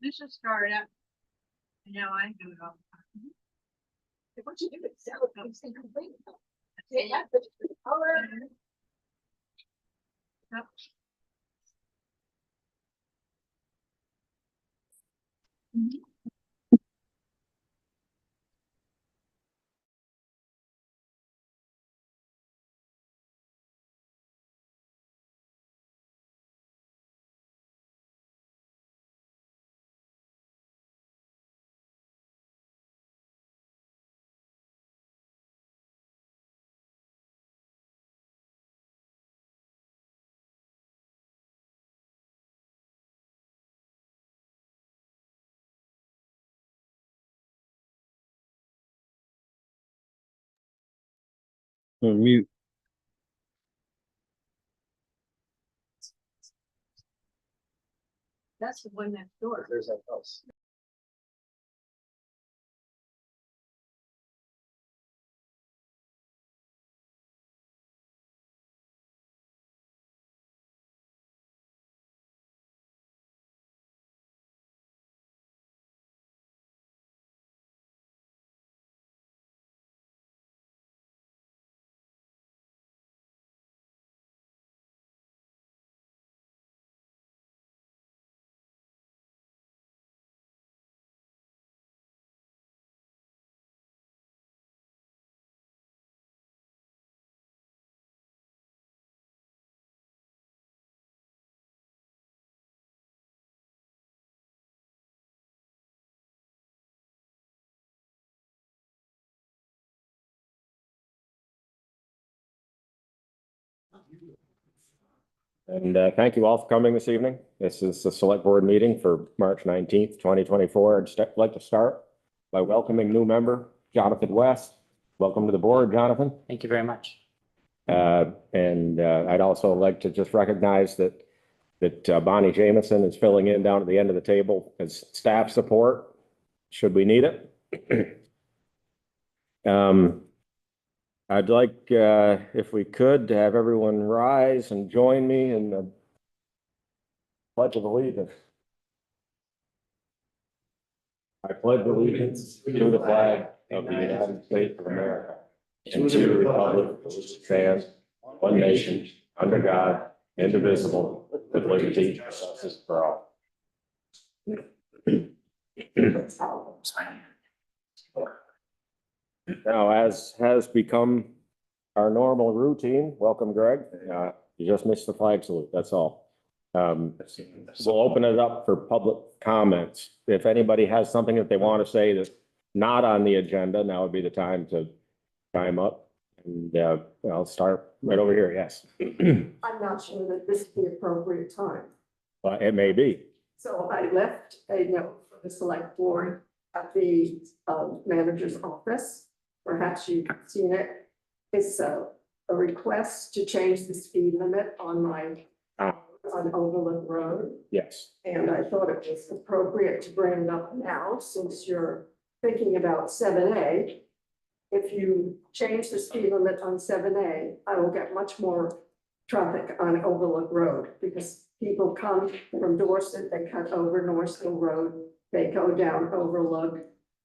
This is started up. And now I do it all the time. What you do with salad, I'm saying complete. Yeah, but the color. Yep. Mute. That's the one next door. There's that house. And thank you all for coming this evening. This is the select board meeting for March 19th, 2024. I'd like to start by welcoming new member Jonathan West. Welcome to the board, Jonathan. Thank you very much. I'd also like to just recognize that Bonnie Jameson is filling in down at the end of the table as staff support, should we need it. I'd like, if we could, to have everyone rise and join me in the Pledge of Allegiance. I pledge allegiance to the flag of the United States of America and to the republic for which it stands, one nation, under God, indivisible, with liberty and justice for all. Now, as has become our normal routine, welcome, Greg. You just missed the flag salute, that's all. We'll open it up for public comments. If anybody has something that they want to say that's not on the agenda, now would be the time to chime up. And I'll start right over here, yes. I'm not sure that this is the appropriate time. But it may be. So I left a note for the select board at the manager's office. Perhaps you've seen it. It's a request to change the speed limit on on Overlook Road. Yes. And I thought it was appropriate to bring it up now, since you're thinking about 7A. If you change the speed limit on 7A, I will get much more traffic on Overlook Road, because people come from Dorset, they cut over North Hill Road, they go down Overlook,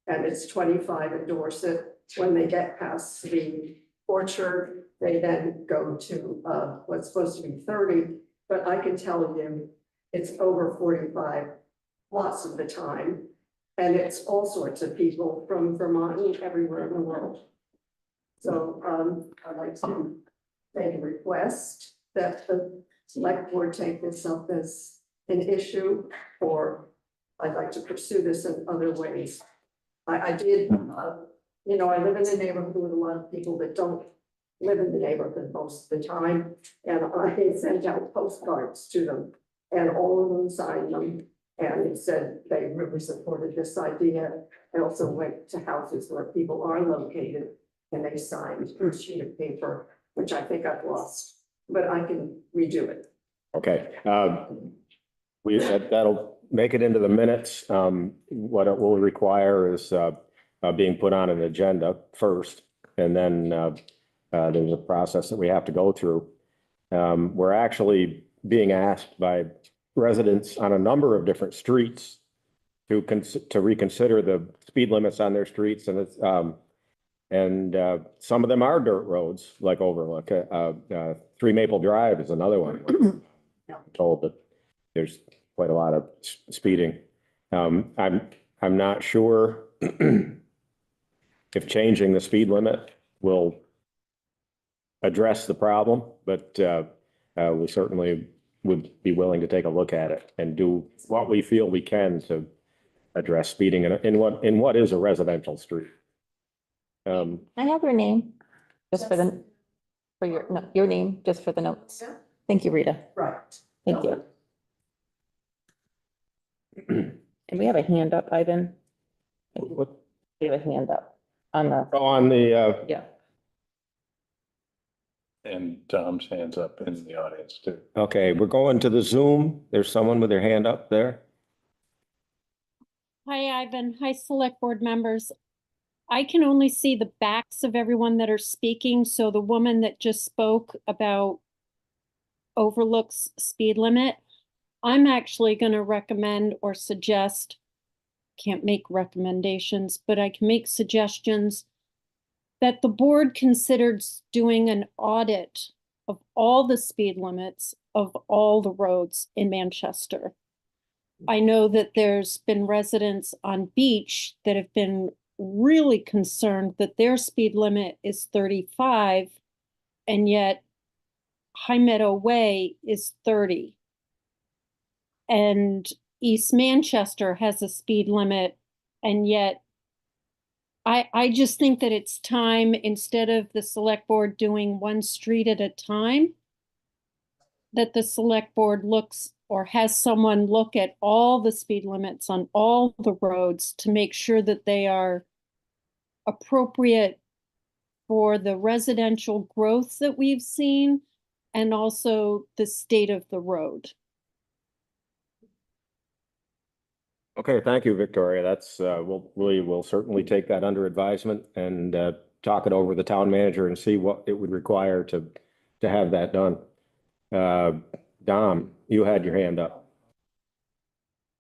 and it's 25 in Dorset. When they get past the orchard, they then go to what's supposed to be 30, but I can tell you it's over 45 lots of the time. And it's all sorts of people from Vermont and everywhere in the world. So I'd like to make a request that the select board take this up as an issue, or I'd like to pursue this in other ways. I did, I live in a neighborhood with a lot of people that don't live in the neighborhood most of the time. And I sent out postcards to them, and all of them signed them. And they said they really supported this idea. I also went to houses where people are located, and they signed a sheet of paper, which I think I've lost, but I can redo it. Okay. That'll make it into the minutes. What it will require is being put on an agenda first, and then there's a process that we have to go through. We're actually being asked by residents on a number of different streets to reconsider the speed limits on their streets, and it's, some of them are dirt roads, like Overlook. 3 Maple Drive is another one. I'm told that there's quite a lot of speeding. I'm not sure if changing the speed limit will address the problem, but we certainly would be willing to take a look at it and do what we feel we can to address speeding in what is a residential street. I have your name, just for the, for your, no, your name, just for the notes. Yeah. Thank you, Rita. Right. Thank you. And we have a hand up, Ivan. We have a hand up on the, On the, yeah. And Tom's hands up in the audience too. okay, we're going to the Zoom. There's someone with their hand up there. Hi, Ivan. Hi, Select Board members. I can only see the backs of everyone that are speaking, so the woman that just spoke about Overlook's speed limit, I'm actually going to recommend or suggest, can't make recommendations, but I can make suggestions that the board considered doing an audit of all the speed limits of all the roads in Manchester. I know that there's been residents on Beach that have been really concerned that their speed limit is 35, and yet High Meadow Way is 30. And East Manchester has a speed limit, and yet I just think that it's time, instead of the select board doing one street at a time, that the select board looks or has someone look at all the speed limits on all the roads to make sure that they are appropriate for the residential growth that we've seen and also the state of the road. Okay, thank you, Victoria. That's, we will certainly take that under advisement and talk it over with the town manager and see what it would require to have that done. Dom, you had your hand up.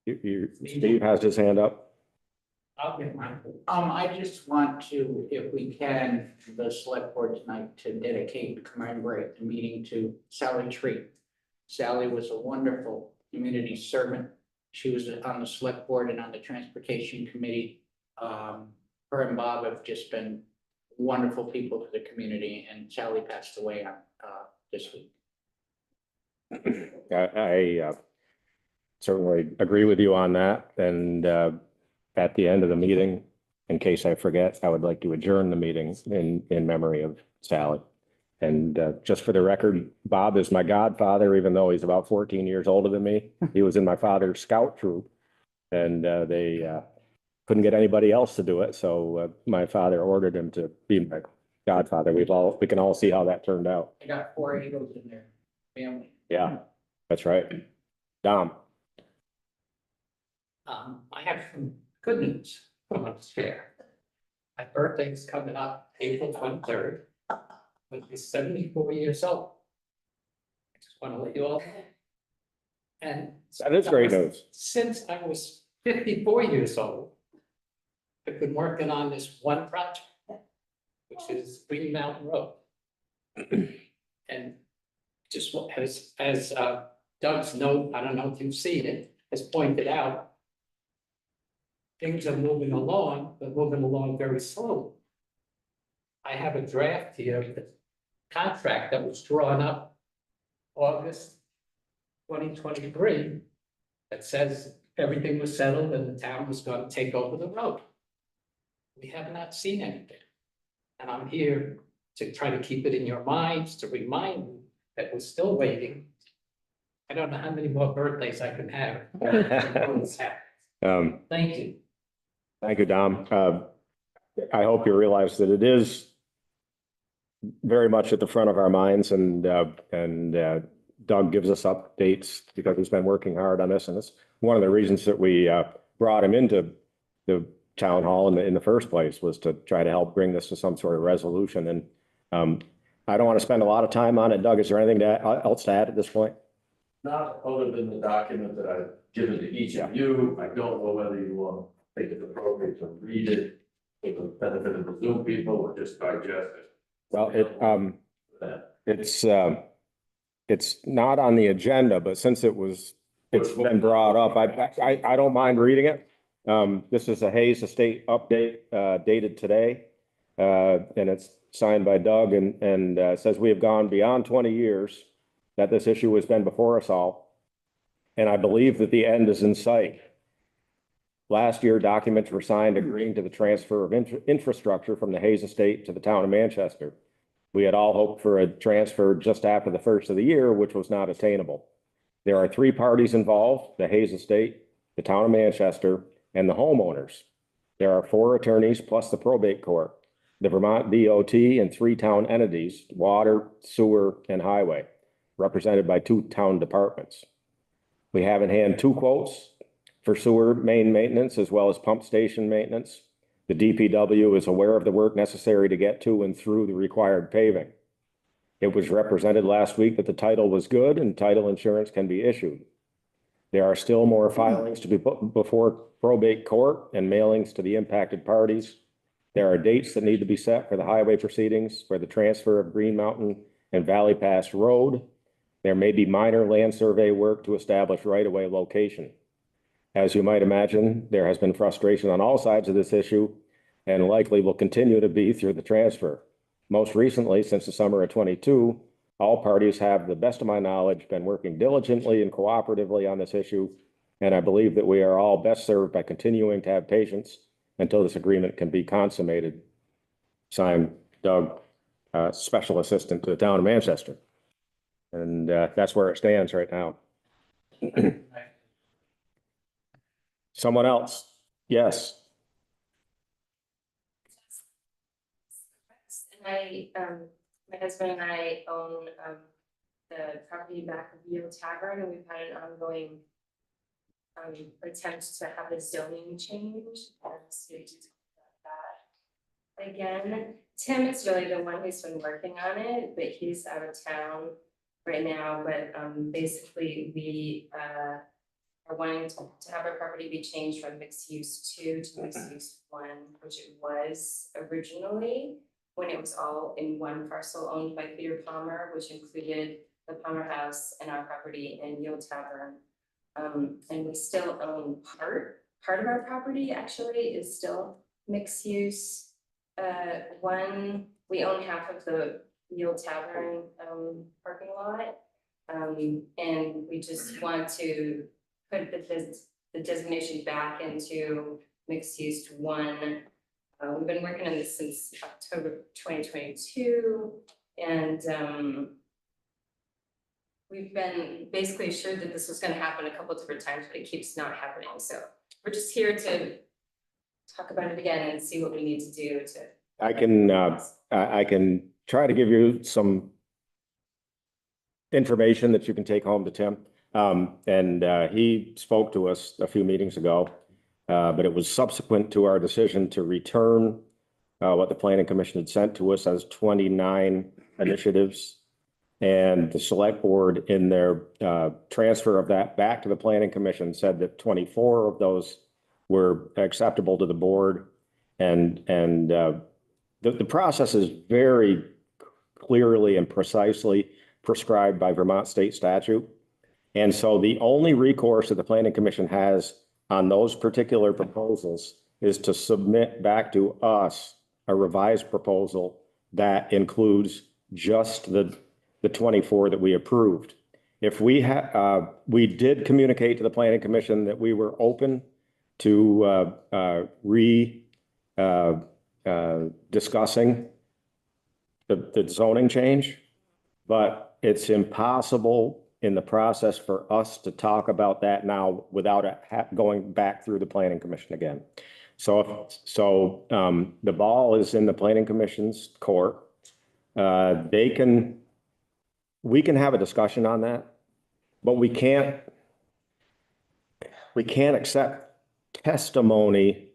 Steve has his hand up. I'll get mine. I just want to, if we can, the select board tonight to dedicate, commemorate the meeting to Sally Tree. Sally was a wonderful community servant. She was on the select board and on the transportation committee. Her and Bob have just been wonderful people to the community, and Sally passed away on this week. I certainly agree with you on that. And at the end of the meeting, in case I forget, I would like to adjourn the meeting in memory of Sally. And just for the record, Bob is my godfather, even though he's about 14 years older than me. He was in my father's scout troop, and they couldn't get anybody else to do it. So my father ordered him to be my godfather. We can all see how that turned out. I got 4 Eagles in their family. Yeah, that's right. Dom. I have some good news from upstairs. My birthday's coming up April 23rd. I'll be 74 years old. I just want to let you all know. And That is great news. since I was 54 years old, I've been working on this one project, which is Green Mountain Road. And just as Doug's note, I don't know if you've seen it, has pointed out, things are moving along, but moving along very slowly. I have a draft here of the contract that was drawn up August 2023 that says everything was settled and the town was going to take over the road. We have not seen anything. And I'm here to try to keep it in your minds, to remind you that we're still waiting. I don't know how many more birthdays I can have. Thank you. Thank you, Dom. I hope you realize that it is very much at the front of our minds, and Doug gives us updates because he's been working hard on this, and it's one of the reasons that we brought him into the town hall in the first place, was to try to help bring this to some sort of resolution. And I don't want to spend a lot of time on it. Doug, is there anything else to add at this point? Not other than the document that I given to each of you. I don't know whether you want to think it's appropriate to read it for the benefit of the Zoom people or just digest it. Well, That. it's not on the agenda, but since it's been brought up, I don't mind reading it. This is a Hayes Estate update, dated today. And it's signed by Doug and says we have gone beyond 20 years that this issue has been before us all. And I believe that the end is in sight. Last year, documents were signed agreeing to the transfer of infrastructure from the Hayes Estate to the town of Manchester. We had all hoped for a transfer just after the first of the year, which was not attainable. There are 3 parties involved: the Hayes Estate, the town of Manchester, and the homeowners. There are 4 attorneys plus the probate court, the Vermont DOT, and 3 town entities, water, sewer, and highway, represented by 2 town departments. We have in hand 2 quotes for sewer main maintenance as well as pump station maintenance. The DPW is aware of the work necessary to get to and through the required paving. It was represented last week that the title was good and title insurance can be issued. There are still more filings to be put before probate court and mailings to the impacted parties. There are dates that need to be set for the highway proceedings for the transfer of Green Mountain and Valley Pass Road. There may be minor land survey work to establish right-of-way location. As you might imagine, there has been frustration on all sides of this issue and likely will continue to be through the transfer. Most recently, since the summer of 22, all parties have, to the best of my knowledge, been working diligently and cooperatively on this issue, and I believe that we are all best served by continuing to have patience until this agreement can be consummated. Signed, Doug, Special Assistant to the town of Manchester. And that's where it stands right now. Someone else? Yes. And my husband and I own, the property back of the old tavern, and we've had an ongoing attempt to have the zoning change. So we just talked about that again. Tim is really the one who's been working on it, but he's out of town right now. But basically, we are wanting to have our property be changed from mixed use 2 to mixed use 1, which it was originally when it was all in one parcel owned by Peter Palmer, which included the Palmer House and our property in Yield Tavern. And we still own part of our property actually is still mixed use. 1, we own half of the Yield Tavern parking lot. And we just want to put the designation back into mixed use 1. We've been working on this since October 2022, and we've been basically assured that this was going to happen a couple different times, but it keeps not happening. So we're just here to talk about it again and see what we need to do to. I can try to give you some information that you can take home to Tim. He spoke to us a few meetings ago. But it was subsequent to our decision to return what the Planning Commission had sent to us as 29 initiatives. And the select board in their transfer of that back to the Planning Commission said that 24 of those were acceptable to the board. And the process is very clearly and precisely prescribed by Vermont state statute. And so the only recourse that the Planning Commission has on those particular proposals is to submit back to us a revised proposal that includes just the 24 that we approved. If we did communicate to the Planning Commission that we were open to discussing the zoning change, but it's impossible in the process for us to talk about that now without going back through the Planning Commission again. So the ball is in the Planning Commission's court. We can have a discussion on that, but we can't accept testimony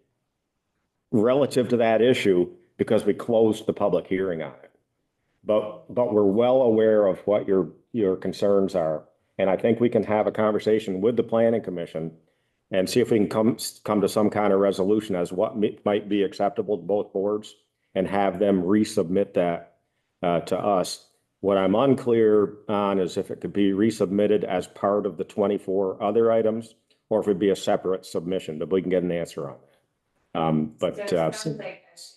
relative to that issue because we closed the public hearing on it. But we're well aware of what your concerns are. And I think we can have a conversation with the planning commission and see if we can come to some kind of resolution as what might be acceptable to both boards and have them resubmit that to us. What I'm unclear on is if it could be resubmitted as part of the 24 other items or if it'd be a separate submission, but we can get an answer on that. So it sounds like I should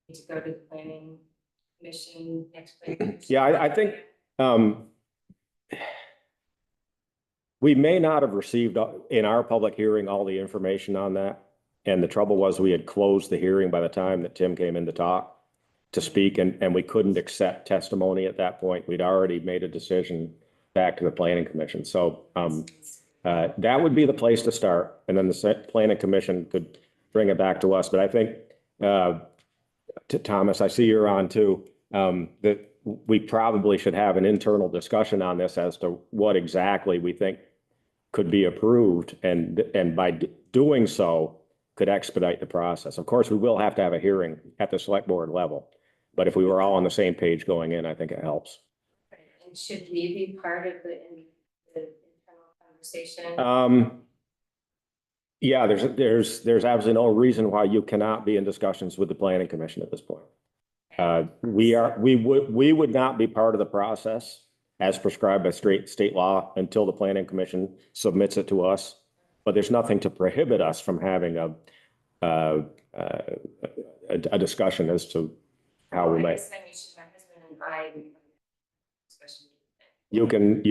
need to go to the planning commission next. planning commission. Yeah, I think we may not have received in our public hearing all the information on that. And the trouble was we had closed the hearing by the time that Tim came in to speak, and we couldn't accept testimony at that point. We'd already made a decision back to the planning commission. So that would be the place to start. And then the planning commission could bring it back to us. But I think, to Thomas, I see you're on too, that we probably should have an internal discussion on this as to what exactly we think could be approved, and by doing so could expedite the process. Of course, we will have to have a hearing at the select board level, but if we were all on the same page going in, I think it helps. And should we be part of the internal conversation? Yeah, there's absolutely no reason why you cannot be in discussions with the planning commission at this point. We would not be part of the process as prescribed by state law until the planning commission submits it to us. But there's nothing to prohibit us from having a discussion as to how we I might. guess then you should, my husband and I. Discussion. You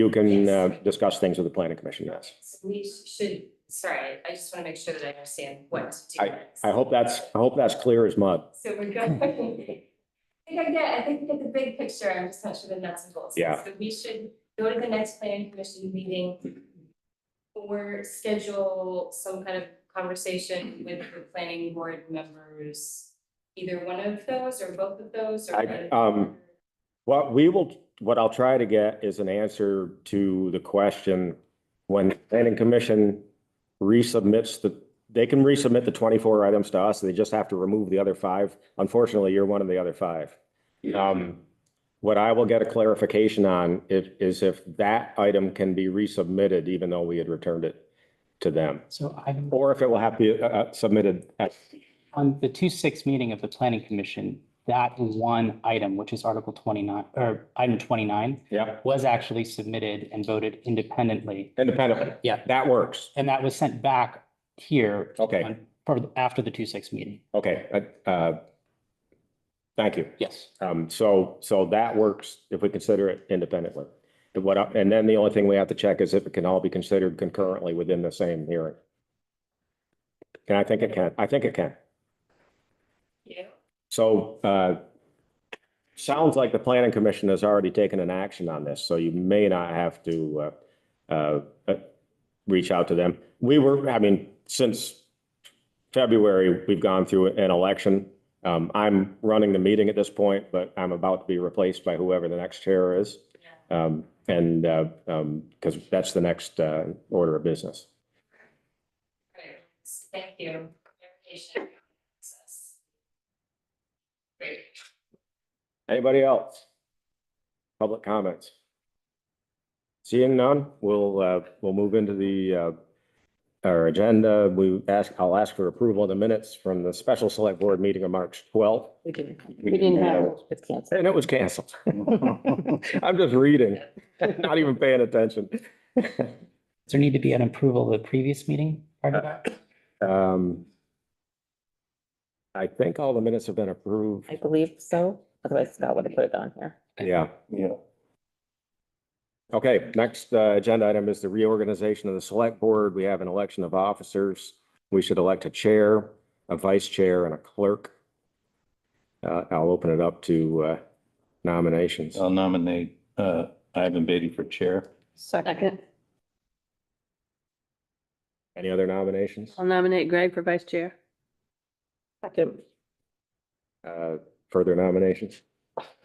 can Yes. discuss things with the planning commission, yes. So we should, sorry, I just want to make sure that I understand what to do. next. I hope that's clear as mud. So we're going. I think we get the big picture, I'm just not sure the nuts and bolts. Yeah. So we should go to the next planning commission meeting or schedule some kind of conversation with the planning board members. Either one of those or both of those or. What I'll try to get is an answer to the question when the planning commission resubmits they can resubmit the 24 items to us. They just have to remove the other 5. Unfortunately, you're one of the other 5. What I will get a clarification on is if that item can be resubmitted, even though we had returned it to them, So I'm or if it will have to be submitted. on the 2/6 meeting of the planning commission, that one item, which is Article 29 or item 29, Yeah, was actually submitted and voted independently. independently. Yeah. That works. And that was sent back here. Okay. After the 2/6 meeting. Okay. Thank you. Yes. So that works if we consider it independently. And then the only thing we have to check is if it can all be considered concurrently within the same hearing. And I think it can. I think it can. Yeah. So sounds like the planning commission has already taken an action on this, so you may not have to reach out to them. Since February, we've gone through an election. I'm running the meeting at this point, but I'm about to be replaced by whoever the next chair is. Because that's the next order of business. Great. Thank you. Clarification. Great. Anybody else? Public comments? Seeing none, we'll move into our agenda. I'll ask for approval of the minutes from the special select board meeting of March 12th. We didn't have it. It's canceled. And it was canceled. I'm just reading, not even paying attention. Does there need to be an approval of the previous meeting part of that? I think all the minutes have been approved. I believe so. Otherwise Scott would have put it on here. Yeah. Yeah. Okay, next agenda item is the reorganization of the select board. We have an election of officers. We should elect a chair, a vice chair, and a clerk. I'll open it up to nominations. I'll nominate Ivan Beatty for chair. Second, Any other nominations? I'll nominate Greg for vice chair. Second, Further nominations?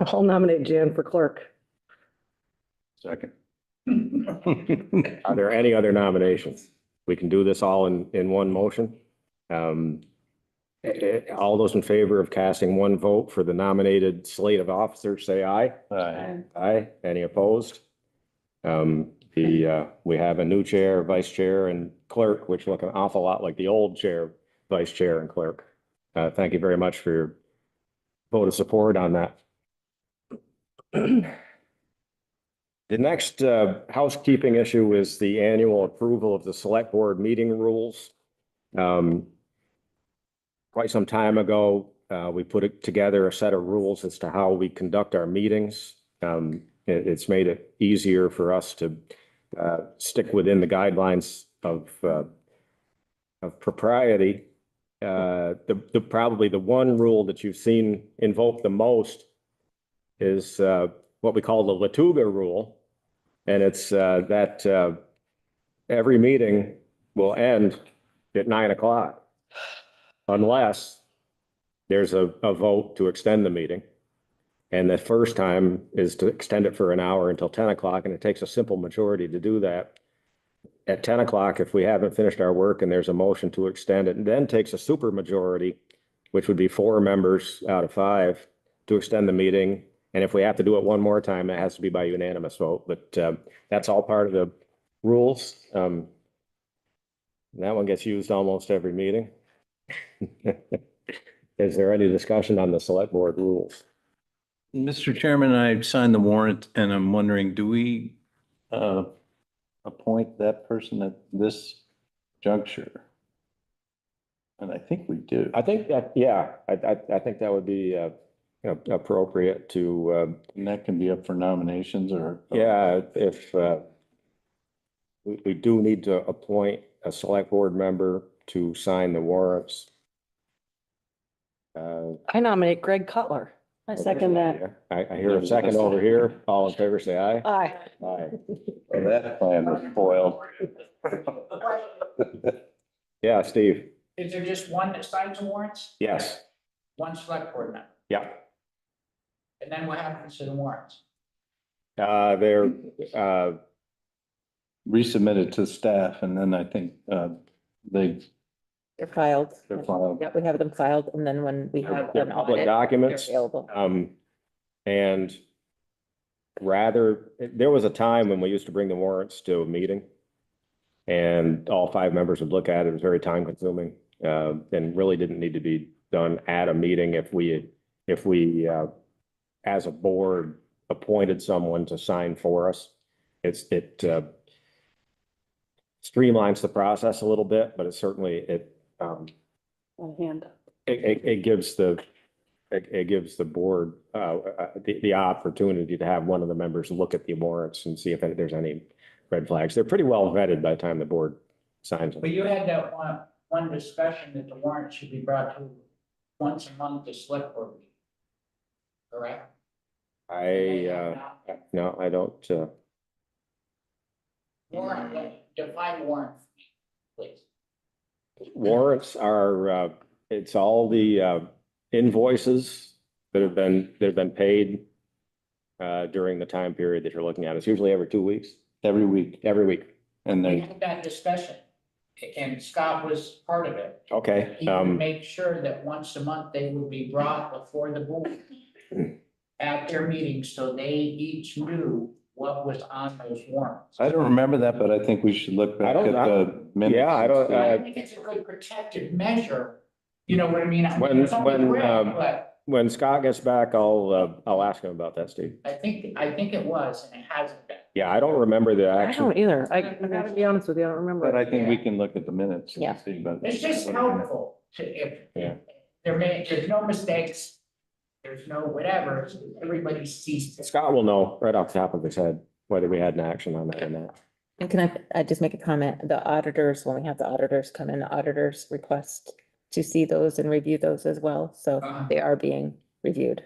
I'll nominate Jan for clerk. Second. Are there any other nominations? We can do this all in one motion. All those in favor of casting one vote for the nominated slate of officers, say aye. Aye. Aye. Any opposed? we have a new chair, vice chair and clerk, which look an awful lot like the old chair, vice chair and clerk. Thank you very much for your vote of support on that. The next housekeeping issue is the annual approval of the select board meeting rules. Quite some time ago, we put together a set of rules as to how we conduct our meetings. It's made it easier for us to stick within the guidelines of propriety. Probably the one rule that you've seen invoked the most is what we call the Latuga rule. And it's that every meeting will end at 9 o'clock unless there's a vote to extend the meeting. And the first time is to extend it for an hour until 10 o'clock, and it takes a simple majority to do that. At 10 o'clock, if we haven't finished our work and there's a motion to extend it, and then takes a super majority, which would be 4 members out of 5, to extend the meeting. And if we have to do it one more time, it has to be by unanimous vote, but that's all part of the rules. That one gets used almost every meeting. Is there any discussion on the select board rules? Mr. Chairman, I signed the warrant and I'm wondering, do we appoint that person at this juncture? And I think we do. I think that, yeah, I think that would be appropriate to, And that can be up for nominations or. yeah, if we do need to appoint a select board member to sign the warrants. I nominate Greg Cutler. I second that. I hear a second over here. All in favor, say aye. Aye. Aye. Well, that plan was foiled. Yeah, Steve. Is there just one that signs the warrants? Yes. One select board member? Yeah. And then what happens to the warrants? They're Resubmitted to staff and then I think they're They're filed. filed. Yeah, we have them filed, and then when we have they're an public audit, documents. they're available. And there was a time when we used to bring the warrants to a meeting. And all 5 members would look at it. It was very time consuming, and really didn't need to be done at a meeting if we, as a board, appointed someone to sign for us. It streamlines the process a little bit, but it certainly, Hand. it gives the board the opportunity to have one of the members look at the warrants and see if there's any red flags. They're pretty well vetted by the time the board signs them. But you had that one discussion that the warrant should be brought to once a month to select board meeting. Correct? No, I don't, Warrant, define warrant, please. warrants are, it's all the invoices that have been paid during the time period that you're looking at. It's usually every 2 weeks, Every week. every week. And We then, had that discussion, and Scott was part of it. Okay, He would make sure that once a month they would be brought before the board at their meetings, so they each knew what was on those warrants. I don't remember that, but I think we should look back at the minutes. yeah, I don't- I think it's a good protective measure, you know what I mean? I mean, When- it's only when, red, but when Scott gets back, I'll ask him about that, Steve. I think it was, and it hasn't been. Yeah, I don't remember the I action. don't either. I gotta be honest with you, I don't remember. But I think we can look at the minutes. and Yeah. see, but. It's just helpful to, Yeah. there's no mistakes, there's no whatever, everybody sees this. Scott will know right off the top of his head whether we had an action on that or not. And can I just make a comment? The auditors, when we have the auditors come in, the auditors request to see those and review those as well. So Uh-huh. they are being reviewed.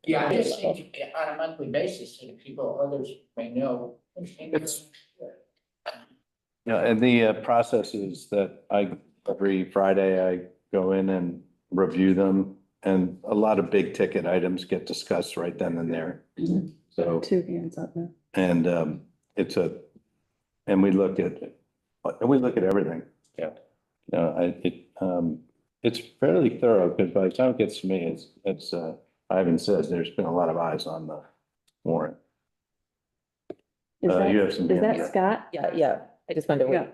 Yeah, I just think on a monthly basis, so that people, others may know. It's- Yeah, and the process is that every Friday I go in and review them. And a lot of big ticket items get discussed right then and there. So, 2 hands up now. and and we look at everything. Yeah. It's fairly thorough, because by the time it gets to me, Ivan says there's been a lot of eyes on the warrant. Is You that, have some is hands that up. Scott? Yeah, I just wanted to wait.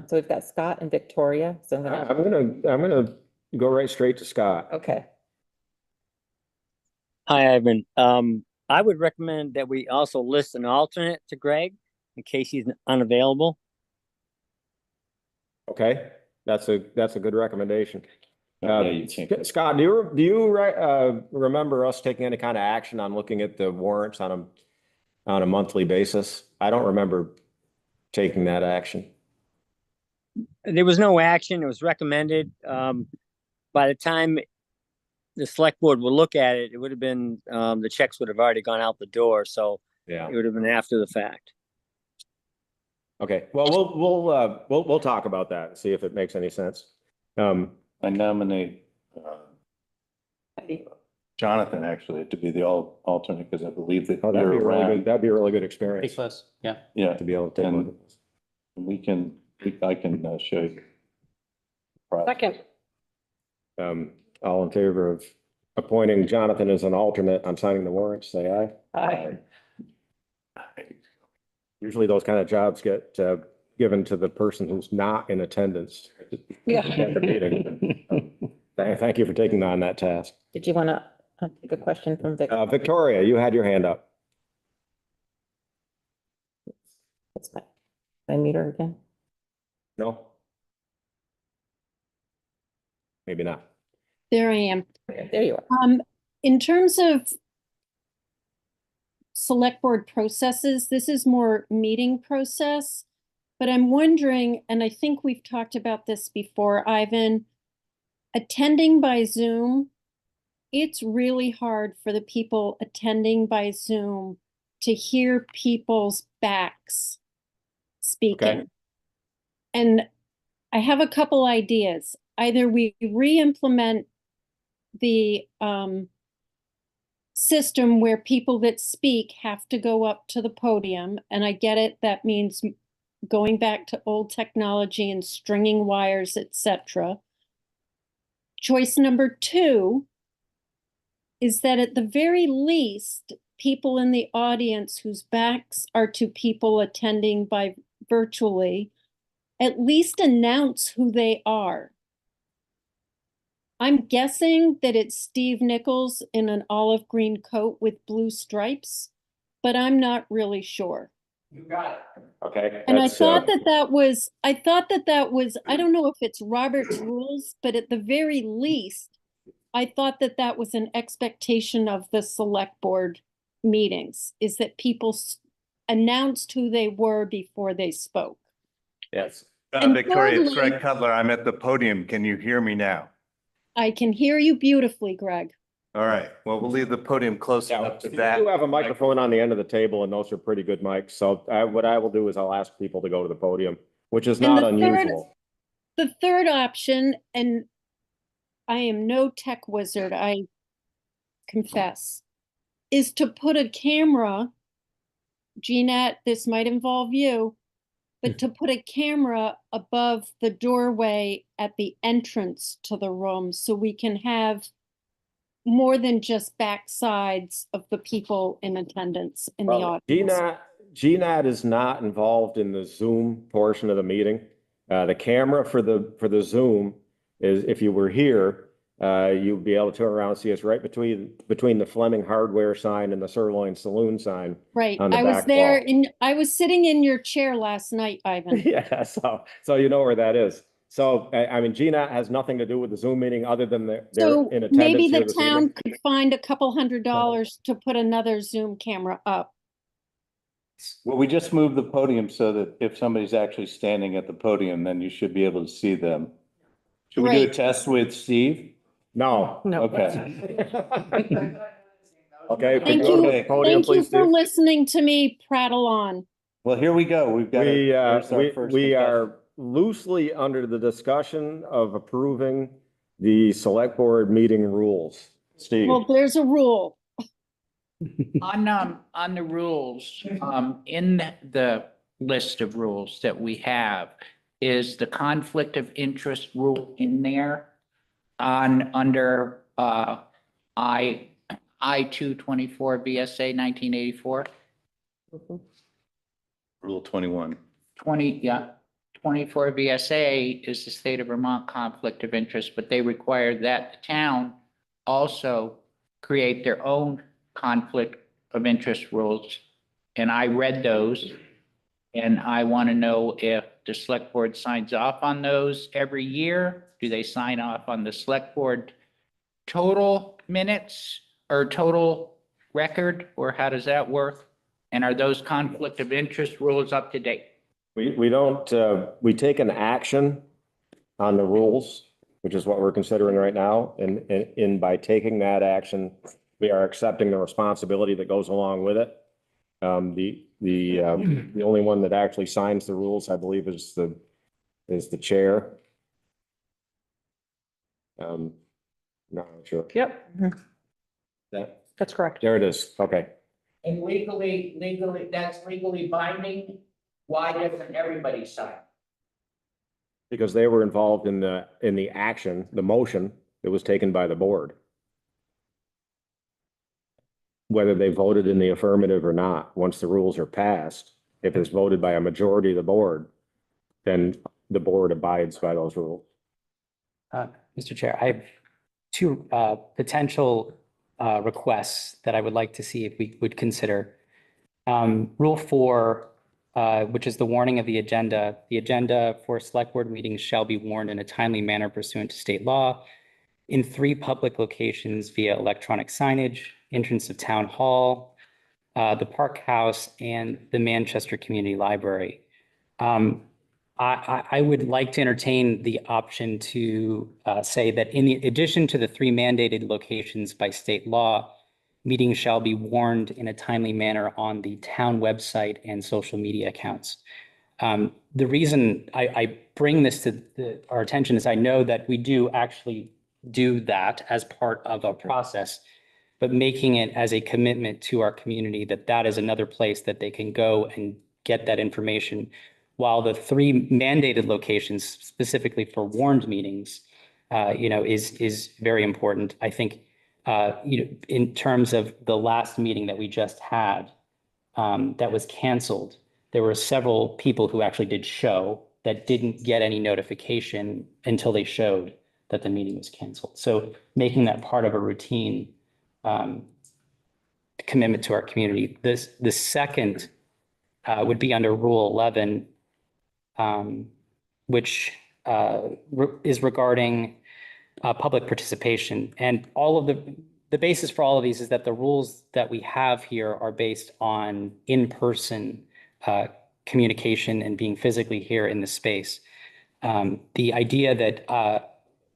So we've got Scott and Victoria, so I'm gonna, I'm gonna go right straight to Scott. okay. Hi, Ivan. I would recommend that we also list an alternate to Greg in case he's unavailable. Okay, that's a good recommendation. Yeah, you can't. Scott, do you remember us taking any kind of action on looking at the warrants on a monthly basis? I don't remember taking that action. There was no action. It was recommended. By the time the select board would look at it, it would have been, the checks would have already gone out the door. So Yeah. it would have been after the fact. Okay, well, we'll talk about that and see if it makes any sense. I nominate Jonathan actually to be the alternate because I believe that Oh, that'd you're be really around. good. That'd be a really good Pretty experience close, yeah. Yeah, to be able to take a look at this. I can show you. Second. All in favor of appointing Jonathan as an alternate on signing the warrants, say aye. Aye. Usually those kind of jobs get given to the person who's not in attendance. Yeah. At the meeting. Thank you for taking on that task. Did you want to take a question from Vic? Victoria, you had your hand up. That's fine. Can I mute her again? No? Maybe not. There I am. There you are. In terms of select board processes, this is more meeting process. But I'm wondering, and I think we've talked about this before, Ivan, attending by Zoom, it's really hard for the people attending by Zoom to hear people's backs speaking. Okay. And I have a couple ideas. Either we re-implement the system where people that speak have to go up to the podium, and I get it, that means going back to old technology and stringing wires, etc. Choice number 2 is that at the very least, people in the audience whose backs are to people attending by virtually, at least announce who they are. I'm guessing that it's Steve Nichols in an olive green coat with blue stripes, but I'm not really sure. You got it. Okay. And I that's, thought that was, I don't know if it's Robert's rules, but at the very least, I thought that was an expectation of the select board meetings, is that people announced who they were before they spoke. Yes. And Victoria, it's thirdly- Greg Cutler. I'm at the podium. Can you hear me now? I can hear you beautifully, Greg. All right, well, we'll leave the podium close Yeah, enough to you that. do have a microphone on the end of the table and those are pretty good mics. So what I will do is I'll ask people to go to the podium, which is And not the third- unusual. The third option, and I am no tech wizard, I confess, is to put a camera, Jeanette, this might involve you, but to put a camera above the doorway at the entrance to the room so we can have more than just backsides of the people in attendance in the Well, audience. GNAT is not involved in the Zoom portion of the meeting. The camera for the Zoom is, if you were here, you'll be able to turn around and see us right between the Fleming Hardware sign and the Sirloin Saloon sign. Right, on the I was back there wall. I was sitting in your chair last night, Ivan. Yeah, so you know where that is. So, I mean, GNAT has nothing to do with the Zoom meeting other than they're So in attendance maybe here the this town evening. could find a couple $100 to put another Zoom camera up. Well, we just moved the podium so that if somebody's actually standing at the podium, then you should be able to see them. Should we do a Right. test with Steve? No. No. Okay. Okay. Thank go to you, the podium, thank you please, for Steve. listening to me prattle on. Well, here we go. We've got. there's our We first we contestant. are loosely under the discussion of approving the select board meeting rules. Steve, Well, there's a rule. On the rules, in the list of rules that we have, is the conflict of interest rule in there under, I 224 VSA 1984? Rule 21. 24 VSA is the state of Vermont conflict of interest, but they require that the town also create their own conflict of interest rules. And I read those, and I want to know if the select board signs off on those every year. Do they sign off on the select board total minutes or total record, or how does that work? And are those conflict of interest rules up to date? We don't, we take an action on the rules, which is what we're considering right now. And by taking that action, we are accepting the responsibility that goes along with it. The only one that actually signs the rules, I believe, is the chair. Not sure. Yep, That, that's correct. there it is. Okay. And legally, that's legally binding. Why doesn't everybody sign? Because they were involved in the action, the motion that was taken by the board. Whether they voted in the affirmative or not, once the rules are passed, if it's voted by a majority of the board, then the board abides by those rules. Mr. Chair, I have two potential requests that I would like to see if we would consider. Rule 4, which is the warning of the agenda. The agenda for select board meetings shall be warned in a timely manner pursuant to state law in 3 public locations via electronic signage, entrance of town hall, the Park House, and the Manchester Community Library. I would like to entertain the option to say that in addition to the 3 mandated locations by state law, meetings shall be warned in a timely manner on the town website and social media accounts. The reason I bring this to our attention is I know that we do actually do that as part of a process, but making it as a commitment to our community that that is another place that they can go and get that information. While the 3 mandated locations specifically for warned meetings, is very important. I think, in terms of the last meeting that we just had, that was canceled, there were several people who actually did show that didn't get any notification until they showed that the meeting was canceled. So making that part of a routine commitment to our community. The second would be under Rule 11, which is regarding public participation. And all of the basis for all of these is that the rules that we have here are based on in-person communication and being physically here in the space. The idea that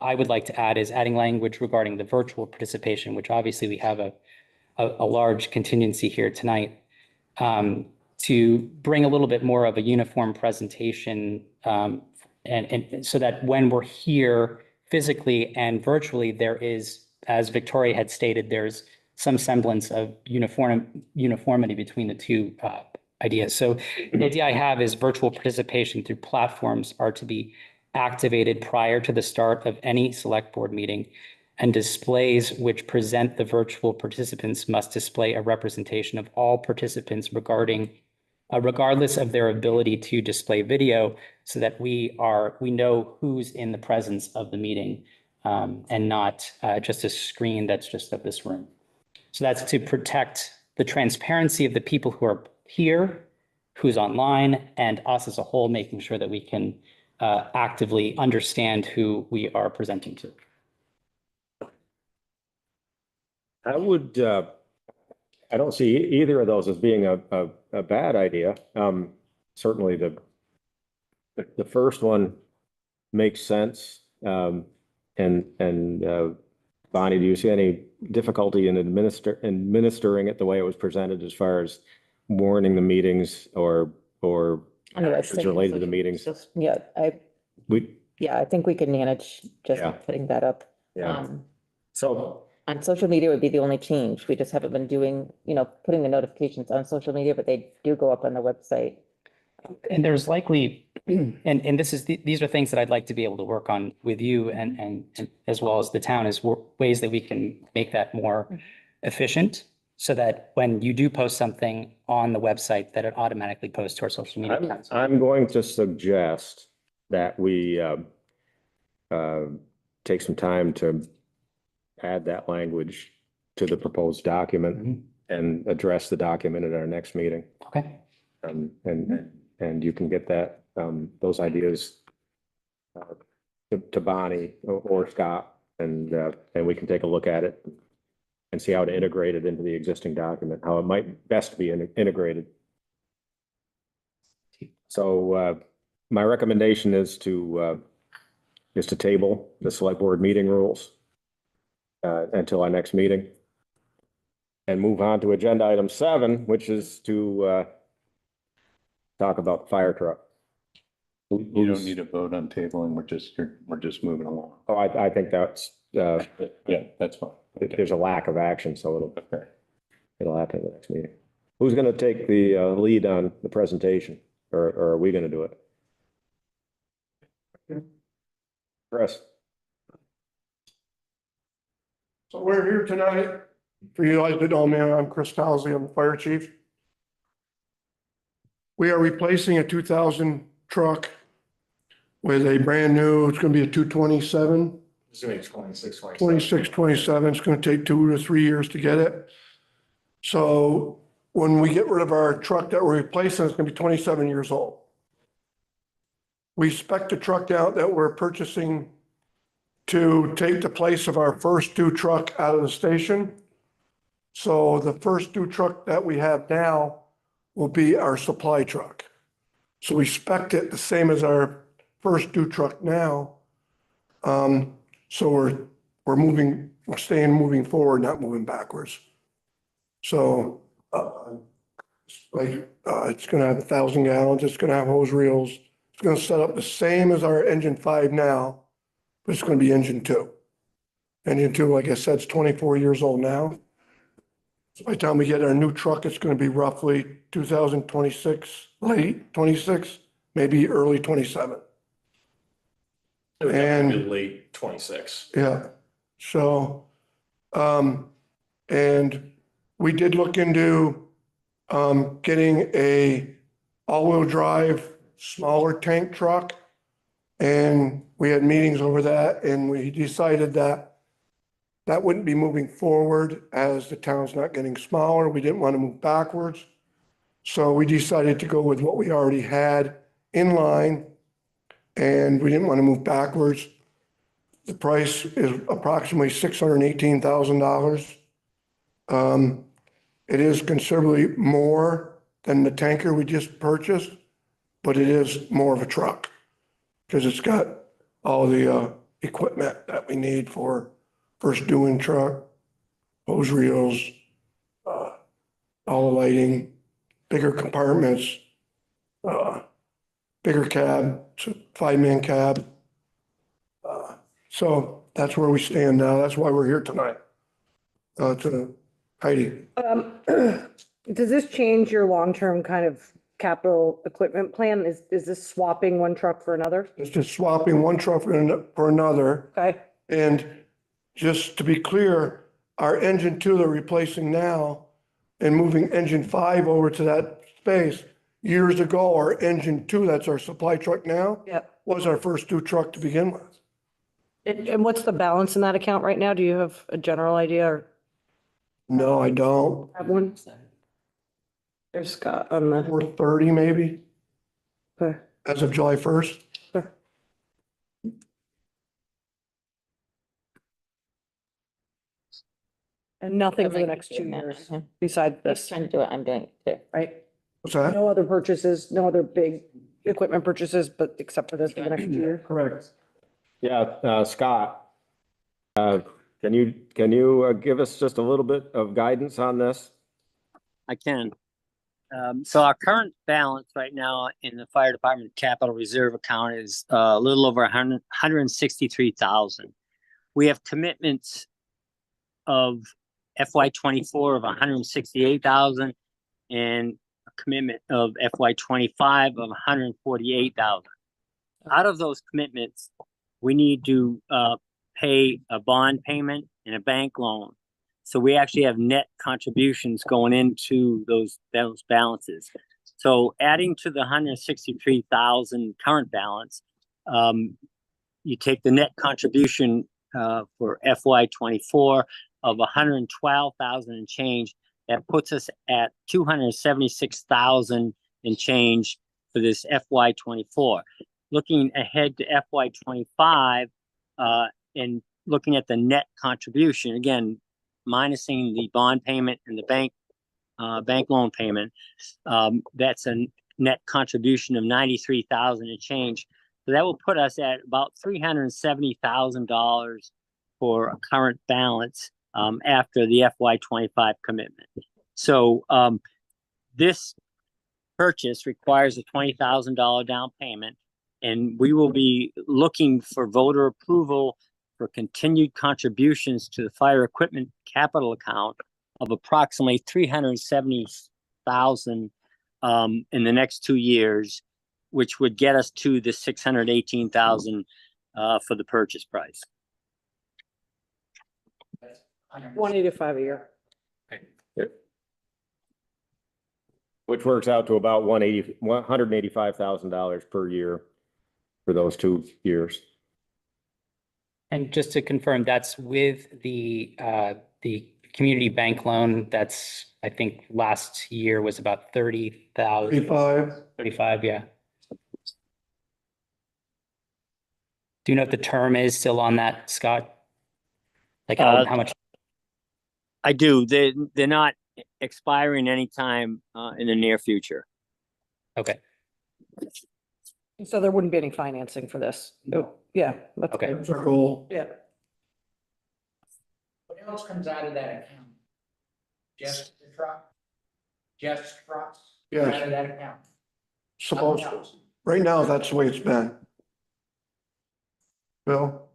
I would like to add is adding language regarding the virtual participation, which obviously we have a large contingency here tonight, to bring a little bit more of a uniform presentation, and so that when we're here physically and virtually, there is, as Victoria had stated, there's some semblance of uniformity between the two ideas. So the idea I have is virtual participation through platforms are to be activated prior to the start of any select board meeting, and displays which present the virtual participants must display a representation of all participants regardless of their ability to display video, so that we know who's in the presence of the meeting, and not just a screen that's just of this room. So that's to protect the transparency of the people who are here, who's online, and us as a whole, making sure that we can actively understand who we are presenting to. I would, I don't see either of those as being a bad idea. Certainly the first one makes sense. And Bonnie, do you see any difficulty in administering it the way it was presented as far as warning the meetings or actions related to the meetings? Yeah, I think we can manage just Yeah. putting that up. Yeah. So, On social media would be the only change. We just haven't been doing, putting the notifications on social media, but they do go up on the website. And there's likely, and these are things that I'd like to be able to work on with you and as well as the town, is ways that we can make that more efficient. so that when you do post something on the website, that it automatically posts to our social media accounts. I'm going to suggest that we take some time to add that language to the proposed document and address the document at our next meeting. Okay. And you can get that, those ideas to Bonnie or Scott, and we can take a look at it and see how to integrate it into the existing document, how it might best be integrated. So my recommendation is to table the select board meeting rules until our next meeting, and move on to agenda item 7, which is to talk about the fire truck. You don't need a vote on tabling, we're just moving along. Oh, I think that's, Yeah, that's fine. there's a lack of action, so it'll happen at the next meeting. Who's gonna take the lead on the presentation, or are we gonna do it? Chris? So we're here tonight, for you guys that know me, I'm Chris Towsley, I'm the fire chief. We are replacing a 2000 truck with a brand new, it's gonna be a 227. It's gonna be 26, 26, 27, it's gonna take 2 to 3 years to get it. So when we get rid of our truck that we're replacing, it's gonna be 27 years old. We spec'd the truck out that we're purchasing to take the place of our first 2 truck out of the station. So the first 2 truck that we have now will be our supply truck. So we spec'd it the same as our first 2 truck now. So we're moving forward, not moving backwards. So, it's gonna have 1,000 gallons, it's gonna have hose reels, it's gonna set up the same as our engine 5 now, but it's gonna be engine 2. Engine 2, like I said, is 24 years old now. So by the time we get our new truck, it's gonna be roughly 2026, late 26, maybe early 27. And late 26. yeah, so, and we did look into, getting a all-wheel drive, smaller tank truck. And we had meetings over that, and we decided that that wouldn't be moving forward as the town's not getting smaller. We didn't want to move backwards. So we decided to go with what we already had in line, and we didn't want to move backwards. The price is approximately $618,000. It is considerably more than the tanker we just purchased, but it is more of a truck because it's got all the equipment that we need for first doing truck, hose reels, all the lighting, bigger compartments, bigger cab, it's a 5-man cab. So that's where we stand now. That's why we're here tonight. To Heidi. Does this change your long-term kind of capital equipment plan? Is this swapping one truck for another? It's just swapping one truck for another. Okay, And just to be clear, our engine 2 they're replacing now and moving engine 5 over to that space. Years ago, our engine 2, that's our supply truck now, yep. was our first 2 truck to begin with. And what's the balance in that account right now? Do you have a general idea or No, I don't. have one? There's Scott on the, 430 maybe, okay. as of July 1st. Sure. And nothing for the next 2 years besides This this, trying to do it, I'm doing it too. right? What's that? No other purchases, no other big equipment purchases, but except for this for the next 2 years? Correct. Yeah, Scott, can you give us just a little bit of guidance on this? I can. So our current balance right now in the fire department capital reserve account is a little over 163,000. We have commitments of FY 24 of 168,000 and a commitment of FY 25 of 148,000. Out of those commitments, we need to pay a bond payment and a bank loan. So we actually have net contributions going into those balances. So adding to the 163,000 current balance, you take the net contribution for FY 24 of 112,000 and change. That puts us at 276,000 and change for this FY 24. Looking ahead to FY 25 and looking at the net contribution, again, minusing the bond payment and the bank loan payment, that's a net contribution of 93,000 and change. So that will put us at about $370,000 for a current balance after the FY 25 commitment. So this purchase requires a $20,000 down payment, and we will be looking for voter approval for continued contributions to the fire equipment capital account of approximately $370,000 in the next 2 years, which would get us to the $618,000 for the purchase price. 185 a year. Which works out to about $185,000 per year for those 2 years. And just to confirm, that's with the community bank loan. That's, I think last year was about 30,000. 35, yeah. Do you know if the term is still on that, Scott? Like how much? I do. They're not expiring anytime in the near future. Okay. So there wouldn't be any financing for this? No. Yeah. That's Okay. good. That's our goal. Yeah. What else comes out of that account? Just the truck? Just trucks? Yes. Out of that account? Supposed Nothing to. else? Right now, that's the way it's been. Bill?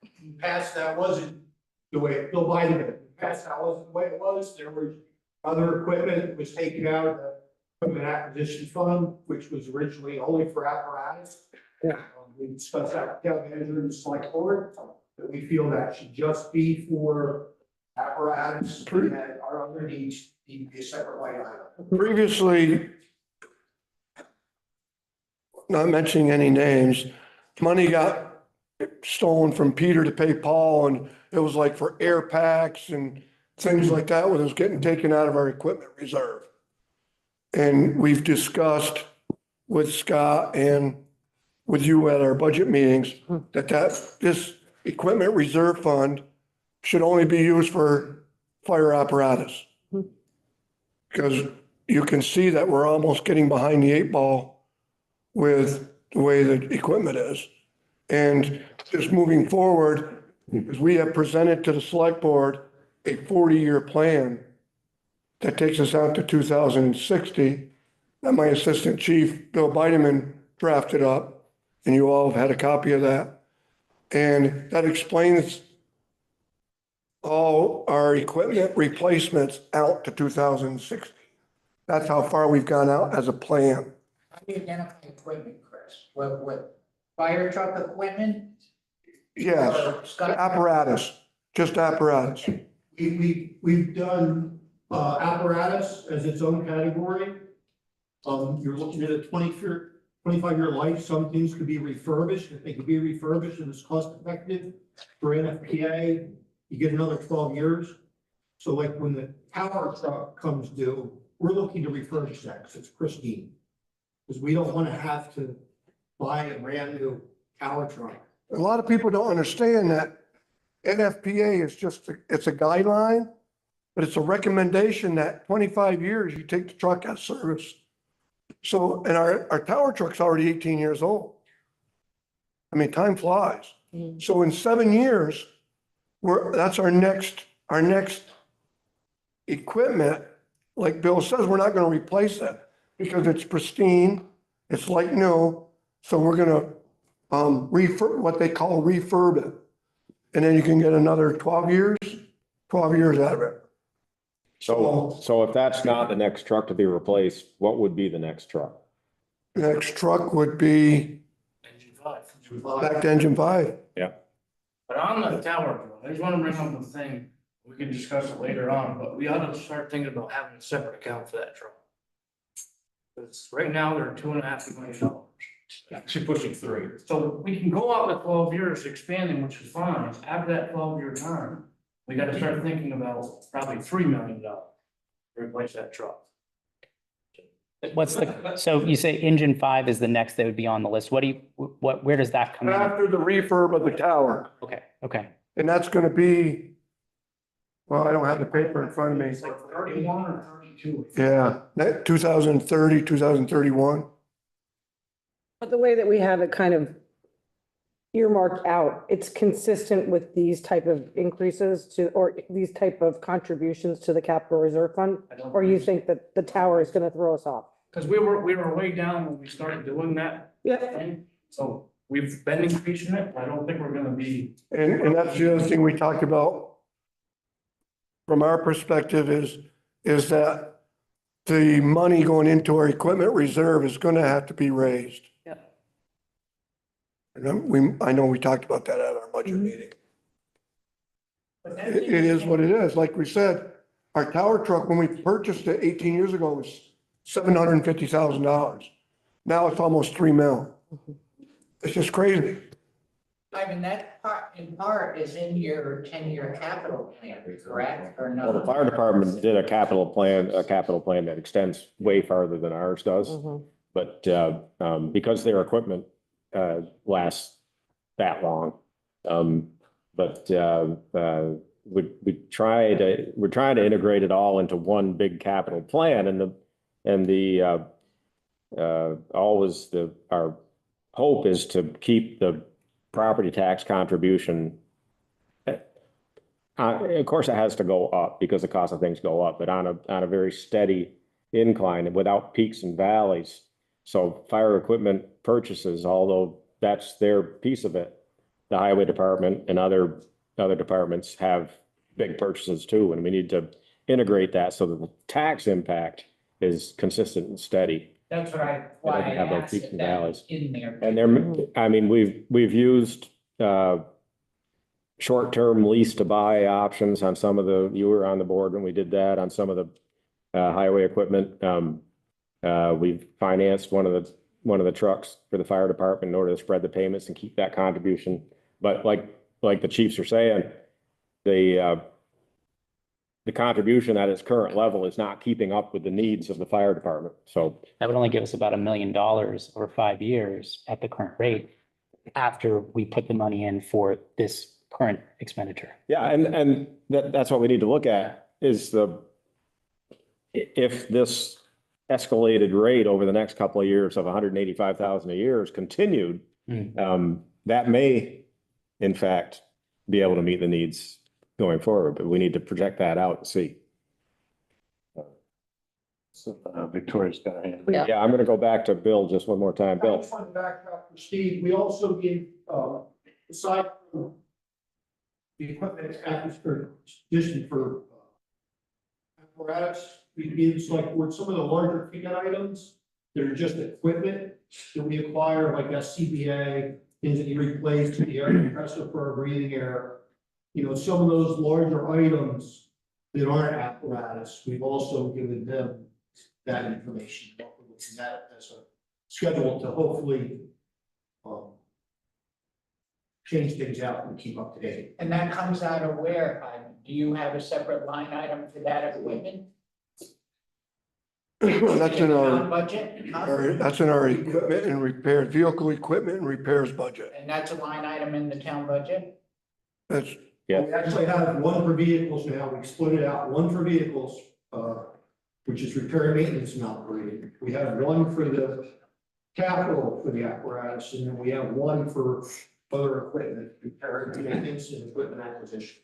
In the past, that wasn't the way, Bill Biden, in the past, that wasn't the way it was. There was other equipment that was taken out of the equipment acquisition fund, which was originally only for apparatus. Yeah. We discussed that with town manager and the select board, that we feel that should just be for apparatus and our other needs need to be a separate line item. Previously, not mentioning any names, money got stolen from Peter to pay Paul, and it was like for air packs and things like that, when it was getting taken out of our equipment reserve. And we've discussed with Scott and with you at our budget meetings, that this equipment reserve fund should only be used for fire apparatus. Because you can see that we're almost getting behind the 8 ball with the way the equipment is. And just moving forward, because we have presented to the select board a 40-year plan that takes us out to 2060, that my assistant chief, Bill Bideman, drafted up, and you all have had a copy of that. And that explains all our equipment replacements out to 2060. That's how far we've gone out as a plan. How do you identify equipment, Chris? What fire truck equipment? Yes, Or Scott? apparatus, just apparatus. We've done apparatus as its own category. You're looking at a 25-year life. Some things could be refurbished. If they could be refurbished and it's cost effective for NFPA, you get another 12 years. So like when the tower truck comes due, we're looking to refurbish that because it's pristine. Because we don't want to have to buy a brand new tower truck. A lot of people don't understand that NFPA is just, it's a guideline, but it's a recommendation that 25 years you take the truck out of service. So, and our tower truck's already 18 years old. I mean, time flies. So in 7 years, that's our next equipment. Like Bill says, we're not gonna replace it because it's pristine, it's like new. So we're gonna what they call refurb it. And then you can get another 12 years out of it. So if that's not the next truck to be replaced, what would be the next truck? Next truck would be back to engine 5. Yeah. But on the tower, I just want to bring up the thing. We can discuss it later on, but we ought to start thinking about having a separate account for that truck. Because right now, they're $2.5 million. Actually pushing 3. So we can go out with 12 years expanding, which is fine. After that 12-year term, we gotta start thinking about probably $3 million to replace that truck. What's so you say engine 5 is the next that would be on the list. Where does that come in? After the refurb of the tower, Okay. and that's gonna be, well, I don't have the paper in front of me. It's like 31 or 32. Yeah, that 2030, 2031. But the way that we have it kind of earmarked out, it's consistent with these type of increases to, or these type of contributions to the capital reserve fund? I don't Or you think that the tower is gonna throw us off? Because we were way down when we started doing that Yeah. thing. So we've been increasing it. I don't think we're gonna be. And that's the other thing we talked about. From our perspective is that the money going into our equipment reserve is gonna have to be raised. Yep. And I know we talked about that at our budget meeting. But It is what it is. Like we said, our tower truck, when we purchased it 18 years ago, was $750,000. Now it's almost 3 mil. It's just crazy. Ivan, that part, in part, is in your 10-year capital plan, correct, or no? Well, the fire department did a capital plan that extends way farther than ours does. But because their equipment lasts that long, but we're trying to integrate it all into one big capital plan, our hope is to keep the property tax contribution. Of course, it has to go up because the cost of things go up, but on a very steady incline and without peaks and valleys. So fire equipment purchases, although that's their piece of it, the highway department and other departments have big purchases too, and we need to integrate that so that the tax impact is consistent and steady. That's why I Have those asked peaks if and that valleys. was in there. And I mean, we've used short-term lease to buy options on some of you were on the board when we did that on some of the highway equipment. We've financed one of the trucks for the fire department in order to spread the payments and keep that contribution. But like the chiefs are saying, the contribution at its current level is not keeping up with the needs of the fire department. So That would only give us about $1 million over 5 years at the current rate after we put the money in for this current expenditure. yeah, and that's what we need to look at is if this escalated rate over the next couple of years of 185,000 a year is continued, that may in fact be able to meet the needs going forward, but we need to project that out and see. So Victoria's got her hand. Yeah, I'm gonna go back to Bill just one more time. I Bill, just want to backtrack for Steve. We also gave, aside from the equipment acquisition for apparatus, we gave select board some of the larger ticket items that are just equipment that we acquire, like SCBA, things that you replace, the air compressor for our breathing air. You know, some of those larger items that aren't apparatus, we've also given them that information. And that as a schedule to hopefully change things out and keep up to date. And that comes out of where, Ivan? Do you have a separate line item for that equipment? That's in Town budget? that's in our equipment and repair, vehicle equipment and repairs budget. And that's a line item in the town budget? That's, Yeah. We actually have one for vehicles now. We split it out, one for vehicles, which is repair, maintenance and operating. We have one for the capital for the apparatus, and then we have one for other equipment, repair, maintenance and equipment acquisition.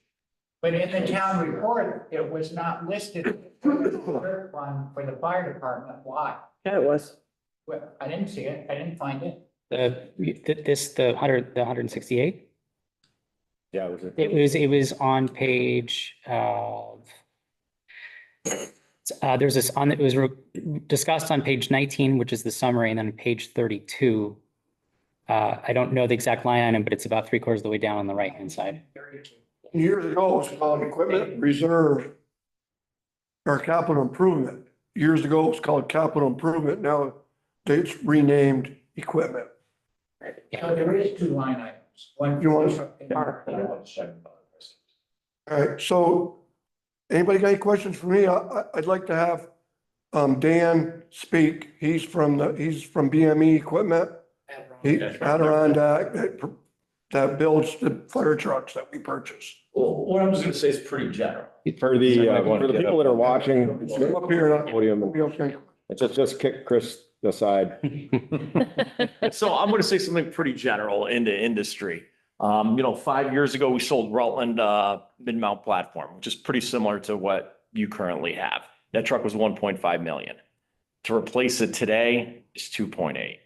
But in the town report, it was not listed one for the fire department. Why? Yeah, it was. Well, I didn't see it. I didn't find it. The 168? yeah, it was It was on page, there's this it was discussed on page 19, which is the summary, and then page 32. I don't know the exact line item, but it's about 3/4 of the way down on the right-hand side. Years ago, it was called equipment reserve or capital improvement. Years ago, it was called capital improvement. Now it's renamed equipment. So there is two line items. One. You want All right, so anybody got any questions for me? I'd like to have Dan speak. He's from BME Equipment. He Adirondack that builds the fire trucks that we purchase. Well, what I was gonna say is pretty general. For the people that are watching, Come up here and podium, I'll be okay. just kick Chris aside. So I'm gonna say something pretty general into industry. 5 years ago, we sold Rutland, mid-mount platform, which is pretty similar to what you currently have. That truck was 1.5 million. To replace it today is 2.8.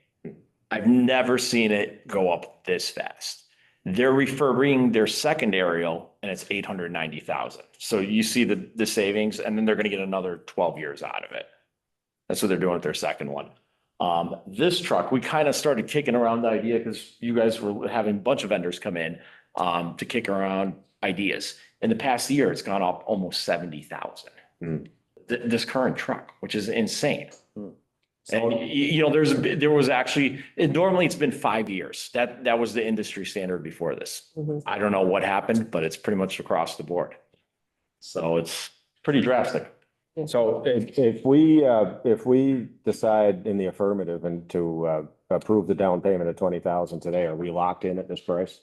I've never seen it go up this fast. They're refurbing their second aerial and it's 890,000. So you see the savings, and then they're gonna get another 12 years out of it. That's what they're doing with their second one. This truck, we kind of started kicking around the idea because you guys were having a bunch of vendors come in to kick around ideas. In the past year, it's gone up almost 70,000. This current truck, which is insane. And there was actually, normally it's been 5 years. That was the industry standard before this. I don't know what happened, but it's pretty much across the board. So it's pretty drastic. So if we decide in the affirmative and to approve the down payment of 20,000 today, are we locked in at this price?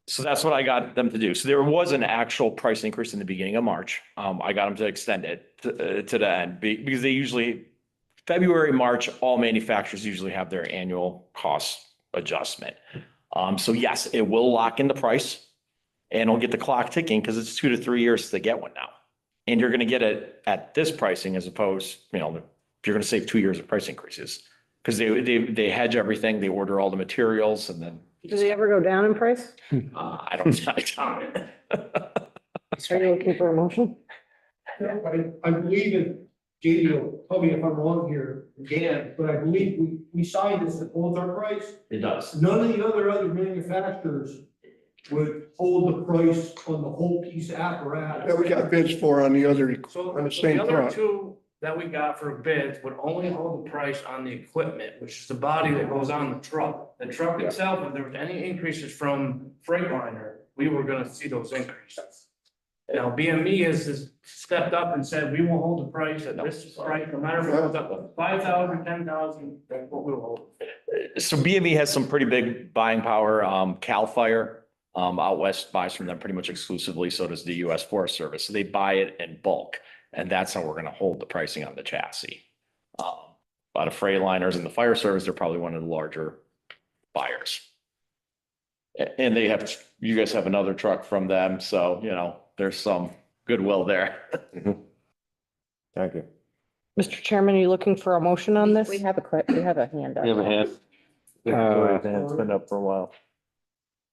So that's what I got them to do. So there was an actual price increase in the beginning of March. I got them to extend it to the end because they usually, February, March, all manufacturers usually have their annual cost adjustment. So yes, it will lock in the price and it'll get the clock ticking because it's 2 to 3 years to get one now. And you're going to get it at this pricing as opposed, you're going to save 2 years of price increases because they hedge everything. They order all the materials and then. Do they ever go down in price? I don't. Are you looking for a motion? I believe it, JD, tell me if I'm wrong here, Dan, but I believe we signed this at both our price. It does. None of the other manufacturers would hold the price on the whole piece of apparatus. That we got bids for on the other, So on the same the other truck. two that we got for bids would only hold the price on the equipment, which is the body that goes on the truck. The truck itself, if there was any increases from Freightliner, we were gonna see those increases. Now, BME has stepped up and said, we will hold the price at this price, no matter if it goes up 5,000, 10,000, that's what we'll hold. So BME has some pretty big buying power. Cal Fire out west buys from them pretty much exclusively. So does the US Forest Service. So they buy it in bulk. And that's how we're going to hold the pricing on the chassis. A lot of Freightliners and the fire service, they're probably one of the larger buyers. And you guys have another truck from them. So, there's some goodwill there. Thank you. Mr. Chairman, are you looking for a motion on this? We have a hand up. You have a hand? It's been up for a while.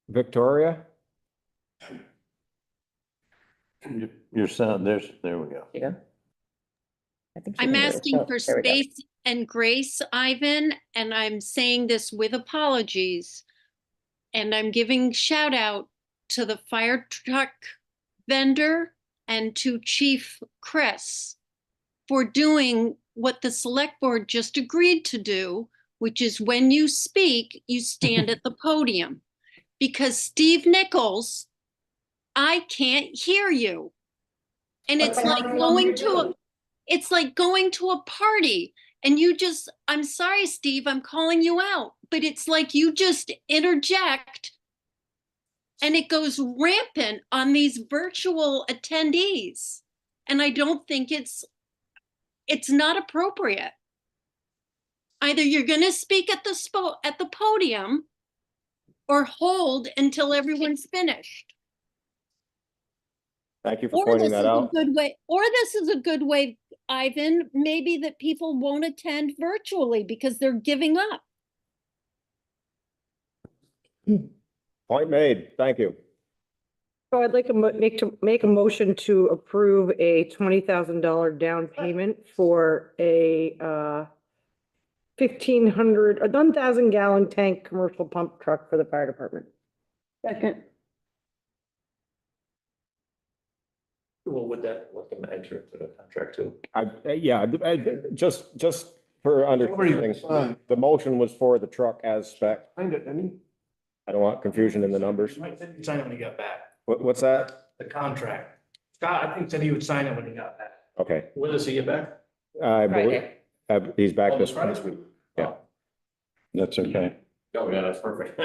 Victoria? Your sound, there we go. You go. I think she I'm can do it. asking Oh, for there we go. space and grace, Ivan, and I'm saying this with apologies. And I'm giving shout out to the fire truck vendor and to Chief Chris for doing what the select board just agreed to do, which is when you speak, you stand at the podium. Because Steve Nichols, I can't hear you. And it's like going to a party and I'm sorry, Steve, I'm calling you out, but it's like you just interject and it goes rampant on these virtual attendees. And I don't think it's not appropriate. Either you're going to speak at the podium or hold until everyone's finished. Thank you for pointing that out. This is a good way, Ivan, maybe that people won't attend virtually because they're giving up. Point made. Thank you. So I'd like to make a motion to approve a $20,000 down payment for a 1,000 gallon tank commercial pump truck for the fire department. Second. Well, would that, let them enter into the contract too? Just for understanding, the motion was for the truck as spec. Find it, any? I don't want confusion in the numbers. He said he'd sign it when he got back, What's that? the contract. Scott, I think said he would sign it when he got back. Okay. When does he get back? I believe, he's back Oh, this Friday? week. Yeah. That's okay. Oh, yeah, that's perfect.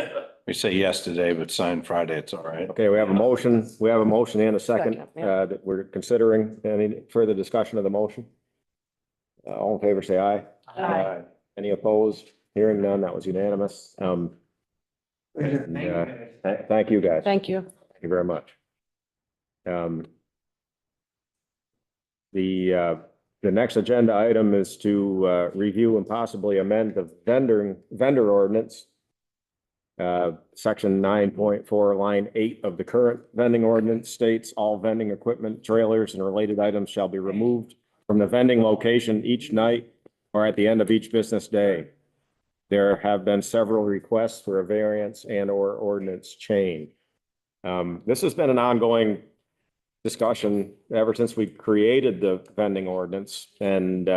We say yes today, but sign Friday, it's all right. Okay, we have a motion and a second, Second, yeah. that we're considering. Any further discussion of the motion? All in favor, say aye. Aye. Any opposed? Hearing none, that was unanimous. Thank you, guys. Thank you, guys. Thank you. Thank you very much. The next agenda item is to review and possibly amend the vendor ordinance. Section 9.4, line 8 of the current vending ordinance states all vending equipment, trailers, and related items shall be removed from the vending location each night or at the end of each business day. There have been several requests for a variance and/or ordinance change. This has been an ongoing discussion ever since we created the vending ordinance, and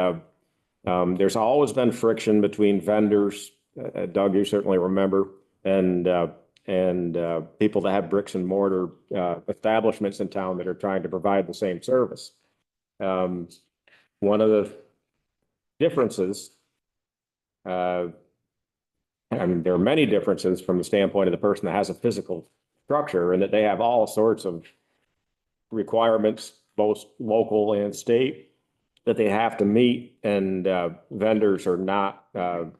there's always been friction between vendors. Doug, you certainly remember, and people that have bricks and mortar establishments in town that are trying to provide the same service. One of the differences, there are many differences from the standpoint of the person that has a physical structure, and that they have all sorts of requirements, both local and state, that they have to meet, and vendors are not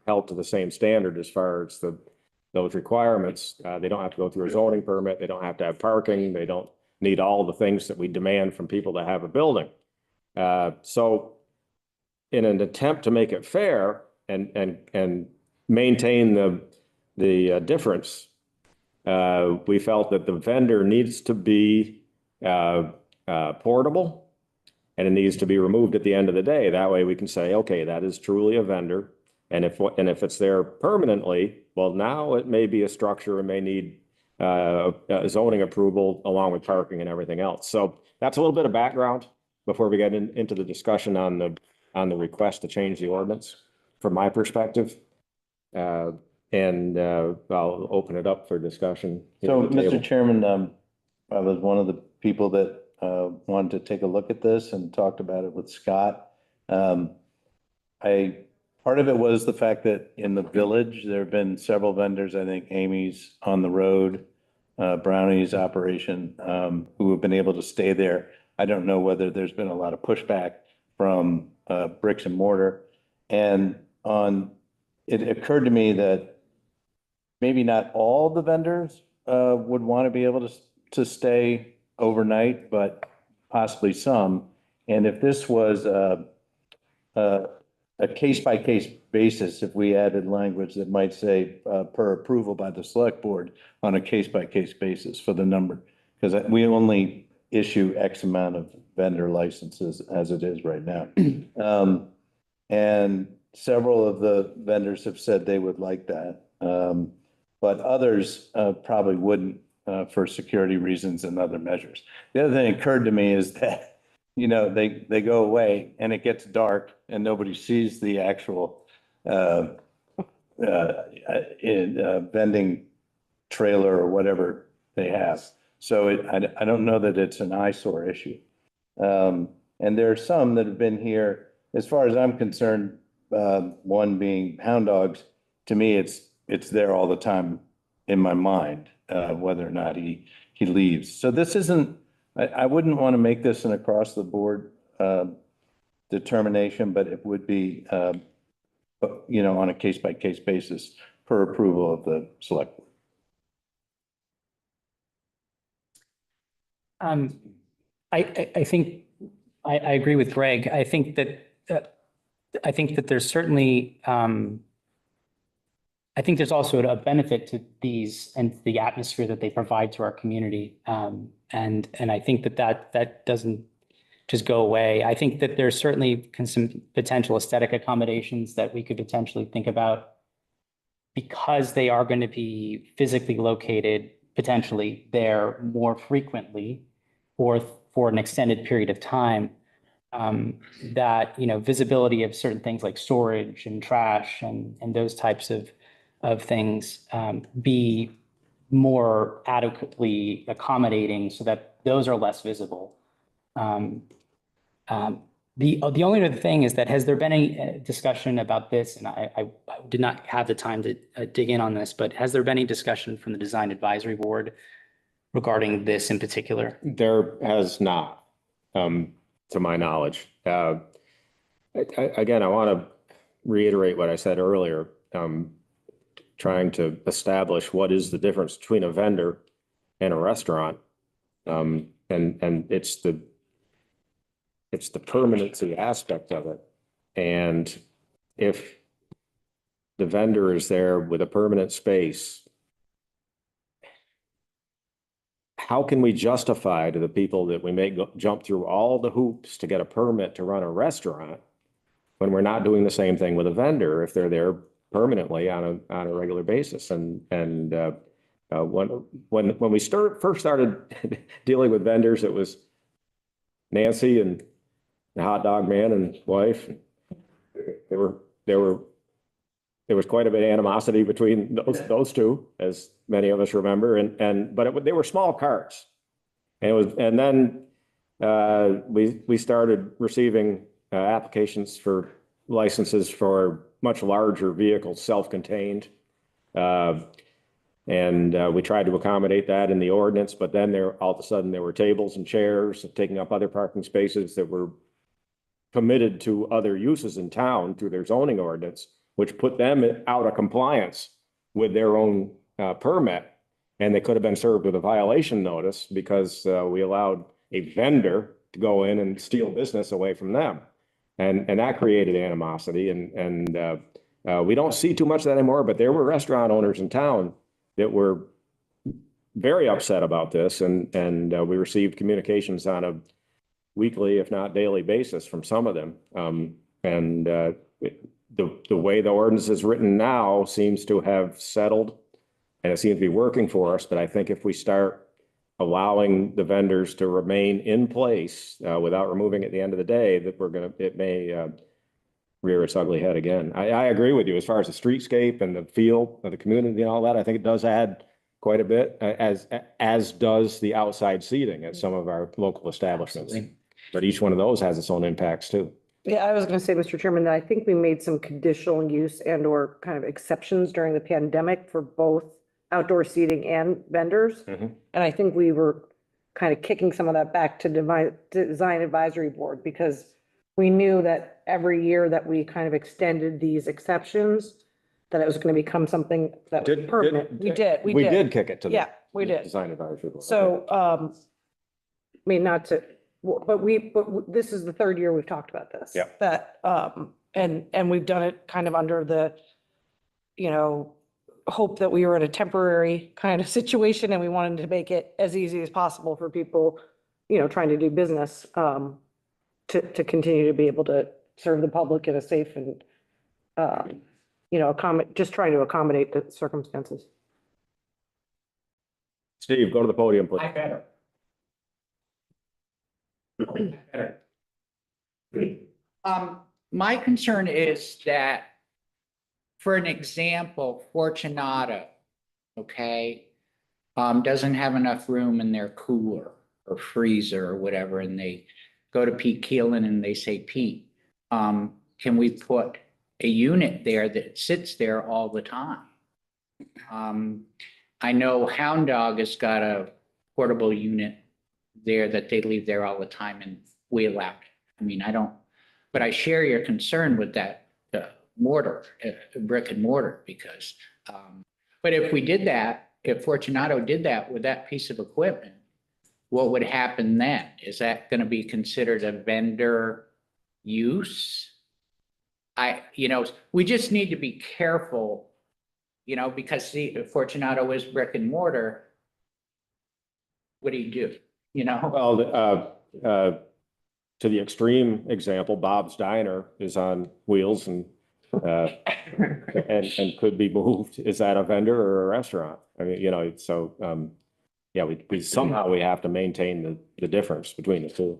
held to the same standard as far as those requirements. They don't have to go through a zoning permit. They don't have to have parking. They don't need all the things that we demand from people that have a building. So in an attempt to make it fair and maintain the difference, we felt that the vendor needs to be portable, and it needs to be removed at the end of the day. That way we can say, okay, that is truly a vendor. And if it's there permanently, well, now it may be a structure and may need zoning approval along with parking and everything else. So that's a little bit of background before we get into the discussion on the request to change the ordinance from my perspective. I'll open it up for discussion. So, Mr. Chairman, I was one of the people that wanted to take a look at this and talked about it with Scott. Part of it was the fact that in the village, there have been several vendors, I think Amy's on the road, Brownie's operation, who have been able to stay there. I don't know whether there's been a lot of pushback from bricks and mortar. And it occurred to me that maybe not all the vendors would want to be able to stay overnight, but possibly some. And if this was a case-by-case basis, if we added language that might say per approval by the select board on a case-by-case basis for the number, because we only issue X amount of vendor licenses as it is right now. And several of the vendors have said they would like that. But others probably wouldn't for security reasons and other measures. The other thing that occurred to me is that, you know, they go away and it gets dark and nobody sees the actual vending trailer or whatever they have. So I don't know that it's an eyesore issue. And there are some that have been here, as far as I'm concerned, one being Hound Dogs, to me, it's there all the time in my mind, whether or not he leaves. So this isn't, I wouldn't want to make this an across the board determination, but it would be, you know, on a case by case basis per approval of the select board. I think I agree with Greg. I think that there's certainly I think there's also a benefit to these and the atmosphere that they provide to our community. And I think that doesn't just go away. I think that there's certainly some potential aesthetic accommodations that we could potentially think about, because they are going to be physically located potentially there more frequently, or for an extended period of time, that, visibility of certain things like storage and trash and those types of things, be more adequately accommodating so that those are less visible. The only other thing is that, has there been any discussion about this? And I did not have the time to dig in on this, but has there been any discussion from the Design Advisory Board regarding this in particular? There has not, to my knowledge. Again, I want to reiterate what I said earlier, trying to establish what is the difference between a vendor and a restaurant. And it's the permanency aspect of it. And if the vendor is there with a permanent space, how can we justify to the people that we may jump through all the hoops to get a permit to run a restaurant when we're not doing the same thing with a vendor if they're there permanently on a regular basis? And when we first started dealing with vendors, it was Nancy and the hot dog man and wife. There was quite a bit of animosity between those two, as many of us remember, but they were small carts. And then we started receiving applications for licenses for much larger vehicles, self-contained. And we tried to accommodate that in the ordinance, but then all of a sudden there were tables and chairs taking up other parking spaces that were permitted to other uses in town through their zoning ordinance, which put them out of compliance with their own permit. And they could have been served with a violation notice because we allowed a vendor to go in and steal business away from them. And that created animosity. And we don't see too much of that anymore, but there were restaurant owners in town that were very upset about this. And we received communications on a weekly, if not daily basis from some of them. The way the ordinance is written now seems to have settled and it seems to be working for us. But I think if we start allowing the vendors to remain in place without removing at the end of the day, that it may rear its ugly head again. I agree with you as far as the streetscape and the feel of the community and all that. I think it does add quite a bit, as does the outside seating at some of our local establishments. Absolutely. But each one of those has its own impacts too. Yeah, I was going to say, Mr. Chairman, that I think we made some conditional use and or kind of exceptions during the pandemic for both outdoor seating and vendors. Mhm. And I think we were kind of kicking some of that back to Design Advisory Board because we knew that every year that we kind of extended these exceptions, that it was going to become something that was permanent. We did kick it to the Yeah, we did. Design Advisory Board. So, I mean, not to, but this is the third year we've talked about this. Yeah. That, and we've done it kind of under the, hope that we were in a temporary kind of situation and we wanted to make it as easy as possible for people, trying to do business, to continue to be able to serve the public in a safe and, just trying to accommodate the circumstances. Steve, go to the podium, please. I better. My concern is that, for an example, Fortunato, okay, doesn't have enough room in their cooler or freezer or whatever, and they go to Pete Keelan and they say, Pete, can we put a unit there that sits there all the time? I know Hound Dog has got a portable unit there that they leave there all the time and wheel out. I mean, but I share your concern with that mortar, brick and mortar, because, but if we did that, if Fortunato did that with that piece of equipment, what would happen then? Is that going to be considered a vendor use? We just need to be careful, because if Fortunato is brick and mortar, what do you do? Well, to the extreme example, Bob's Diner is on wheels and could be moved. Is that a vendor or a restaurant? I mean, so Yeah, we somehow we have to maintain the difference between the two.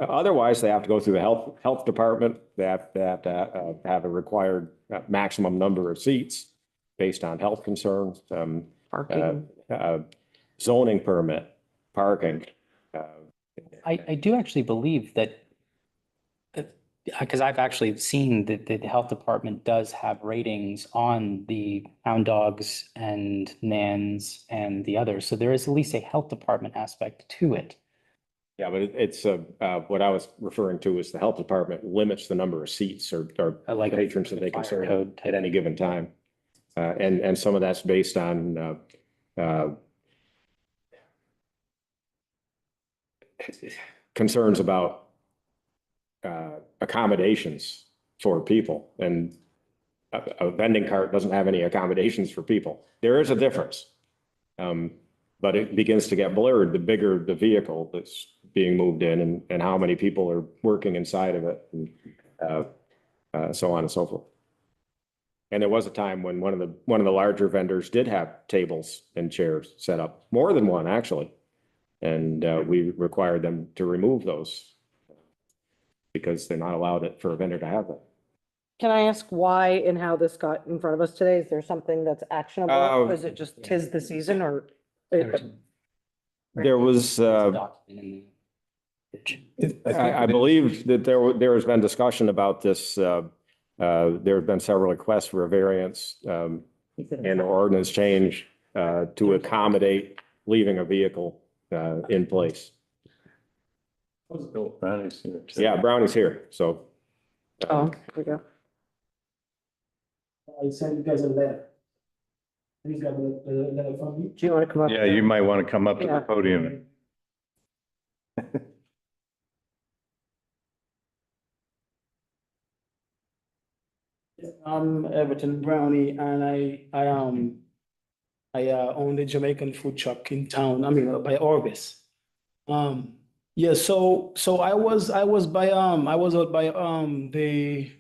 Otherwise, they have to go through the health department. They have to have a required maximum number of seats based on health concerns, Parking. zoning permit, parking. I do actually believe that, because I've actually seen that the health department does have ratings on the hound dogs and Nans and the others. So there is at least a health department aspect to it. Yeah, but it's what I was referring to is the health department limits the number of seats or Like a patrons that they can fire serve code at any given time. And some of that's based on concerns about accommodations for people, and a vending cart doesn't have any accommodations for people. There is a difference. But it begins to get blurred the bigger the vehicle that's being moved in and how many people are working inside of it, and so on and so forth. And there was a time when one of the larger vendors did have tables and chairs set up, more than one actually. And we required them to remove those because they're not allowed it for a vendor to have them. Can I ask why and how this got in front of us today? Is there something that's actionable? Or is it just 'tis the season, or? There was, I believe that there has been discussion about this. There have been several requests for a variance and the ordinance change to accommodate leaving a vehicle in place. Brownie's here too. Yeah, Brownie's here, so. Oh, here we go. I sent you guys a letter. You got the letter from me? Do you want to come up? Yeah, you might want to come up to Yeah. the podium. I'm Everton Brownie, and I own the Jamaican food truck in town. I mean, by Orbis. Yeah. So I was out by the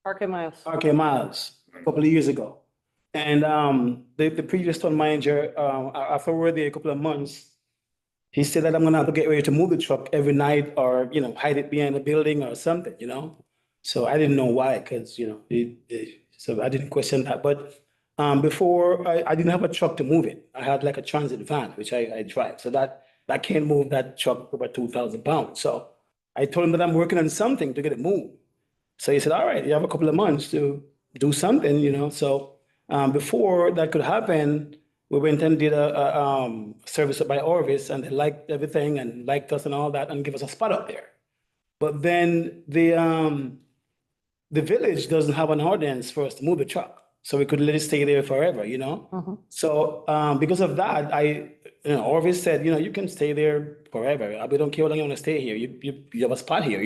Parking Miles. RK Miles a couple of years ago, and the previous store manager, after we were there a couple of months, he said that I'm gonna have to get ready to move the truck every night, or hide it behind a building or something. So I didn't know why, because, so I didn't question that. But before, I didn't have a truck to move it. I had like a transit van, which I drive. So that can't move that truck over 2,000 pounds. So I told him that I'm working on something to get it moved. So he said, all right, you have a couple of months to do something, So before that could happen, we went and did a service by Orvis, and they liked everything and liked us and all that, and give us a spot up there. But then the village doesn't have an ordinance for us to move the truck, so we could let it stay there forever, So because of that, Orvis said, you can stay there forever. We don't care how long you want to stay here. You have a spot here,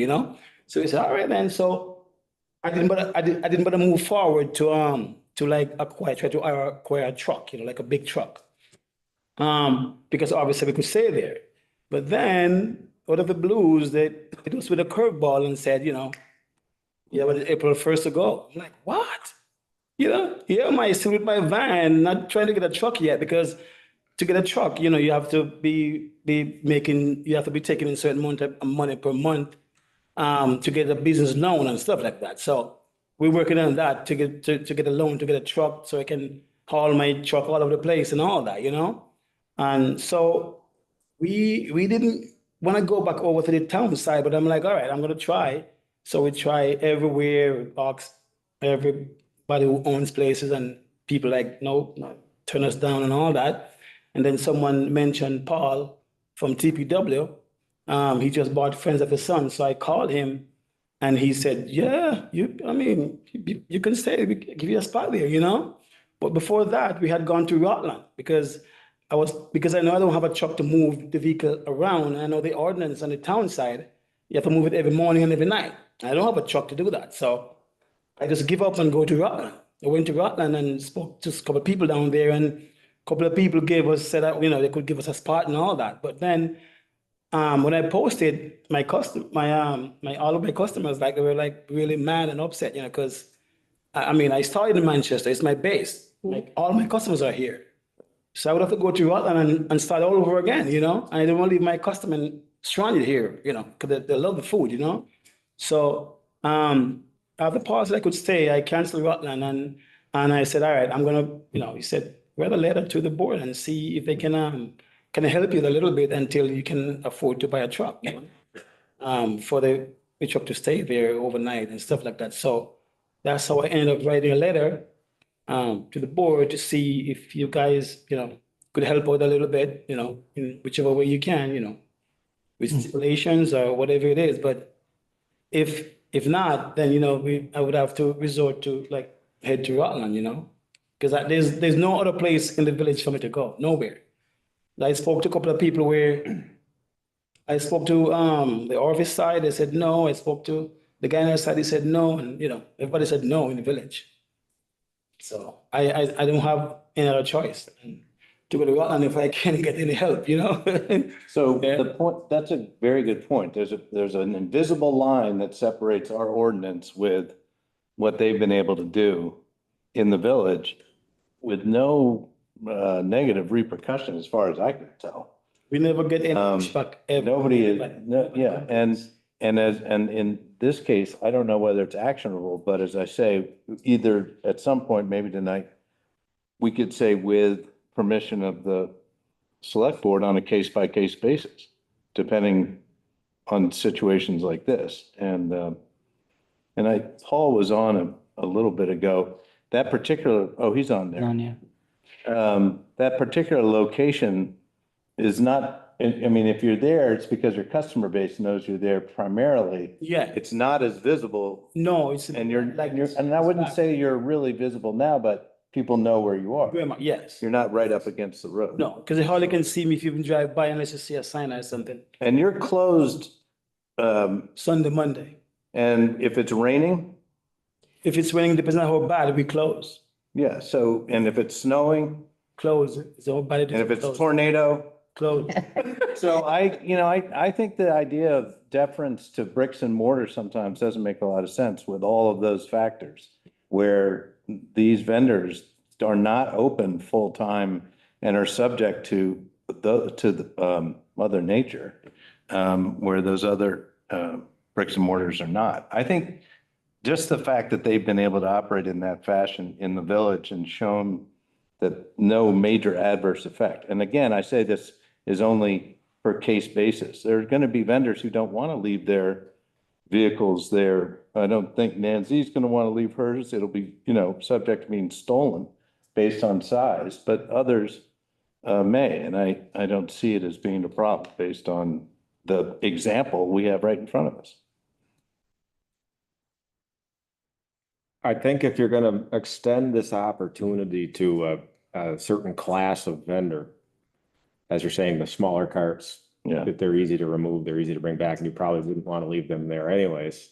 So we said, all right then. So I didn't bother move forward to acquire a truck, like a big truck, because obviously we could stay there. But then out of the blues, it was with a curveball and said, but April 1st to go. I'm like, what? Here am I still with my van, not trying to get a truck yet, because to get a truck, you have to be taking in a certain amount of money per month to get a business loan and stuff like that. So we're working on that to get a loan, to get a truck, so I can haul my truck all over the place and all that, And so we didn't want to go back over to the town side, but I'm like, all right, I'm going to try. So we try everywhere, ask everybody who owns places, and people like, no, turn us down and all that. And then someone mentioned Paul from TPW. He just bought Friends of the Sun. So I called him, and he said, yeah, you can stay, we give you a spot there, But before that, we had gone to Rutland because I know I don't have a truck to move the vehicle around. I know the ordinance on the town side, you have to move it every morning and every night. I don't have a truck to do that. So I just give up and go to Rutland. I went to Rutland and spoke to a couple of people down there, and a couple of people said that, they could give us a spot and all that. But then when I posted, all of my customers, they were really mad and upset, because I started in Manchester. It's my base. All my customers are here. So I would have to go to Rutland and start all over again, you know? And I don't want to leave my customer stranded here, you know, because they love the food, you know? So, after pause, I could stay, I canceled Rutland and I said, all right, I'm gonna, you know, he said, write a letter to the board and see if they can help you a little bit until you can afford to buy a truck, you know? For the truck to stay there overnight and stuff like that. So that's how I ended up writing a letter to the board to see if you guys, you know, could help out a little bit, you know, in whichever way you can, you know, with stipulations or whatever it is. But if not, then, you know, I would have to resort to like head to Rutland, you know, because there's no other place in the village for me to go, nowhere. I spoke to a couple of people where I spoke to the office side, they said no. I spoke to the guy on the side, he said no, and you know, everybody said no in the village. So I don't have any other choice than to go to Rutland if I can't get any help, you know? So the point, that's a very good point. There's an invisible line that separates our ordinance with what they've been able to do in the village with no negative repercussion as far as I can tell. We never get any pushback ever. Nobody is, no, yeah, and in this case, I don't know whether it's actionable, but as I say, either at some point, maybe tonight, we could say with permission of the select board on a case-by-case basis, depending on situations like this. And Paul was on a little bit ago, that particular, oh, he's on there. That particular location is not, I mean, if you're there, it's because your customer base knows you're there primarily. Yeah. It's not as visible. No, it's. And and I wouldn't say you're really visible now, but people know where you are. Yes. You're not right up against the road. No, because they hardly can see me if you even drive by unless you see a sign or something. And you're closed. Sunday, Monday. And if it's raining? If it's raining, depends on how bad we close. Yeah, so, and if it's snowing? Close, it's all bad. And if it's tornado? Close. So I think the idea of deference to bricks and mortar sometimes doesn't make a lot of sense with all of those factors, where these vendors are not open full-time and are subject to the Mother Nature, where those other bricks and mortars are not. I think just the fact that they've been able to operate in that fashion in the village and shown that no major adverse effect. And again, I say this is only per case basis. There are going to be vendors who don't want to leave their vehicles there. I don't think Nancy's going to want to leave hers. It'll be, you know, subject to being stolen based on size, but others may. And I don't see it as being a problem based on the example we have right in front of us. I think if you're gonna extend this opportunity to a certain class of vendor, as you're saying, the smaller carts, that they're easy to remove, they're easy to bring back, and you probably wouldn't want to leave them there anyways.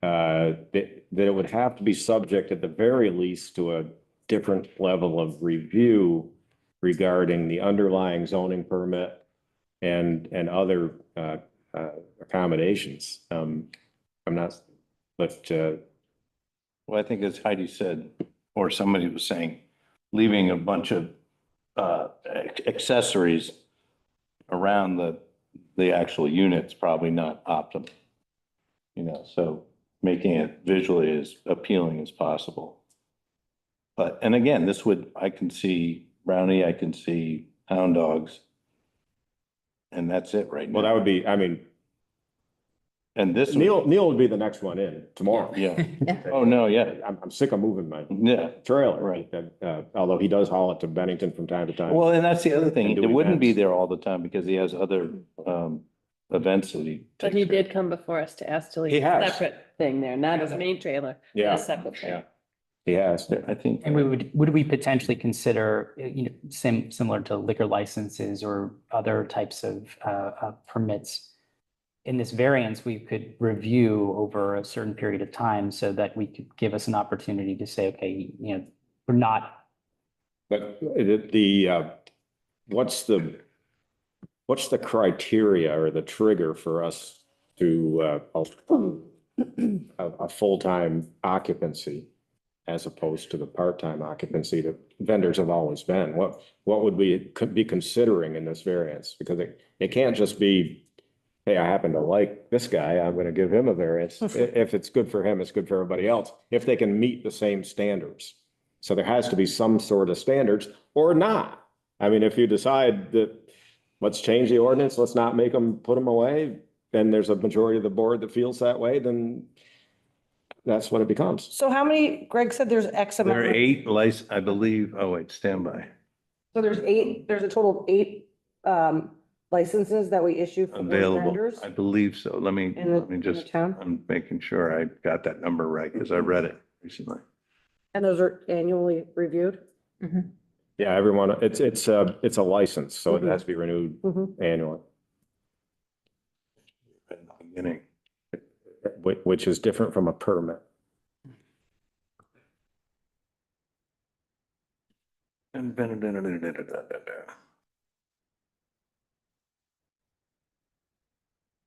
That it would have to be subject at the very least to a different level of review regarding the underlying zoning permit and other accommodations. I'm not, but well, I think as Heidi said, or somebody was saying, leaving a bunch of accessories around the actual unit's probably not optimal. You know, so making it visually as appealing as possible. But, and again, this would, I can see Brownie, I can see Hound Dogs. And that's it right now. well, that would be, I mean, And this. Neil would be the next one in tomorrow. Yeah. Oh, no, yeah. I'm sick of moving my Yeah. trailer. Right. Although he does haul it to Bennington from time to time. Well, and that's the other thing. And do It wouldn't be events. there all the time because he has other events that he. But he did come before us to ask to leave He a has. separate thing there, not his main trailer, but Yeah. a separate thing. Yeah. He has. I think. And would we potentially consider, you know, similar to liquor licenses or other types of permits? In this variance, we could review over a certain period of time so that we could give us an opportunity to say, okay, you know, we're not. But what's the criteria or the trigger for us to a full-time occupancy? as opposed to the part-time occupancy that vendors have always been. What would we could be considering in this variance? Because it can't just be, hey, I happen to like this guy, I'm gonna give him a variance. If it's good for him, it's good for everybody else, if they can meet the same standards. So there has to be some sort of standards or not. I mean, if you decide that, let's change the ordinance, let's not make them put them away, then there's a majority of the board that feels that way, then that's what it becomes. So how many, Greg said there's X amount. There are 8 I believe, oh wait, stand by. So there's a total of 8 licenses that we issue for those Available, vendors I believe so. Let me in the just, town? I'm making sure I got that number right because I read it recently. And those are annually reviewed? Yeah, everyone, it's a license, so it has to be renewed Mhm. annually, Right in the beginning. which is different from a permit.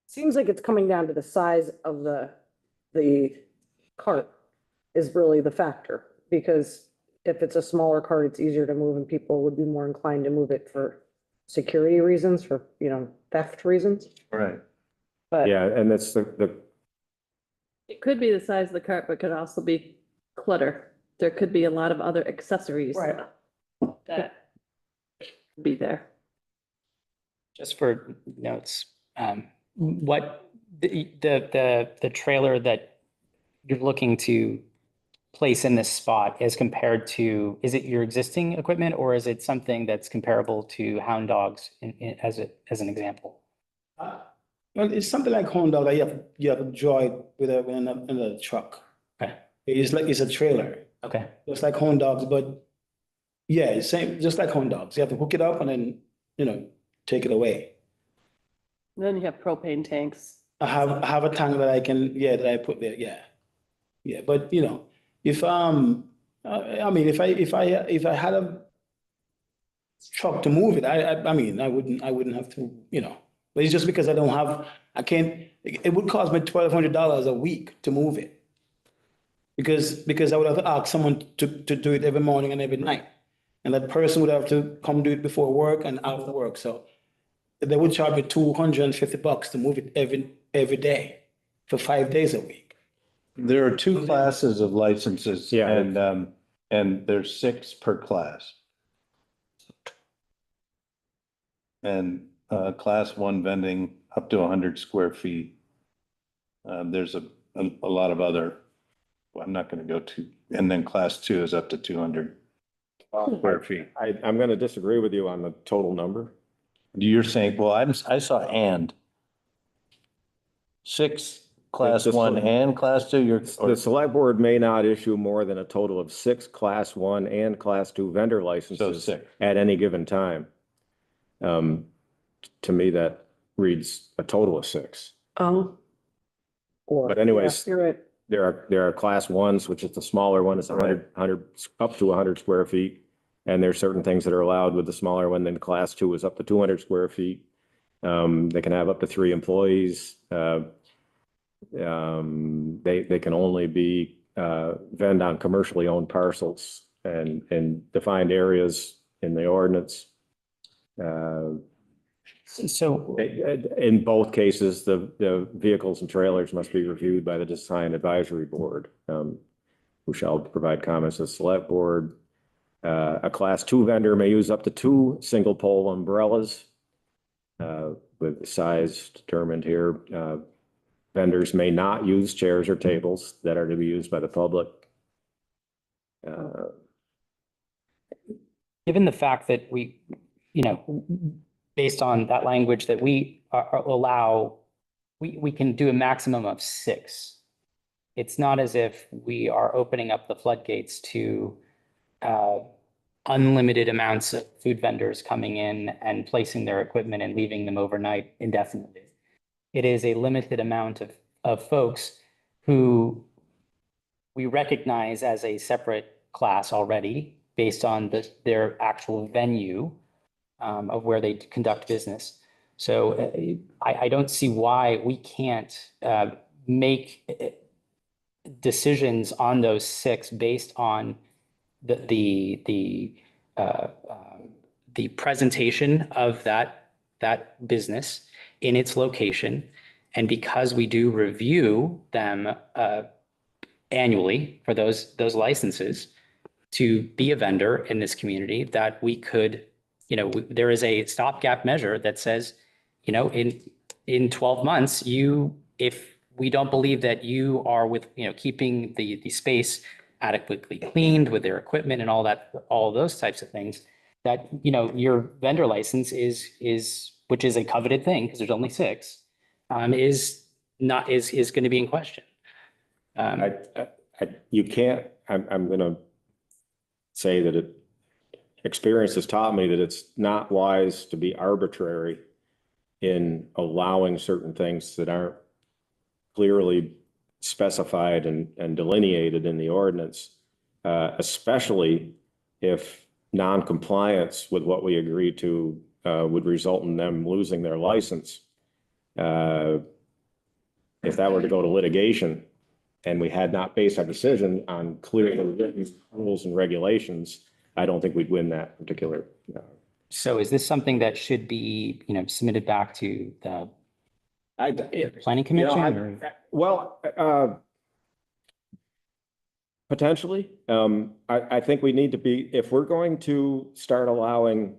Seems like it's coming down to the size of the cart is really the factor. Because if it's a smaller cart, it's easier to move and people would be more inclined to move it for security reasons, for, theft reasons. Right. But Yeah, and that's the It could be the size of the cart, but could also be clutter. There could be a lot of other accessories. Right. That be there. Just for notes, what the trailer that you're looking to place in this spot as compared to, is it your existing equipment or is it something that's comparable to Hound Dogs as an example? Well, it's something like Honda that you have to draw it in a truck. Okay. It's a trailer. Okay. Just like Hound Dogs, but yeah, it's same, just like Hound Dogs. You have to hook it up and then, take it away. Then you have propane tanks. I have a tank that that I put there, yeah. Yeah, but if if I had a truck to move it, I wouldn't have to, but it's just because it would cost me $1,200 a week to move it. Because I would have to ask someone to do it every morning and every night. And that person would have to come do it before work and after work, so they would charge me $250 to move it every day for 5 days a week. There are 2 classes of licenses. Yeah. And there's 6 per class. And class 1 vending up to 100 square feet. There's a lot of other, I'm not going to go to, and then class 2 is up to 200 square feet. I'm gonna disagree with you on the total number. You're saying, well, I saw and 6 class It's just 1 like- and class 2, The select board may not issue more than a total of 6 class 1 and class 2 vendor licenses 6. at any given time. To me, that reads a total of 6. Oh. But anyways, Yeah, you're right. there are class 1s, which is the smaller one, it's 100 up to 100 square feet. And there's certain things that are allowed with the smaller one, then class 2 is up to 200 square feet. They can have up to 3 employees. They can only be vend on commercially owned parcels and defined areas in the ordinance. So In both cases, the vehicles and trailers must be reviewed by the Design Advisory Board, who shall provide comments to the Select Board. A class 2 vendor may use up to 2 single pole umbrellas with the size determined here. Vendors may not use chairs or tables that are to be used by the public. given the fact that we, based on that language that we we can do a maximum of 6. It's not as if we are opening up the floodgates to unlimited amounts of food vendors coming in and placing their equipment and leaving them overnight indefinitely. It is a limited amount of folks who we recognize as a separate class already based on their actual venue of where they conduct business. So I don't see why we can't make decisions on those 6 based on the presentation of that business in its location. And because we do review them annually for those licenses to be a vendor in this community, that we could, there is a stopgap measure that says, in 12 months, if we don't believe that you are keeping the space adequately cleaned with their equipment and all those types of things, that, your vendor license is, which is a coveted thing, because there's only 6, is going to be in question. You can't, I'm gonna say that experience has taught me that it's not wise to be arbitrary in allowing certain things that aren't clearly specified and delineated in the ordinance, especially if non-compliance with what we agreed to would result in them losing their license. If that were to go to litigation and we had not based our decision on clearly written rules and regulations, I don't think we'd win that particular. So is this something that should be, submitted back to the planning commission? Potentially. I think we need to be, if we're going to start allowing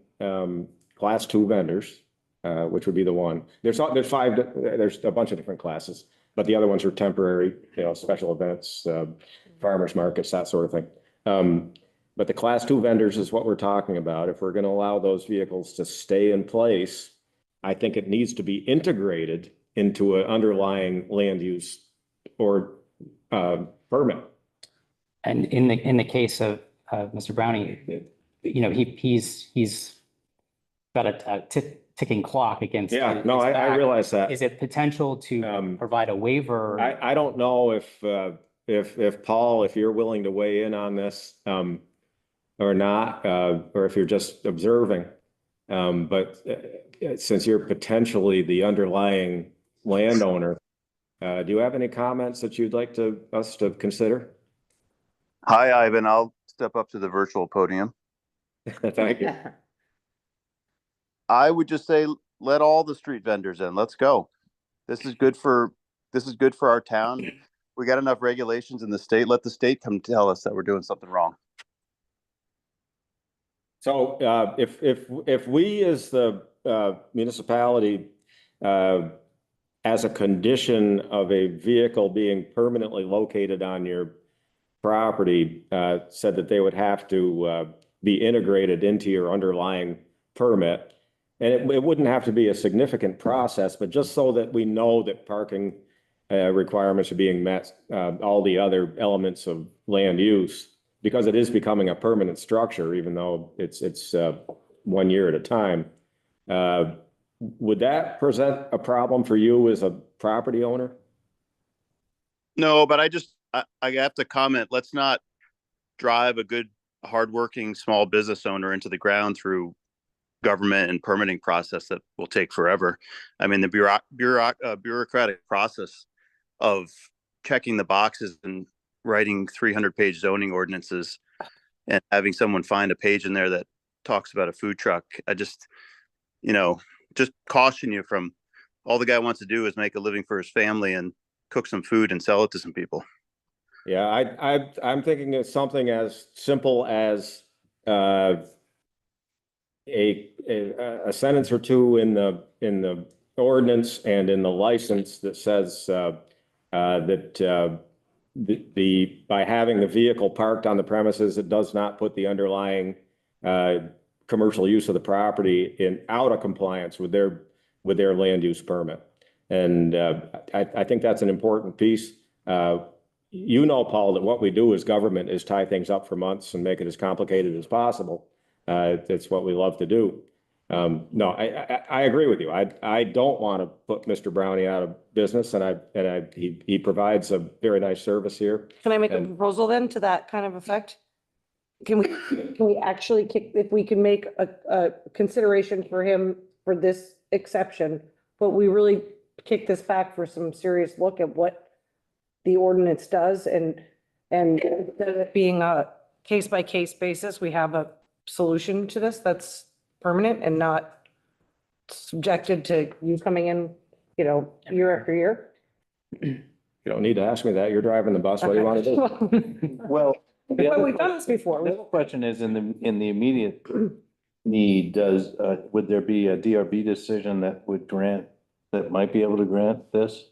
class 2 vendors, which would be the one, there's 5, there's a bunch of different classes, but the other ones are temporary, special events, farmers markets, that sort of thing. But the class 2 vendors is what we're talking about. If we're going to allow those vehicles to stay in place, I think it needs to be integrated into an underlying land use or permit. And in the case of Mr. Brownie, he's got a ticking clock against. Yeah, no, I realize that. Is it potential to provide a waiver? I don't know if Paul, if you're willing to weigh in on this or not, or if you're just observing. But since you're potentially the underlying landowner, do you have any comments that you'd like us to consider? Hi, Ivan. I'll step up to the virtual podium. Thank you. I would just say, let all the street vendors in. Let's go. This is good for our town. We got enough regulations in the state. Let the state come tell us that we're doing something wrong. So if we as the municipality, as a condition of a vehicle being permanently located on your property, said that they would have to be integrated into your underlying permit, and it wouldn't have to be a significant process, but just so that we know that parking requirements are being met, all the other elements of land use, because it is becoming a permanent structure, even though it's 1 year at a time. Would that present a problem for you as a property owner? No, but I have to comment. Let's not drive a good, hardworking small business owner into the ground through government and permitting process that will take forever. I mean, the bureaucratic process of checking the boxes and writing 300-page zoning ordinances and having someone find a page in there that talks about a food truck. I just caution you from, all the guy wants to do is make a living for his family and cook some food and sell it to some people. Yeah, I'm thinking of something as simple as a sentence or two in the ordinance and in the license that says that by having the vehicle parked on the premises, it does not put the underlying commercial use of the property out of compliance with their land use permit. And I think that's an important piece. Paul, that what we do as government is tie things up for months and make it as complicated as possible. It's what we love to do. No, I agree with you. I don't want to put Mr. Brownie out of business, and he provides a very nice service here. Can I make a proposal then to that kind of effect? Can we actually if we can make a consideration for him for this exception, but we really kick this back for some serious look at what the ordinance does and instead of it being a case by case basis, we have a solution to this that's permanent and not subjected to you coming in, year after year. You don't need to ask me that. You're driving the bus. What do you want to do? Well. the Well, other we've done this before. The other question is in the immediate need, would there be a DRB decision that that might be able to grant this?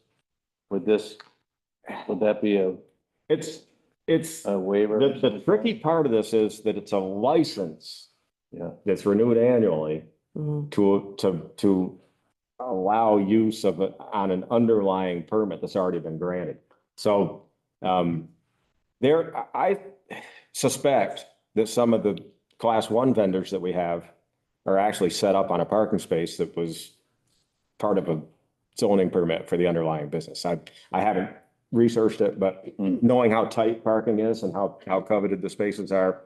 Would that be It's a waiver? the tricky part of this is that it's a license Yeah. that's renewed annually to allow use of it on an underlying permit that's already been granted. So, I suspect that some of the class 1 vendors that we have are actually set up on a parking space that was part of a zoning permit for the underlying business. I haven't researched it, but knowing how tight parking is and how coveted the spaces are,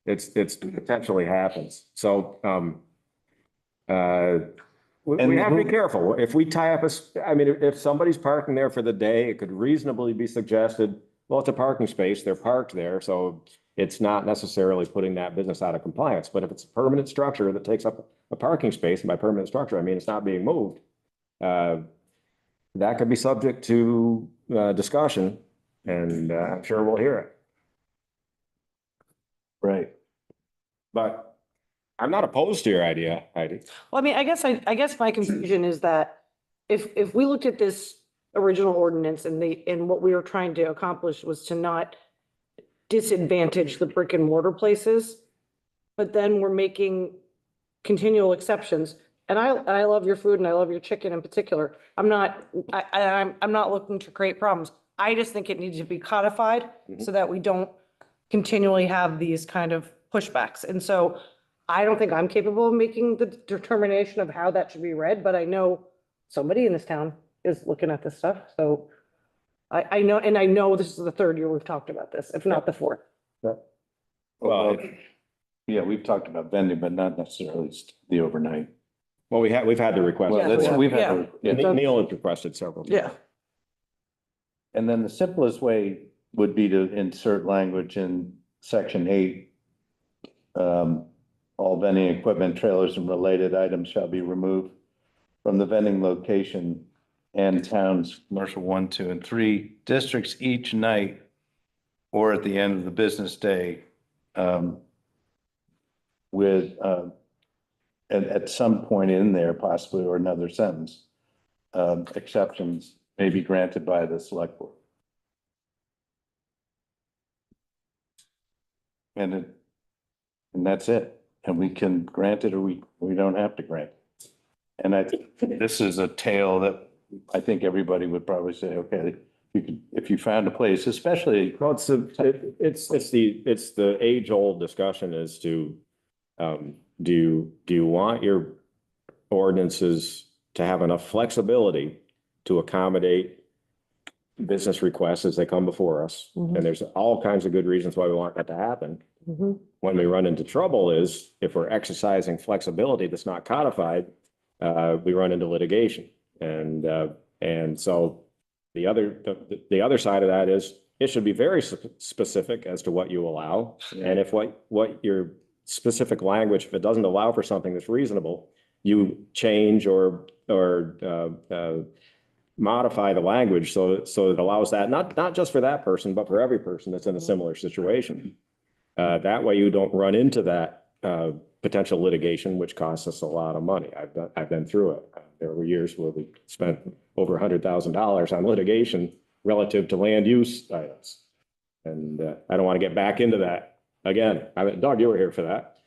it's potentially happens. So, we have to be careful. If we tie up if somebody's parking there for the day, it could reasonably be suggested, well, it's a parking space, they're parked there, so it's not necessarily putting that business out of compliance. But if it's a permanent structure that takes up a parking space, and by permanent structure, I mean it's not being moved, that could be subject to discussion, and I'm sure we'll hear it. Right. But I'm not opposed to your idea, Heidi. Well, I mean, I guess my confusion is that if we looked at this original ordinance and what we were trying to accomplish was to not disadvantage the brick and mortar places, but then we're making continual exceptions. And I love your food and I love your chicken in particular. I'm not looking to create problems. I just think it needs to be codified so that we don't continually have these kind of pushbacks. And so I don't think I'm capable of making the determination of how that should be read, but I know somebody in this town is looking at this stuff. So I know this is the 3rd year we've talked about this, if not the 4th. Well, yeah, we've talked about vending, but not necessarily the overnight. Well, we've had the request. Well, we've had. Neil has requested several. Yeah. And then the simplest way would be to insert language in section 8. All vending equipment, trailers and related items shall be removed from the vending location and towns, commercial 1, 2, and 3 districts each night or at the end of the business day, with, at some point in there possibly, or another sentence, exceptions may be granted by the select board. And that's it. And we can grant it or we don't have to grant it. And this is a tale that I think everybody would probably say, okay, if you found a place, especially. Well, it's the age-old discussion as to, do you want your ordinances to have enough flexibility to accommodate business requests as they come before us? And there's all kinds of good reasons why we want that to happen. When we run into trouble is if we're exercising flexibility that's not codified, we run into litigation. And so the other side of that is it should be very specific as to what you allow. And if what your specific language, if it doesn't allow for something that's reasonable, you change or modify the language so it allows that, not just for that person, but for every person that's in a similar situation. That way you don't run into that potential litigation, which costs us a lot of money. I've been through it. There were years where we spent over $100,000 on litigation relative to land use items. And I don't want to get back into that again. Doug, you were here for that.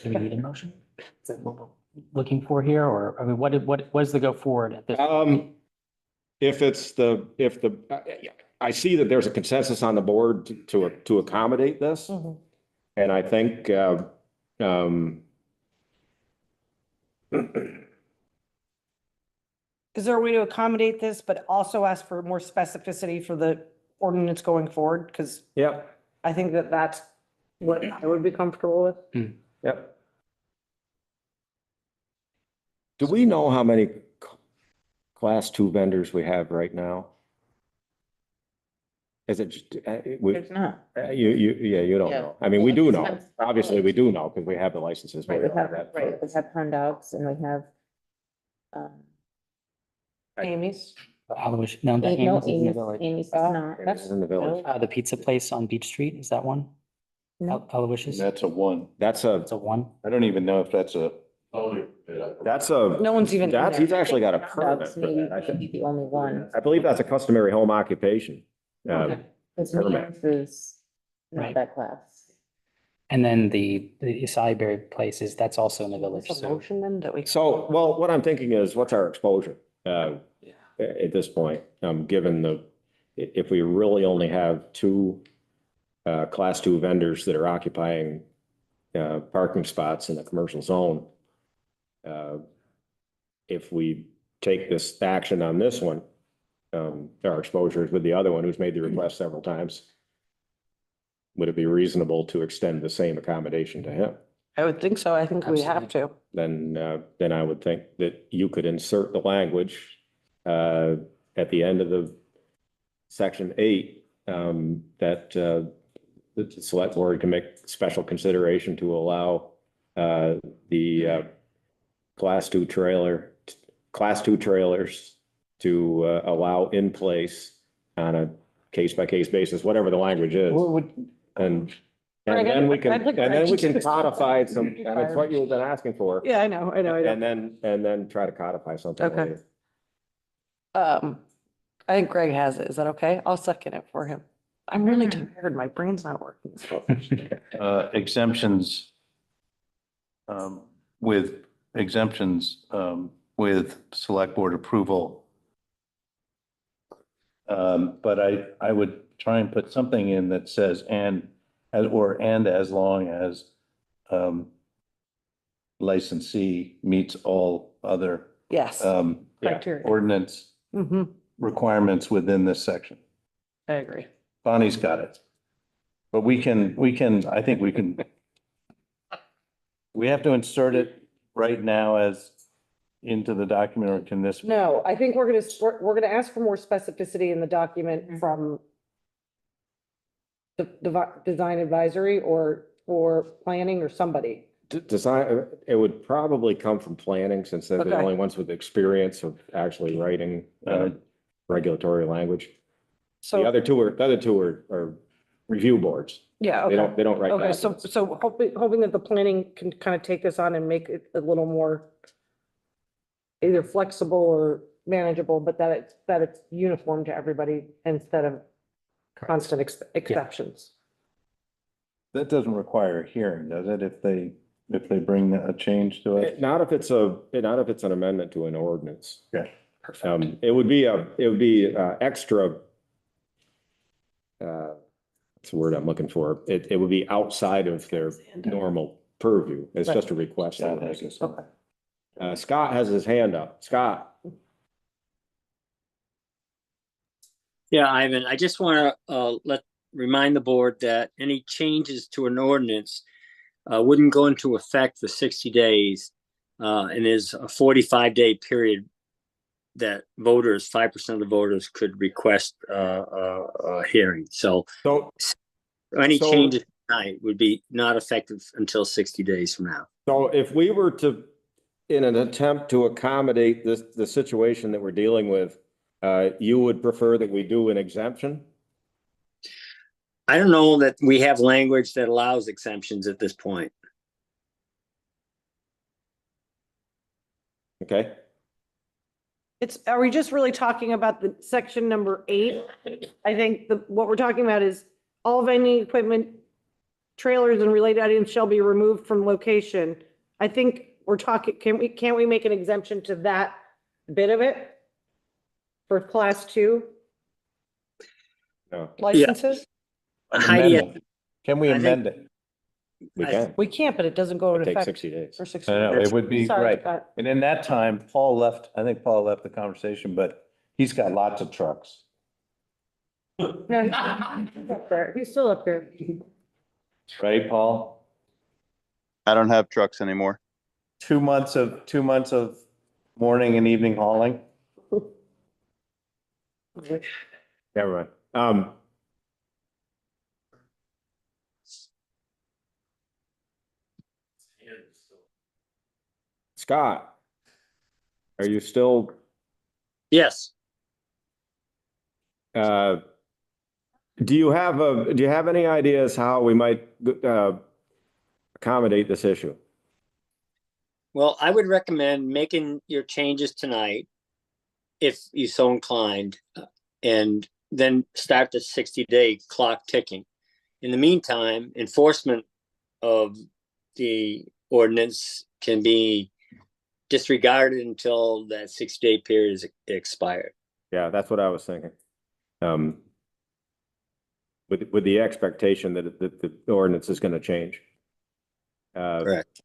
Do we need a motion? Is that what we're looking for here? Or, I mean, what is the go forward at this? I see that there's a consensus on the board to accommodate this. And I think, Is there a way to accommodate this, but also ask for more specificity for the ordinance going forward? Because I think that's what I would be comfortable with. Yep. Do we know how many class 2 vendors we have right now? Is it, just, There's not. you don't Yeah. know. I mean, we do know. Depends. Obviously, we do know because we have the licenses. Right, we have hound dogs and we have, Amy's. Aloysius, no, the no, Amy's is in the village. Amy's is not. That's in the village. The pizza place on Beach Street, is that one? No. Aloysius, That's a one. That's it's a one. I don't even know if that's a. that's a. No one's even. That's, he's actually got a Hound permit dogs for may that. I be the only one. I believe that's a customary home occupation. Because permit. Mears is not Right. that class. And then the Acai Berry place is, that's also in the village, What's a so. motion then that we? So, well, what I'm thinking is, what's our exposure? At this point, given if we really only have two class two vendors that are occupying parking spots in the commercial zone. If we take this action on this one, our exposures with the other one who's made the request several times, would it be reasonable to extend the same accommodation to him? I would think so. I think we have to. Then I would think that you could insert the language at the end of the section 8, that the select board can make special consideration to allow the class two trailers to allow in place on a case-by-case basis, whatever the language is. And then we can codify some, and it's what you've been asking for. Yeah, I know. And then try to codify something. Okay. later. I think Greg has it. Is that okay? I'll second it for him. I'm really tired. My brain's not working. Exemptions. With exemptions, with select board approval. But I would try and put something in that says and as long as licensee meets all other Yes. Criteria. ordinance requirements within this section. I agree. Bonnie's got it. But we I think we can. We have to insert it right now as into the document, or can this? No, I think we're gonna ask for more specificity in the document from the design advisory or planning or somebody. Design, it would probably come from planning since they're the Okay. only ones with experience of actually writing regulatory language. So. The other two are review boards. Yeah, They okay. don't write. Okay, documents. so hoping that the planning can kind of take this on and make it a little more either flexible or manageable, but that it's uniform to everybody instead of constant exceptions. That doesn't require a hearing, does it? If they bring a change to it? Not if it's an amendment to an ordinance. Okay. It would be extra. What's the word I'm looking for? It would be outside of their normal purview. It's just a request. Scott has his hand up. Scott. Yeah, Ivan, I just want to remind the board that any changes to an ordinance wouldn't go into effect for 60 days. And there's a 45-day period that 5% of the voters could request a hearing. So any changes tonight would be not effective until 60 days from now. So if we were to, in an attempt to accommodate the situation that we're dealing with, you would prefer that we do an exemption? I don't know that we have language that allows exemptions at this point. Okay. Are we just really talking about the section number 8? I think what we're talking about is all vending equipment, trailers and related items shall be removed from location. I think we're talking, can't we make an exemption to that bit of it? For class 2 No. licenses? Heidi, Can we amend it? We can. We can't, but it doesn't go into Take effect. 60 days. For 60 I know, days. it would be, Sorry, right. Scott. And in that time, I think Paul left the conversation, but he's got lots of trucks. No, he's up there. He's still up there. Right, Paul? I don't have trucks anymore. 2 months of morning and evening hauling. Never mind. Scott, are you still, Yes. do you have any ideas how we might, accommodate this issue? Well, I would recommend making your changes tonight, if you so inclined, and then start the 60-day clock ticking. In the meantime, enforcement of the ordinance can be disregarded until that 60-day period is expired. Yeah, that's what I was thinking. With the expectation that the ordinance is going to change. Correct.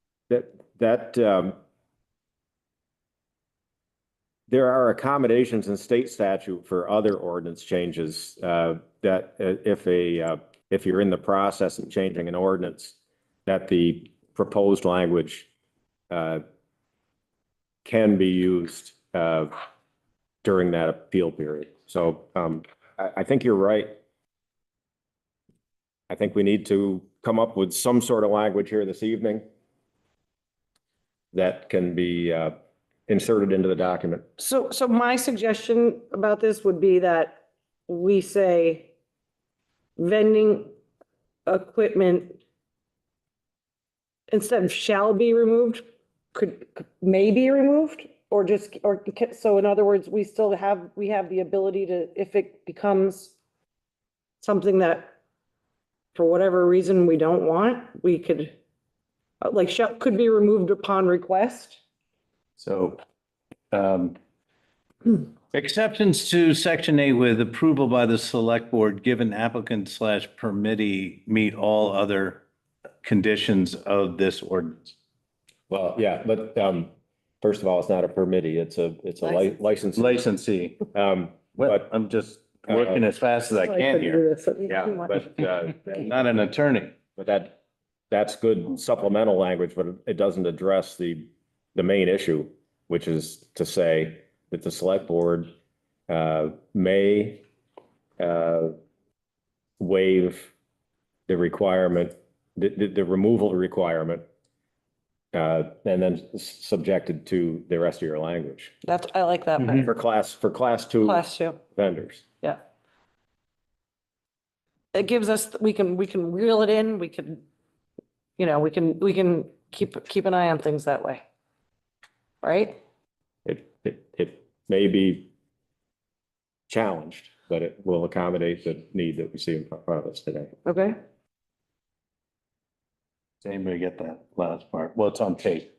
There are accommodations in state statute for other ordinance changes, that if you're in the process of changing an ordinance, that the proposed language, can be used, during that appeal period. So, I think you're right. I think we need to come up with some sort of language here this evening that can be, inserted into the document. So my suggestion about this would be that we say vending equipment instead of shall be removed, may be removed, or so in other words, we have the ability to, if it becomes something that for whatever reason we don't want, we could, could be removed upon request. So, exceptions to section 8 with approval by the select board, given applicant / permittee meet all other conditions of this ordinance. Well, yeah, but, first of all, it's not a permittee, it's a license. Licensee. Well, I'm just working as fast as I can here. Yeah, but, Not an attorney. but that's good supplemental language, but it doesn't address the main issue, which is to say that the select board, may, waive the requirement, the removal requirement, and then subjected to the rest of your language I like that better. for class two Class two, vendors. yeah. It gives us, we can reel it in, we can, we can keep an eye on things that way. Right? It may be challenged, but it will accommodate the need that we see in front of us today. Okay. Does anybody get that last part? Well, it's on tape.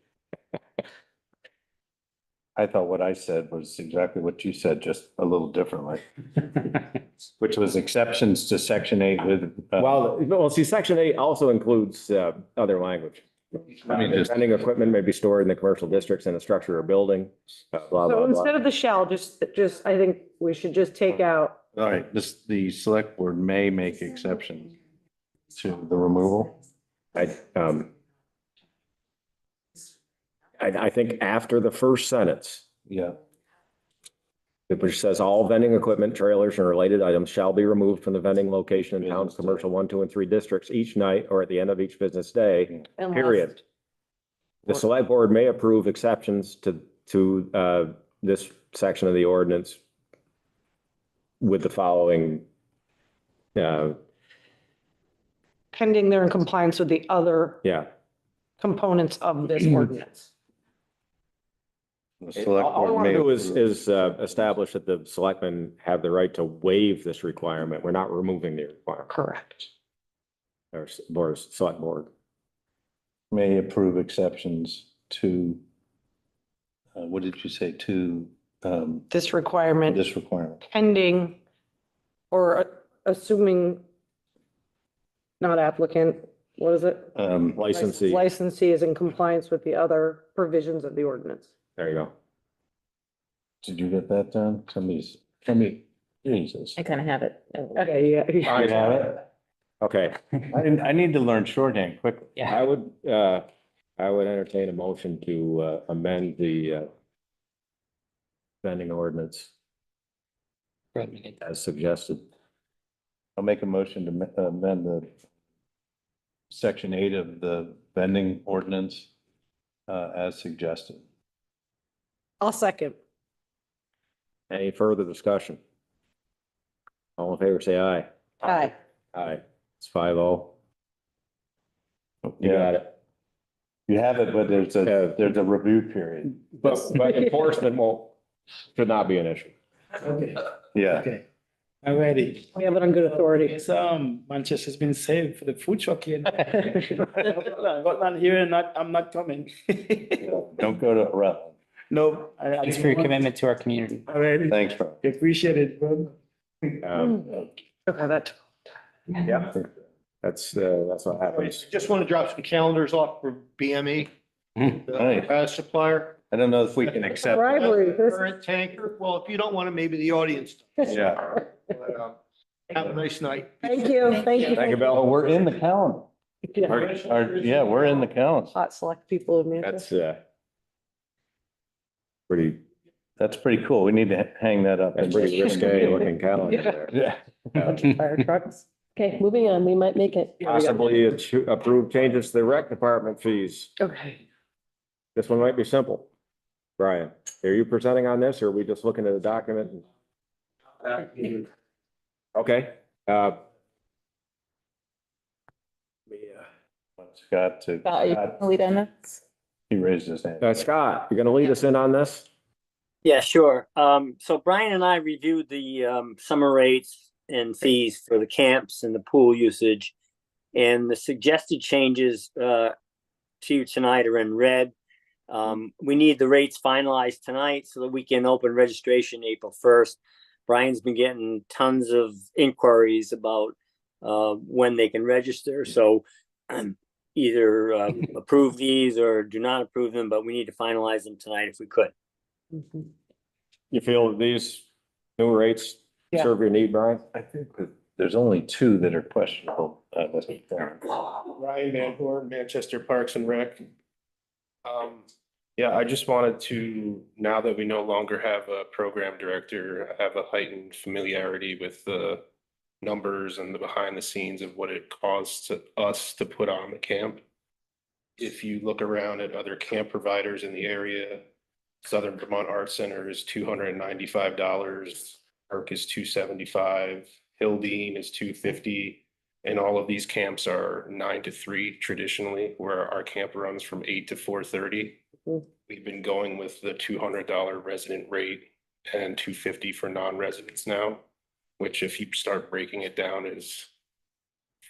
I thought what I said was exactly what you said, just a little differently. Which was exceptions to section 8 with. Well, see, section 8 also includes, other language. Vending equipment may be stored in the commercial districts in a structure or building, blah, blah, So blah. instead of the shall, just, I think we should just take out, All right, the select board may make exceptions to the removal. I think after the first sentence, Yeah. which says all vending equipment, trailers and related items shall be removed from the vending location in town's commercial 1, 2, and 3 districts each night or at the end of each business day, unless, period. The select board may approve exceptions to this section of the ordinance with the following, pending they're in compliance with the other yeah. components of this ordinance. The select All I board want to may do is, approve. establish that the selectmen have the right to waive this requirement. We're not removing the requirement. Correct. Or board, select board. May approve exceptions to, what did you say, to, This requirement this requirement? pending or assuming not applicant, what is it? Licensee. Licensee is in compliance with the other provisions of the ordinance. There you go. Did you get that done? Jesus. I kind of have it. Okay, yeah. You have it? Okay. I need to learn shorthand quickly. Yeah. I would entertain a motion to amend the vending ordinance as suggested. I'll make a motion to amend the section 8 of the vending ordinance as suggested. I'll second. Any further discussion? All in favor, say aye. Aye. Aye. It's 5-0. You Yeah. got it. You have it, but there's a review period. But enforcement should not be an issue. Okay, Yeah. okay. I'm ready. We have it on good authority. Yes, Manchester's been saved for the food truck here. Got none here and I'm not coming. Don't go to Rutland. No. Thanks for your commitment to our community. All right. Thanks, bro. Appreciate it, bro. Okay, that. Yeah. That's what happens. Just want to drop some calendars off for BME, Nice. the supplier. I don't know if we can accept. Bribery. Current tanker. Well, if you don't want to, maybe the audience. does. Yeah. But, have a nice night. Thank you, thank you. Thank you, Oh, Bill. we're in the calendar. Yeah, we're in the calendar. Hot select people of Manchester. That's pretty, That's pretty cool. We need to hang that up. that's pretty risque looking calendar there. Yeah. Fire trucks. Okay, moving on, we might make it. Possibly approve changes to the rec department fees. Okay. This one might be simple. Brian, are you presenting on this or are we just looking at the document? Okay, Scott, Scott, you Scott, can lead on this? he raised his hand. Scott, you're gonna lead us in on this? Yeah, sure. So Brian and I reviewed the summer rates and fees for the camps and the pool usage. And the suggested changes to you tonight are in red. We need the rates finalized tonight so that we can open registration April 1st. Brian's been getting tons of inquiries about when they can register. So either approve these or do not approve them, but we need to finalize them tonight if we could. You feel that these new rates Yeah. serve your need, Brian? I think that there's only two that are questionable. Mr. Chairman. Ryan Van Horn, Manchester Parks and Rec. Yeah, I just wanted to, now that we no longer have a program director, have a heightened familiarity with the numbers and the behind the scenes of what it costs to us to put on the camp. If you look around at other camp providers in the area, Southern Vermont Arts Center is $295, Arc is $275, Hildene is $250. And all of these camps are 9 to 3 traditionally, where our camp runs from 8 to 4:30. We've been going with the $200 resident rate and $250 for non-residents now, which if you start breaking it down is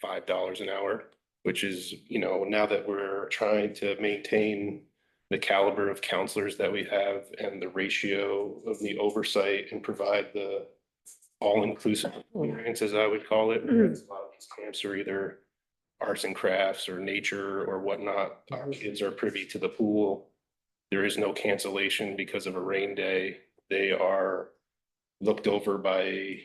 $5 an hour, which is, now that we're trying to maintain the caliber of counselors that we have and the ratio of the oversight and provide the all-inclusive experience, as I would call it. Because a lot of these camps are either arts and crafts or nature or whatnot. Our kids are privy to the pool. There is no cancellation because of a rain day. They are looked over by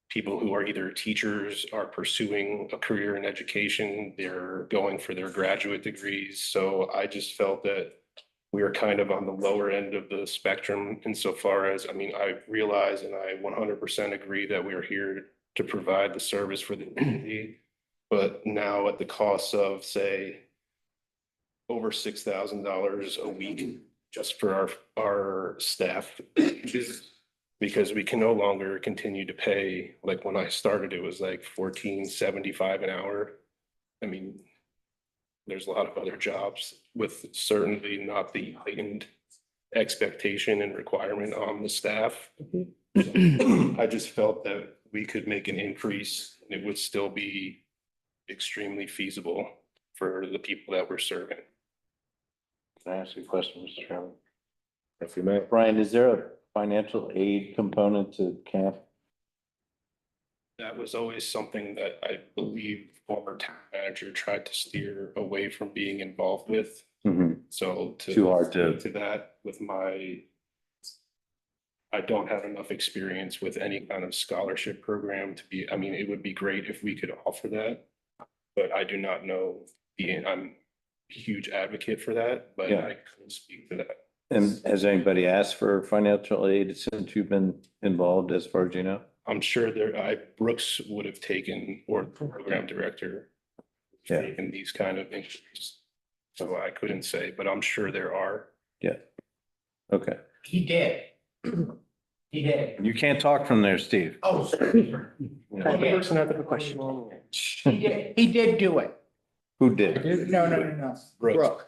people who are either teachers, are pursuing a career in education, they're going for their graduate degrees. So I just felt that we are kind of on the lower end of the spectrum insofar as, I realize and I 100% agree that we are here to provide the service for the community. But now at the cost of, say, over $6,000 a week just for our staff, because we can no longer continue to pay, like when I started, it was like $14.75 an hour. There's a lot of other jobs with certainly not the heightened expectation and requirement on the staff. I just felt that we could make an increase and it would still be extremely feasible for the people that we're serving. Can I ask you a question, Mr. Chairman? If you may. Brian, is there a financial aid component to camp? That was always something that I believe former town manager tried to steer away from being involved with. So Too hard to- to that with I don't have enough experience with any kind of scholarship program to be, it would be great if we could offer that. But I do not know I'm a huge advocate for that, but Yeah. I couldn't speak to that. And has anybody asked for financial aid since you've been involved, as far as you know? I'm sure Brooks would have taken, or the program director, Yeah. taken these kind of increases. so I couldn't say, but I'm sure there are. Yeah. Okay. He did. He did. You can't talk from there, Steve. Oh, sorry. The person had the question. He did do it. Who did? No. Brooke.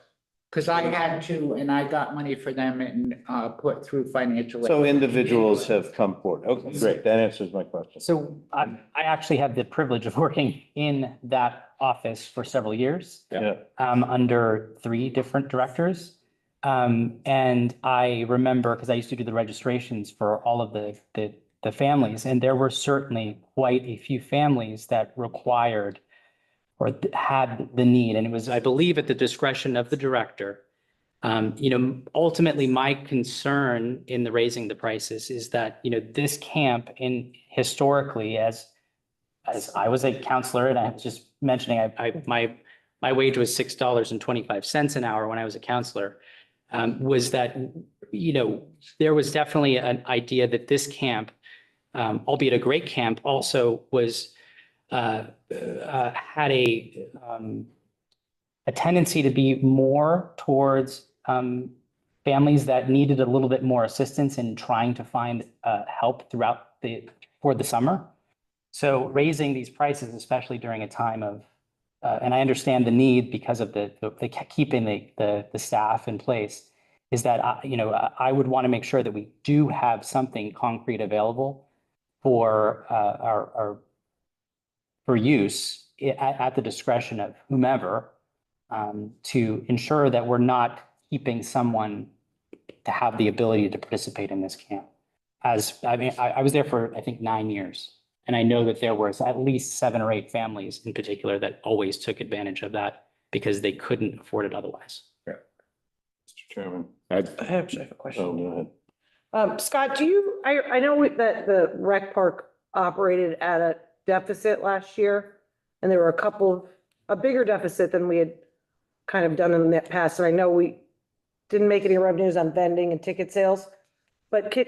Because I had to, and I got money for them and put through financial. So individuals have come forward. Okay, great. That answers my question. So I actually have the privilege of working in that office for several years. Yeah. Under 3 different directors. And I remember, because I used to do the registrations for all of the families, and there were certainly quite a few families that required or had the need, and it was, I believe, at the discretion of the director. Ultimately, my concern in the raising the prices is that, this camp historically, as I was a counselor, and I was just mentioning, my wage was $6.25 an hour when I was a counselor, was that, there was definitely an idea that this camp, albeit a great camp, also was had a tendency to be more towards families that needed a little bit more assistance in trying to find help for the summer. So raising these prices, especially during a time of, and I understand the need because of the keeping the staff in place, is that I would want to make sure that we do have something concrete available for for use at the discretion of whomever, to ensure that we're not keeping someone to have the ability to participate in this camp. I was there for, I think, 9 years. And I know that there was at least 7 or 8 families in particular that always took advantage of that because they couldn't afford it otherwise. Yeah. Mr. Chairman. I actually have a question. Oh, go ahead. Scott, I know that the rec park operated at a deficit last year, and there were a bigger deficit than we had kind of done in the past, and I know we didn't make any revenues on vending and ticket sales, but can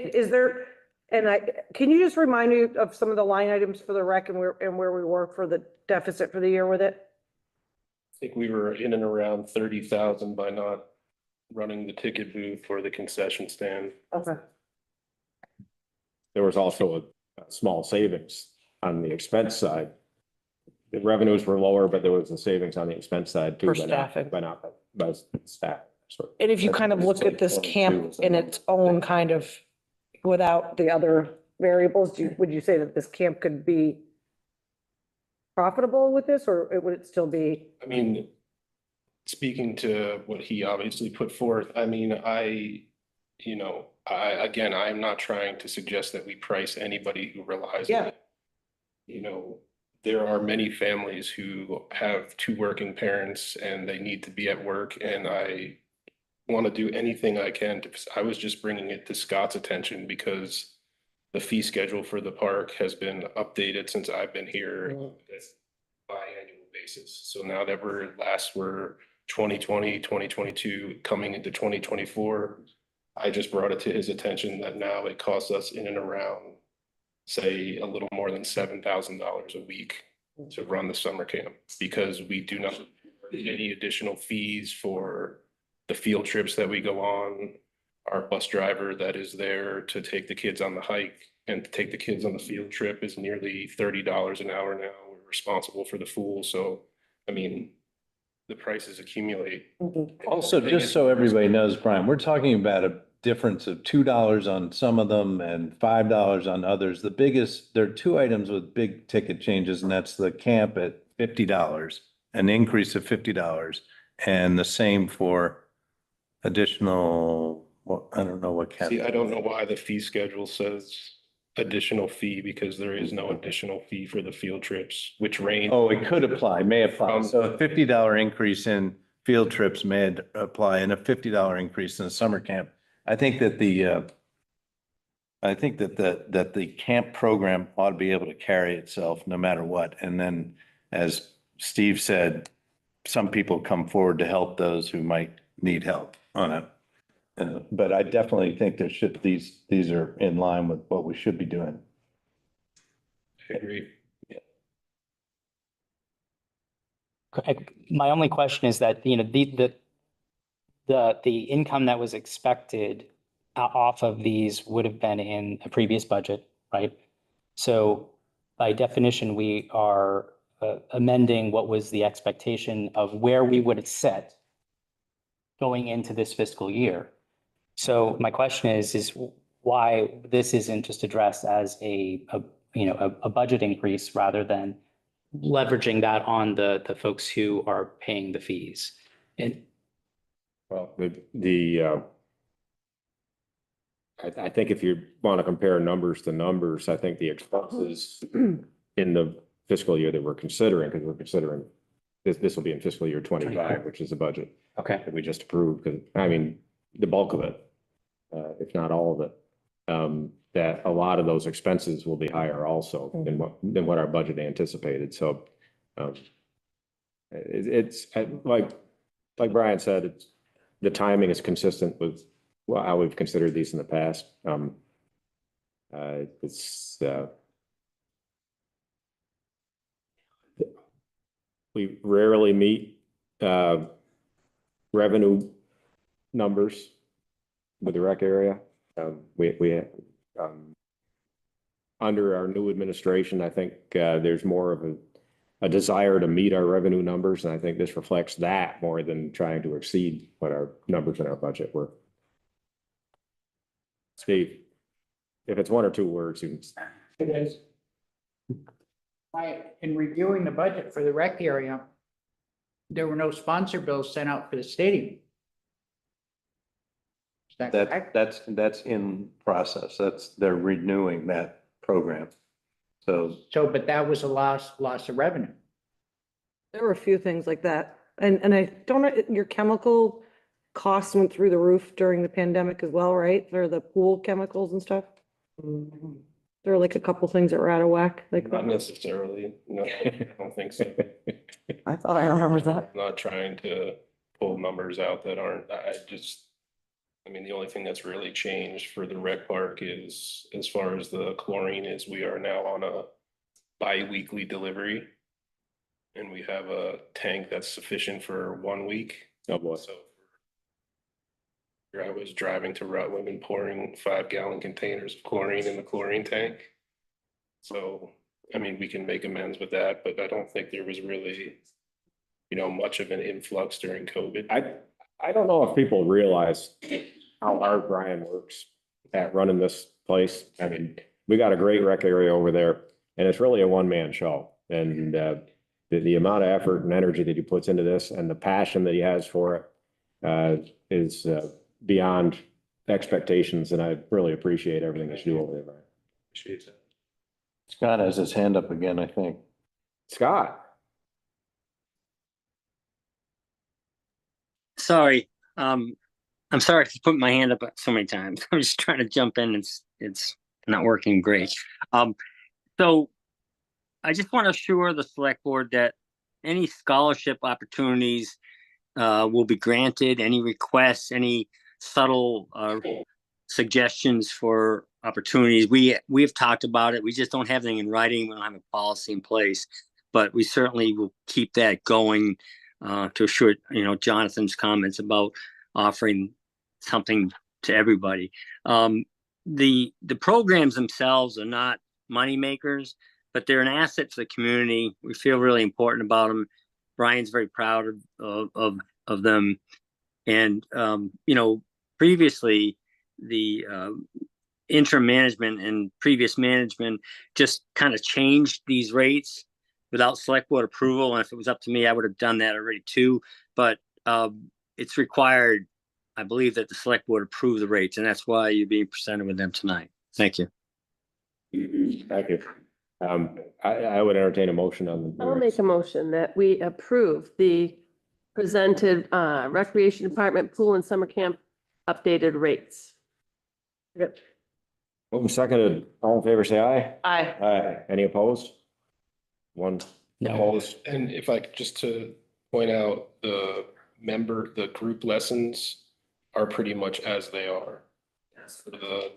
you just remind me of some of the line items for the rec and where we were for the deficit for the year with it? I think we were in and around 30,000 by not running the ticket booth or the concession stand. Okay. There was also a small savings on the expense side. The revenues were lower, but there was a savings on the expense side too. For but staffing. by staff. And if you kind of look at this camp in its own kind of, without the other variables, would you say that this camp could be profitable with this, or would it still be? I mean, speaking to what he obviously put forth, I mean, again, I'm not trying to suggest that we price anybody who relies on it. There are many families who have 2 working parents and they need to be at work, and I want to do anything I can I was just bringing it to Scott's attention because the fee schedule for the park has been updated since I've been here on a biannual basis. So now that we're 2020, 2022, coming into 2024, I just brought it to his attention that now it costs us in and around, say, a little more than $7,000 a week to run the summer camp, because we do not get any additional fees for the field trips that we go on. Our bus driver that is there to take the kids on the hike and to take the kids on the field trip is nearly $30 an hour now. We're responsible for the fool. So, I mean, the prices accumulate. Also, just so everybody knows, Brian, we're talking about a difference of $2 on some of them and $5 on others. There are 2 items with big ticket changes, and that's the camp at $50, an increase of $50, and the same for additional, I don't know what camp. See, I don't know why the fee schedule says additional fee, because there is no additional fee for the field trips, which range. Oh, it could apply, may apply. So a $50 increase in field trips may apply, and a $50 increase in the summer camp. I think that the camp program ought to be able to carry itself no matter what. And then, as Steve said, some people come forward to help those who might need help on it. But I definitely think these are in line with what we should be doing. I agree. My only question is that, the income that was expected off of these would have been in a previous budget, right? So by definition, we are amending what was the expectation of where we would have set going into this fiscal year. So my question is why this isn't just addressed as a budget increase rather than leveraging that on the folks who are paying the fees? And Well, I think if you want to compare numbers to numbers, I think the expenses in the fiscal year that we're considering, because we're considering this will be in fiscal year 25, which is the budget. Okay. That we just approved, because I mean, the bulk of it, if not all of it, that a lot of those expenses will be higher also than what our budget anticipated. So it's like Brian said, the timing is consistent with how we've considered these in the past. We rarely meet revenue numbers with the rec area. Under our new administration, I think there's more of a desire to meet our revenue numbers, and I think this reflects that more than trying to exceed what our numbers in our budget were. Steve, if it's one or two words, you can. It is. In reviewing the budget for the rec area, there were no sponsor bills sent out for the stadium. Is that correct? That's in process. They're renewing that program. So, but that was a loss of revenue. There were a few things like that. And I don't know, your chemical costs went through the roof during the pandemic as well, right? For the pool chemicals and stuff. There were like a couple things that were out of whack, like. Not necessarily, no, I don't think so. I thought I remembered that. I'm not trying to pull numbers out that aren't, I mean, the only thing that's really changed for the rec park is, as far as the chlorine is, we are now on a bi-weekly delivery. And we have a tank that's sufficient for 1 week. Oh, boy. So I was driving to Rutland and pouring 5-gallon containers of chlorine in the chlorine tank. So, I mean, we can make amends with that, but I don't think there was really, much of an influx during COVID. I don't know if people realize how hard Brian works at running this place. I mean, we got a great rec area over there, and it's really a one-man show. And the amount of effort and energy that he puts into this and the passion that he has for it is beyond expectations, and I really appreciate everything that you do over there, Brian. Appreciate it. Scott has his hand up again, I think. Scott. Sorry, I'm sorry to put my hand up so many times. I'm just trying to jump in. It's not working great. So I just want to assure the select board that any scholarship opportunities will be granted. Any requests, any subtle suggestions for opportunities. We have talked about it. We just don't have anything in writing. We don't have a policy in place, but we certainly will keep that going to assure, Jonathan's comments about offering something to everybody. The programs themselves are not money makers, but they're an asset to the community. We feel really important about them. Brian's very proud of them. And, previously the interim management and previous management just kind of changed these rates without select board approval. And if it was up to me, I would have done that already too. But it's required, I believe, that the select board approve the rates, and that's why you're being presented with them tonight. Thank you. Thank you. I would entertain a motion on the. I'll make a motion that we approve the presented Recreation Department pool and summer camp updated rates. Yep. Moving seconded, all in favor, say aye. Aye. Aye. Any opposed? One opposed. And if I could just to point out, the group lessons are pretty much as they are. For the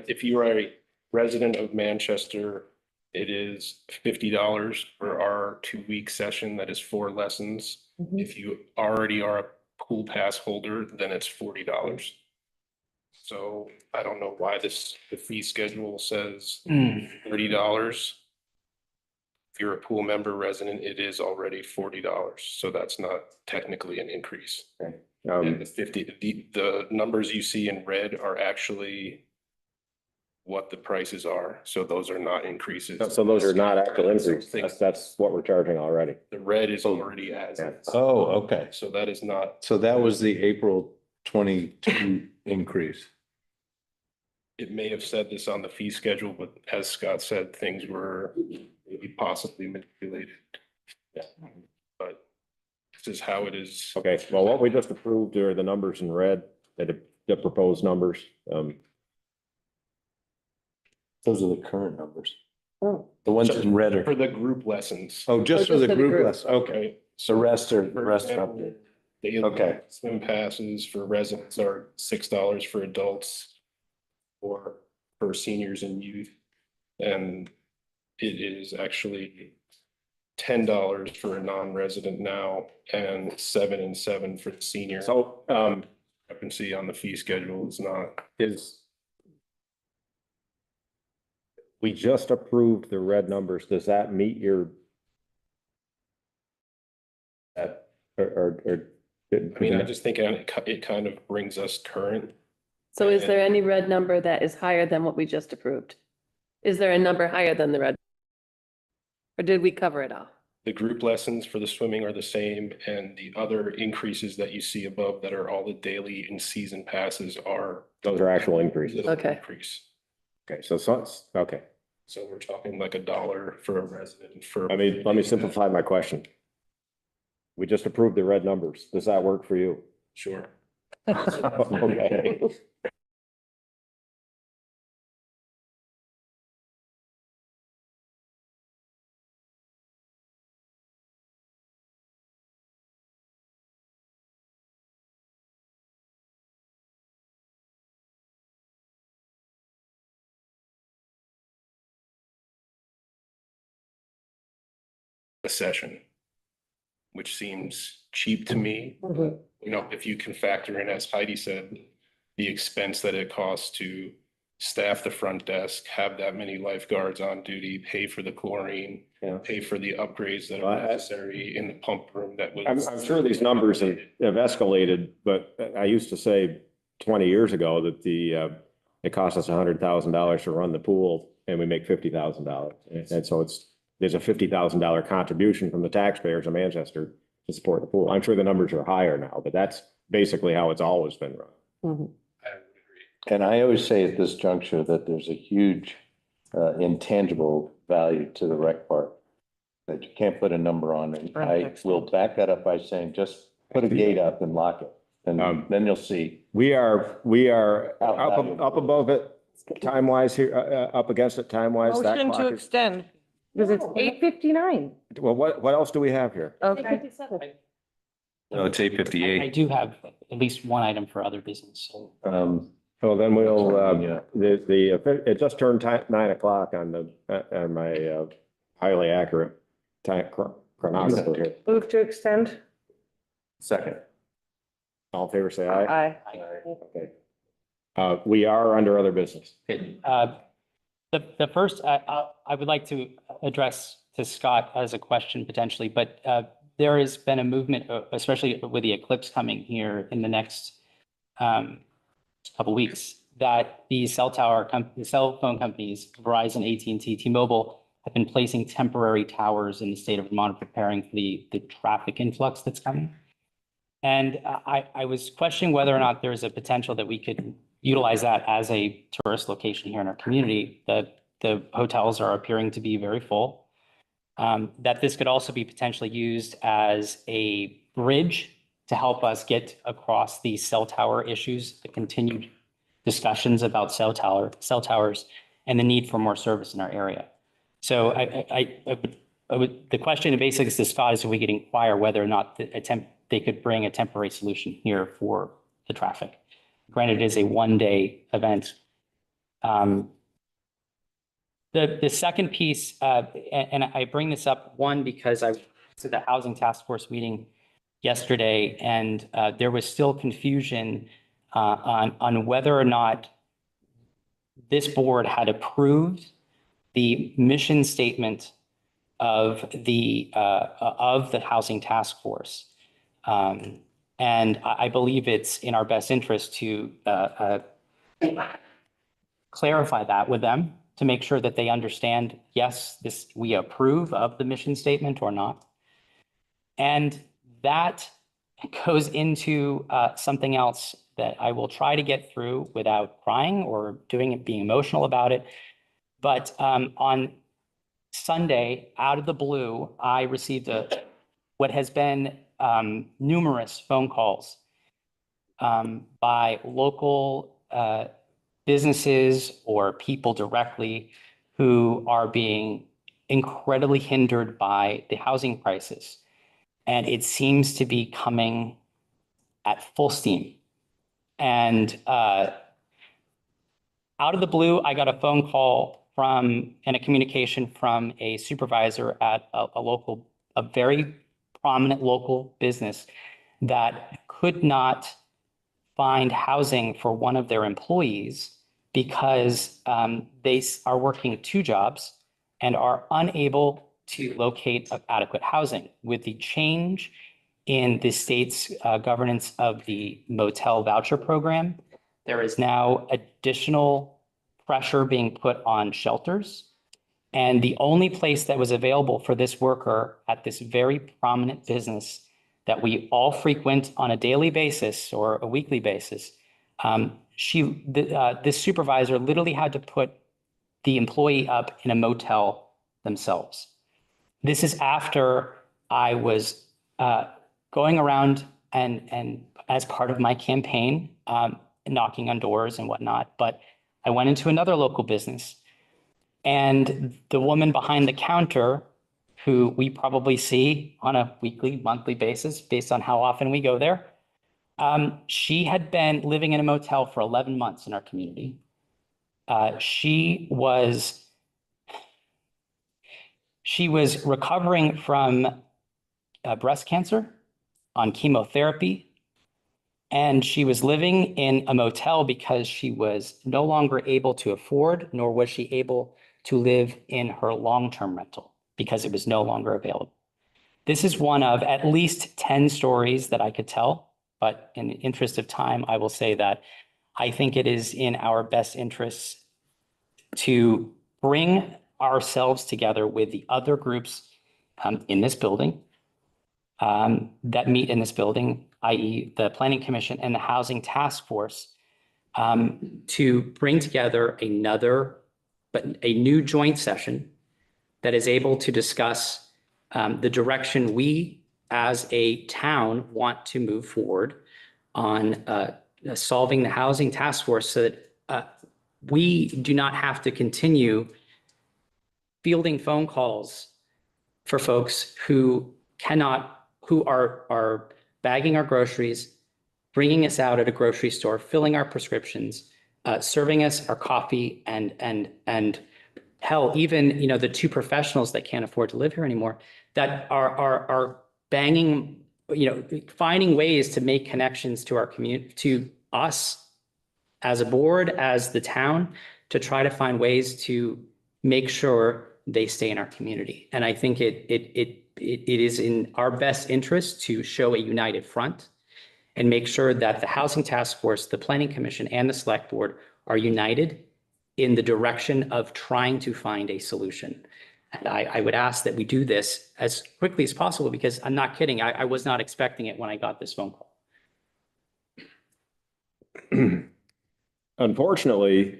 if you are a resident of Manchester, it is $50 for our 2-week session. That is 4 lessons. If you already are a pool pass holder, then it's $40. So I don't know why the fee schedule says $30. If you're a pool member resident, it is already $40. So that's not technically an increase. And the numbers you see in red are actually what the prices are. So those are not increases. So those are not actual increases. That's what we're charging already. The red is already as. Oh, okay. So that is not, So that was the April 22 increase. it may have said this on the fee schedule, but as Scott said, things were maybe possibly manipulated. But this is how it is. Okay, well, what we just approved are the numbers in red, the proposed numbers. Those are the current numbers. Oh. The ones in red are, For the group lessons. oh, just for the group lesson. Okay. Okay. So rest are up. Daily Okay. swim passes for residents are $6 for adults or for seniors and youth. And it is actually $10 for a non-resident now and $7 and $7 for the senior. So, I can see on the fee schedule, it's not. We just approved the red numbers. Does that meet your? Or I mean, I just think it kind of brings us current. So is there any red number that is higher than what we just approved? Is there a number higher than the red? Or did we cover it all? The group lessons for the swimming are the same, and the other increases that you see above that are all the daily and season passes are. Those are actual increases. Okay. Increase. Okay, so it's, okay. So we're talking like $1 for a resident for. Let me simplify my question. We just approved the red numbers. Does that work for you? Sure. Okay. A session, which seems cheap to me. You know, if you can factor in, as Heidi said, the expense that it costs to staff the front desk, have that many lifeguards on duty, pay for the chlorine, pay for the upgrades that are necessary in the pump room that was. I'm sure these numbers have escalated, but I used to say 20 years ago that it cost us $100,000 to run the pool and we make $50,000. And so there's a $50,000 contribution from the taxpayers of Manchester to support the pool. I'm sure the numbers are higher now, but that's basically how it's always been run. And I always say at this juncture that there's a huge intangible value to the rec park that you can't put a number on. And I will back that up by saying, just put a gate up and lock it. And then you'll see. We are up above it time-wise here, up against it time-wise. That Motion clock to is- extend, because it's 8:59. Well, what else do we have here? Okay. No, it's I 8:58. do have at least one item for other business. So then we'll, Yeah. it just turned 9 o'clock on my highly accurate time chronometer here. Move to extend. Second. All in favor, say aye. Aye. Okay. We are under other business. The first, I would like to address to Scott as a question potentially, but there has been a movement, especially with the eclipse coming here in the next couple weeks, that the cell phone companies, Verizon, AT&T, T-Mobile, have been placing temporary towers in the state of Vermont, preparing for the traffic influx that's coming. And I was questioning whether or not there's a potential that we could utilize that as a tourist location here in our community. The hotels are appearing to be very full. That this could also be potentially used as a bridge to help us get across the cell tower issues, the continued discussions about cell towers, and the need for more service in our area. So the question basically to Scott is if we could inquire whether or not they could bring a temporary solution here for the traffic. Granted, it is a one-day event. The second piece, and I bring this up, one, because I was at the Housing Task Force meeting yesterday, and there was still confusion on whether or not this board had approved the mission statement of the Housing Task Force. And I believe it's in our best interest to clarify that with them, to make sure that they understand, yes, we approve of the mission statement or not. And that goes into something else that I will try to get through without crying or being emotional about it. But on Sunday, out of the blue, I received what has been numerous phone calls by local businesses or people directly who are being incredibly hindered by the housing crisis. And it seems to be coming at full steam. And out of the blue, I got a phone call and a communication from a supervisor at a very prominent local business that could not find housing for one of their employees because they are working 2 jobs and are unable to locate adequate housing. With the change in the state's governance of the motel voucher program, there is now additional pressure being put on shelters. And the only place that was available for this worker at this very prominent business that we all frequent on a daily basis or a weekly basis, this supervisor literally had to put the employee up in a motel themselves. This is after I was going around and as part of my campaign, knocking on doors and whatnot, but I went into another local business, and the woman behind the counter, who we probably see on a weekly, monthly basis, based on how often we go there, she had been living in a motel for 11 months in our community. She was recovering from breast cancer, on chemotherapy, and she was living in a motel because she was no longer able to afford, nor was she able to live in her long-term rental because it was no longer available. This is one of at least 10 stories that I could tell, but in the interest of time, I will say that I think it is in our best interests to bring ourselves together with the other groups in this building that meet in this building, i.e. the Planning Commission and the Housing Task Force, to bring together a new joint session that is able to discuss the direction we as a town want to move forward on solving the Housing Task Force so that we do not have to continue fielding phone calls for folks who are bagging our groceries, bringing us out at a grocery store, filling our prescriptions, serving us our coffee, and hell, even, the 2 professionals that can't afford to live here anymore, that are banging, finding ways to make connections to our community, to us as a board, as the town, to try to find ways to make sure they stay in our community. And I think it is in our best interest to show a united front and make sure that the Housing Task Force, the Planning Commission, and the Select Board are united in the direction of trying to find a solution. And I would ask that we do this as quickly as possible, because I'm not kidding, I was not expecting it when I got this phone call. Unfortunately,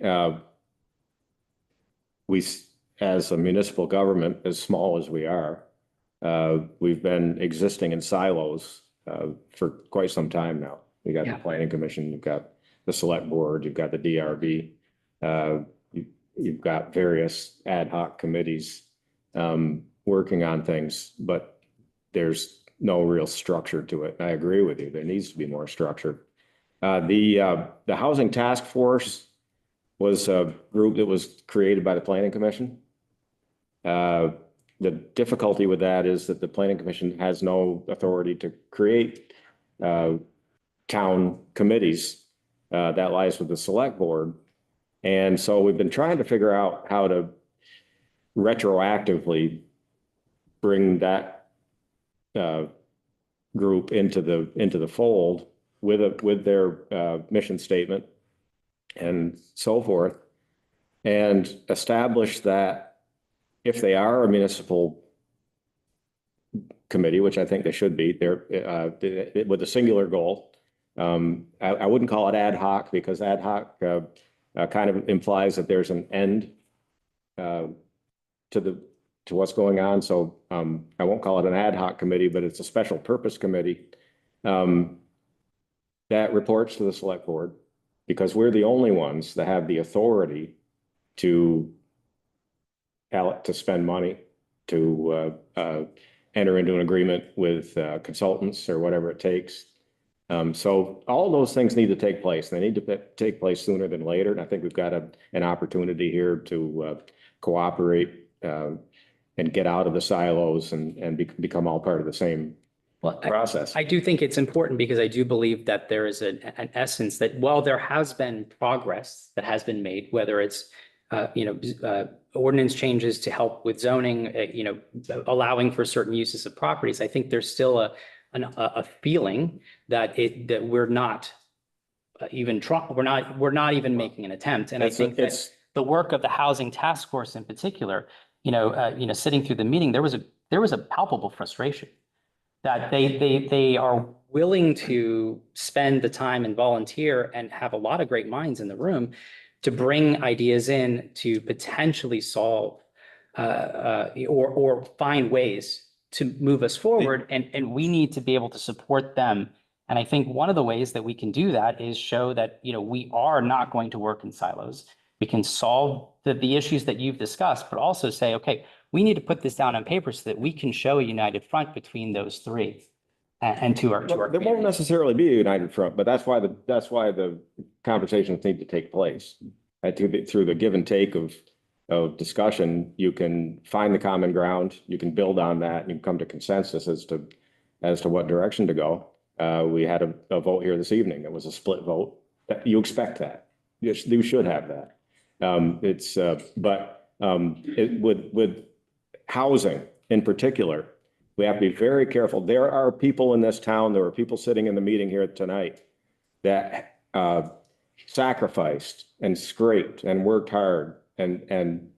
we, as a municipal government, as small as we are, we've been existing in silos for quite some time now. You got the Planning Commission, you've got the Select Board, you've got the DRB, you've got various ad hoc committees working on things, but there's no real structure to it. And I agree with you. There needs to be more structure. The Housing Task Force was a group that was created by the Planning Commission. the difficulty with that is that the planning commission has no authority to create town committees. That lies with the select board. And so we've been trying to figure out how to retroactively bring that group into the fold with their mission statement and so forth, and establish that if they are a municipal committee, which I think they should be, they're with a singular goal. I wouldn't call it ad hoc, because ad hoc kind of implies that there's an end to what's going on. So I won't call it an ad hoc committee, but it's a special purpose committee that reports to the select board, because we're the only ones that have the authority to spend money, to enter into an agreement with consultants or whatever it takes. So all those things need to take place. They need to take place sooner than later. And I think we've got an opportunity here to cooperate and get out of the silos and become all part of the same process. I do think it's important, because I do believe that there is an essence that while there has been progress that has been made, whether it's ordinance changes to help with zoning, allowing for certain uses of properties, I think there's still a feeling that we're not even we're not even making an attempt. And I think that the work of the housing task force in particular, sitting through the meeting, there was a palpable frustration that they are willing to spend the time and volunteer and have a lot of great minds in the room to bring ideas in to potentially solve or find ways to move us forward. And we need to be able to support them. And I think one of the ways that we can do that is show that, we are not going to work in silos. We can solve the issues that you've discussed, but also say, okay, we need to put this down on paper so that we can show a united front between those three and to our There won't necessarily be a united front, but that's why the conversations need to take place. Through the give and take of discussion, you can find the common ground, you can build on that, and you can come to consensus as to what direction to go. We had a vote here this evening. It was a split vote. You expect that. You should have that. With housing in particular, we have to be very careful. There are people in this town, there are people sitting in the meeting here tonight that sacrificed and scraped and worked hard and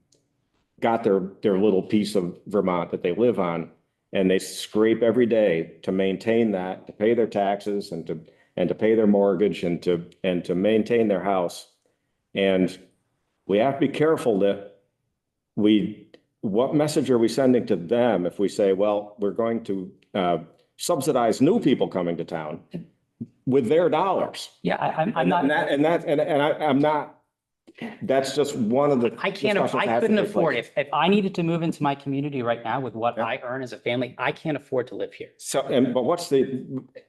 got their little piece of Vermont that they live on, and they scrape every day to maintain that, to pay their taxes and to pay their mortgage and to maintain their house. And we have to be careful that what message are we sending to them if we say, well, we're going to subsidize new people coming to town with their dollars? Yeah, I'm not. I'm not. That's just one of the. I couldn't afford it. If I needed to move into my community right now with what I earn as a family, I can't afford to live here. So, but what's the?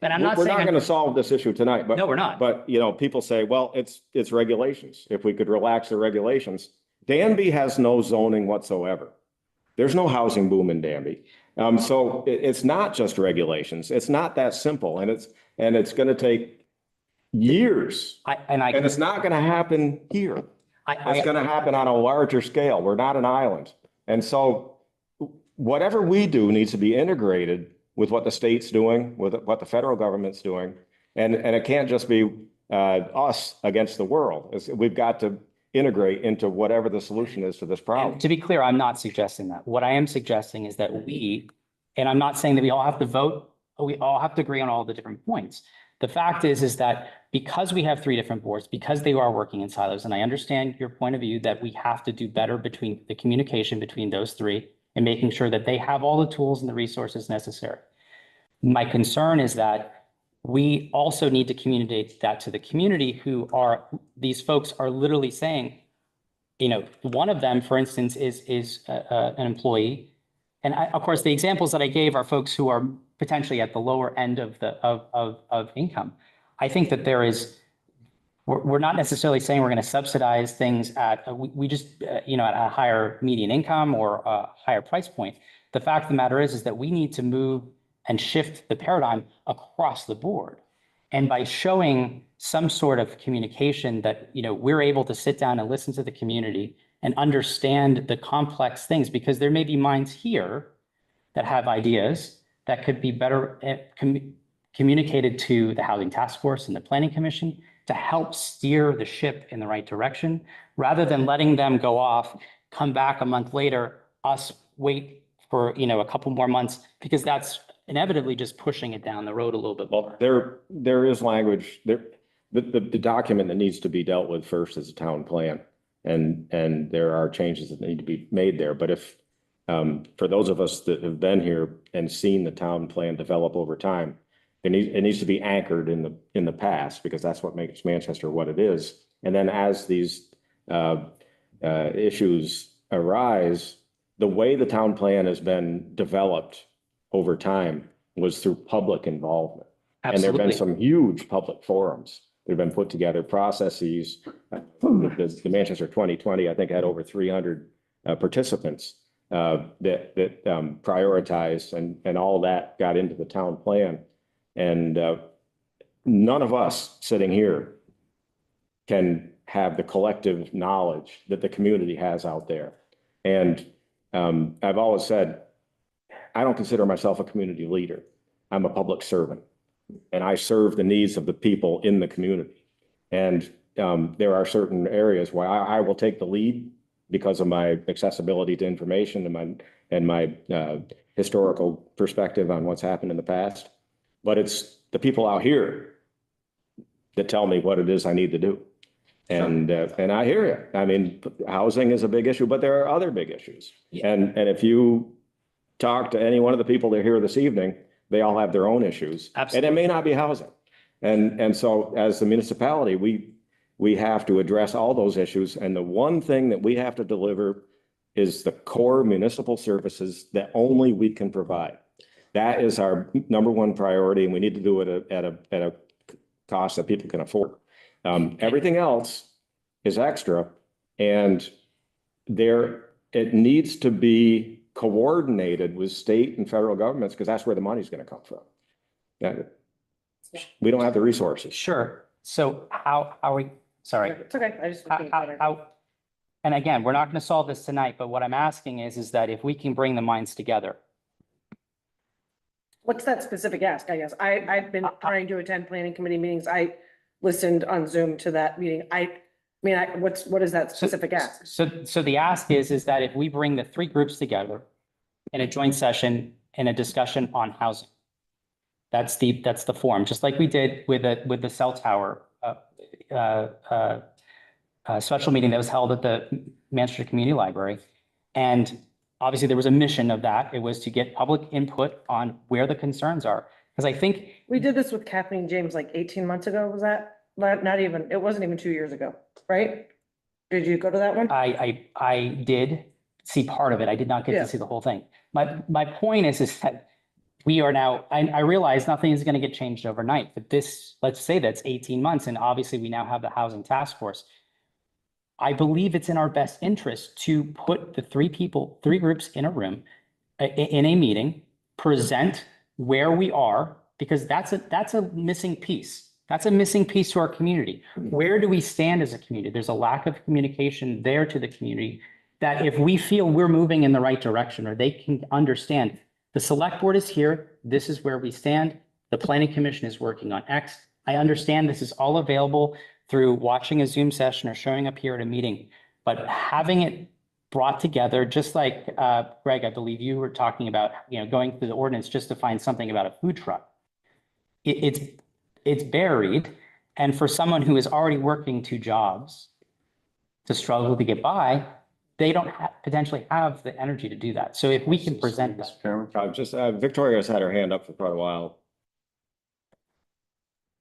And I'm not We're saying not going to solve this issue tonight, but. No, we're not. But, people say, well, it's regulations. If we could relax the regulations. Danby has no zoning whatsoever. There's no housing boom in Danby. So it's not just regulations. It's not that simple, and it's going to take years. And it's not going to happen here. It's going to happen on a larger scale. We're not an island. And so whatever we do needs to be integrated with what the state's doing, with what the federal government's doing. And it can't just be us against the world. We've got to integrate into whatever the solution is to this problem. And to be clear, I'm not suggesting that. What I am suggesting is that and I'm not saying that we all have to vote, we all have to agree on all the different points. The fact is that because we have 3 different boards, because they are working in silos, and I understand your point of view that we have to do better between the communication between those 3 and making sure that they have all the tools and the resources necessary. My concern is that we also need to communicate that to the community these folks are literally saying, one of them, for instance, is an employee. And of course, the examples that I gave are folks who are potentially at the lower end of income. I think that we're not necessarily saying we're going to subsidize things at a higher median income or a higher price point. The fact of the matter is that we need to move and shift the paradigm across the board. And by showing some sort of communication that, we're able to sit down and listen to the community and understand the complex things, because there may be minds here that have ideas that could be better communicated to the Housing Task Force and the Planning Commission to help steer the ship in the right direction, rather than letting them go off, come back a month later, us wait for, a couple more months, because that's inevitably just pushing it down the road a little bit more. There is language there. The document that needs to be dealt with first is a town plan. And there are changes that need to be made there. But if, for those of us that have been here and seen the town plan develop over time, it needs to be anchored in the past, because that's what makes Manchester what it is. And then as these issues arise, the way the town plan has been developed over time was through public involvement. And there have been some huge public forums that have been put together, processes. The Manchester 2020, I think, had over 300 participants that prioritized, and all that got into the town plan. And none of us sitting here can have the collective knowledge that the community has out there. And I've always said, I don't consider myself a community leader. I'm a public servant, and I serve the needs of the people in the community. And there are certain areas where I will take the lead because of my accessibility to information and my historical perspective on what's happened in the past. But it's the people out here that tell me what it is I need to do. And I hear you. I mean, housing is a big issue, but there are other big issues. And if you talk to any one of the people that are here this evening, they all have their own issues. Absolutely. And it may not be housing. And so as the municipality, we have to address all those issues. And the one thing that we have to deliver is the core municipal services that only we can provide. That is our number one priority, and we need to do it at a cost that people can afford. Everything else is extra, and it needs to be coordinated with state and federal governments, because that's where the money's going to come from. We don't have the resources. Sure. So how are we, sorry. It's okay, I just. And again, we're not going to solve this tonight, but what I'm asking is that if we can bring the minds together. What's that specific ask, I guess? I've been trying to attend planning committee meetings. I listened on Zoom to that meeting. What is that specific ask? So the ask is that if we bring the three groups together in a joint session in a discussion on housing, that's the forum, just like we did with the cell tower special meeting that was held at the Manchester Community Library. And obviously there was a mission of that. It was to get public input on where the concerns are. Because I think we did this with Kathleen James like 18 months ago. Was that not even, it wasn't even 2 years ago, right? Did you go to that one? I did see part of it. I did not get to see the whole thing. My point is that we are now, I realize nothing is going to get changed overnight, but let's say that's 18 months. And obviously we now have the Housing Task Force. I believe it's in our best interest to put the three groups in a room, in a meeting, present where we are, because that's a missing piece. That's a missing piece to our community. Where do we stand as a community? There's a lack of communication there to the community, that if we feel we're moving in the right direction, or they can understand the select board is here, this is where we stand. The planning commission is working on X. I understand this is all available through watching a Zoom session or showing up here at a meeting, but having it brought together, just like Greg, I believe you were talking about, going through the ordinance just to find something about a food truck. It's buried. And for someone who is already working 2 jobs to struggle to get by, they don't potentially have the energy to do that. So if we can present that. Victoria's had her hand up for quite a while.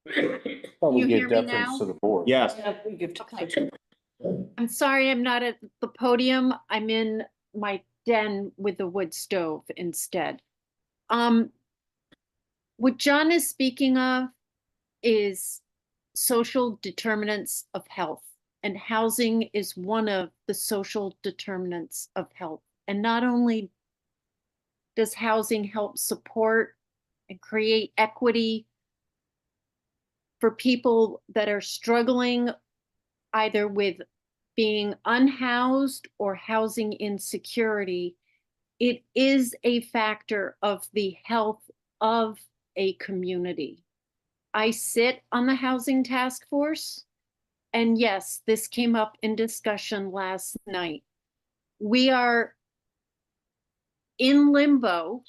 You hear me now? Yes. Okay. I'm sorry I'm not at the podium. I'm in my den with the wood stove instead. What John is speaking of is social determinants of health, and housing is one of the social determinants of health. And not only does housing help support and create equity for people that are struggling either with being unhoused or housing insecurity, it is a factor of the health of a community. I sit on the Housing Task Force, and yes, this came up in discussion last night. We are in limbo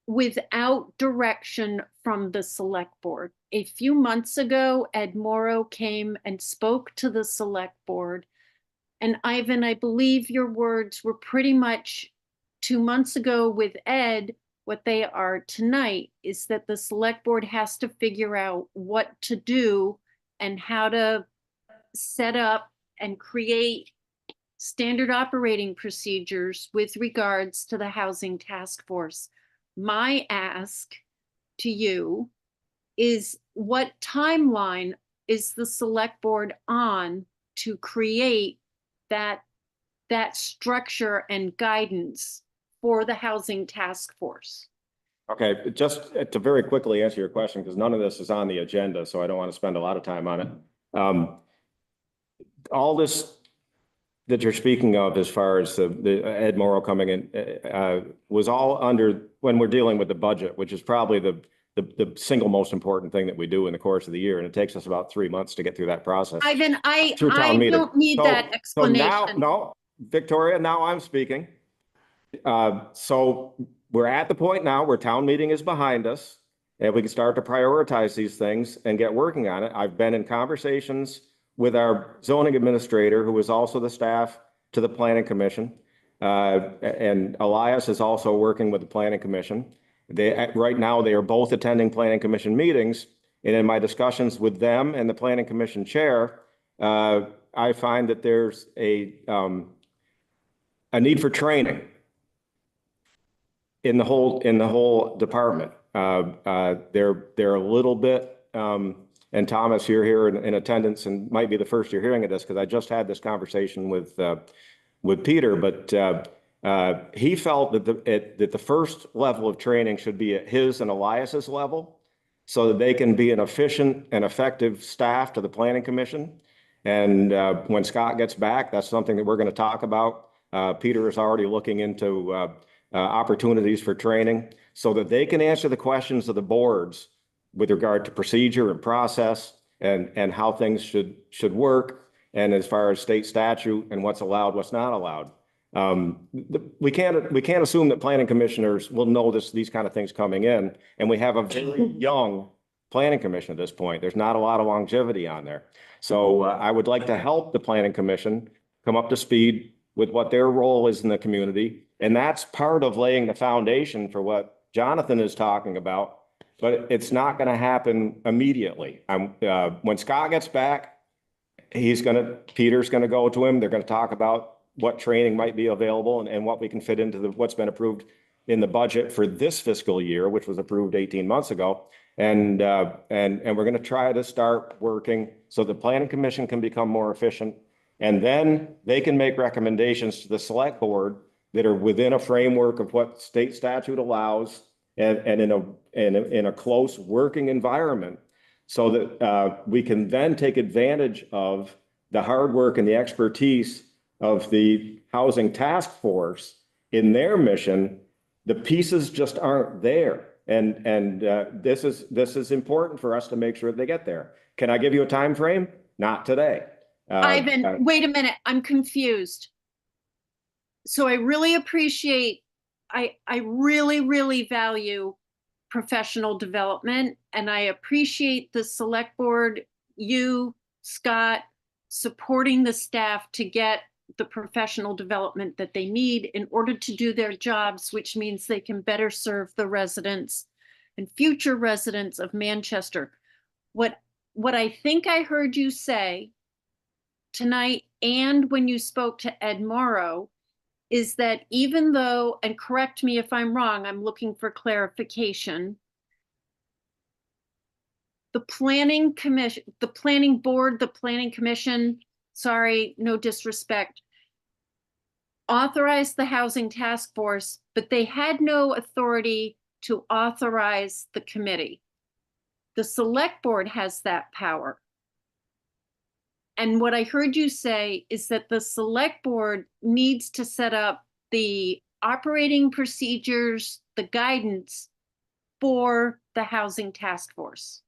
without direction from the select board. A few months ago, Ed Morrow came and spoke to the select board. And Ivan, I believe your words were pretty much 2 months ago with Ed. What they are tonight is that the select board has to figure out what to do and how to set up and create standard operating procedures with regards to the Housing Task Force. My ask to you is, what timeline is the select board on to create that structure and guidance for the Housing Task Force? Okay, just to very quickly answer your question, because none of this is on the agenda, so I don't want to spend a lot of time on it. All this that you're speaking of, as far as the Ed Morrow coming in, was all under, when we're dealing with the budget, which is probably the single most important thing that we do in the course of the year. And it takes us about 3 months to get through that process. Ivan, I Through town meeting. don't need that So now, explanation. no, Victoria, now I'm speaking. So we're at the point now where town meeting is behind us and we can start to prioritize these things and get working on it. I've been in conversations with our zoning administrator, who is also the staff to the planning commission. And Elias is also working with the planning commission. Right now, they are both attending planning commission meetings. And in my discussions with them and the planning commission chair, I find that there's a need for training in the whole department. They're a little bit, and Thomas, you're here in attendance and might be the first you're hearing of this, because I just had this conversation with Peter, but he felt that the first level of training should be at his and Elias's level, so that they can be an efficient and effective staff to the planning commission. And when Scott gets back, that's something that we're going to talk about. Peter is already looking into opportunities for training so that they can answer the questions of the boards with regard to procedure and process and how things should work, and as far as state statute and what's allowed, what's not allowed. We can't assume that planning commissioners will know these kind of things coming in, and we have a very young planning commission at this point. There's not a lot of longevity on there. So I would like to help the planning commission come up to speed with what their role is in the community. And that's part of laying the foundation for what Jonathan is talking about, but it's not going to happen immediately. When Scott gets back, Peter's going to go to him. They're going to talk about what training might be available and what we can fit into what's been approved in the budget for this fiscal year, which was approved 18 months ago. And we're going to try to start working so the planning commission can become more efficient. And then they can make recommendations to the select board that are within a framework of what state statute allows and in a close working environment, so that we can then take advantage of the hard work and the expertise of the Housing Task Force in their mission. The pieces just aren't there. And this is important for us to make sure they get there. Can I give you a time frame? Not today. Ivan, wait a minute, I'm confused. So I really appreciate, I really, really value professional development, and I appreciate the select board, you, Scott, supporting the staff to get the professional development that they need in order to do their jobs, which means they can better serve the residents and future residents of Manchester. What I think I heard you say tonight, and when you spoke to Ed Morrow, is that even though, and correct me if I'm wrong, I'm looking for clarification, the planning commission, the planning board, the planning commission, sorry, no disrespect, authorized the housing task force, but they had no authority to authorize the committee. The select board has that power. And what I heard you say is that the select board needs to set up the operating procedures, the guidance for the housing task force.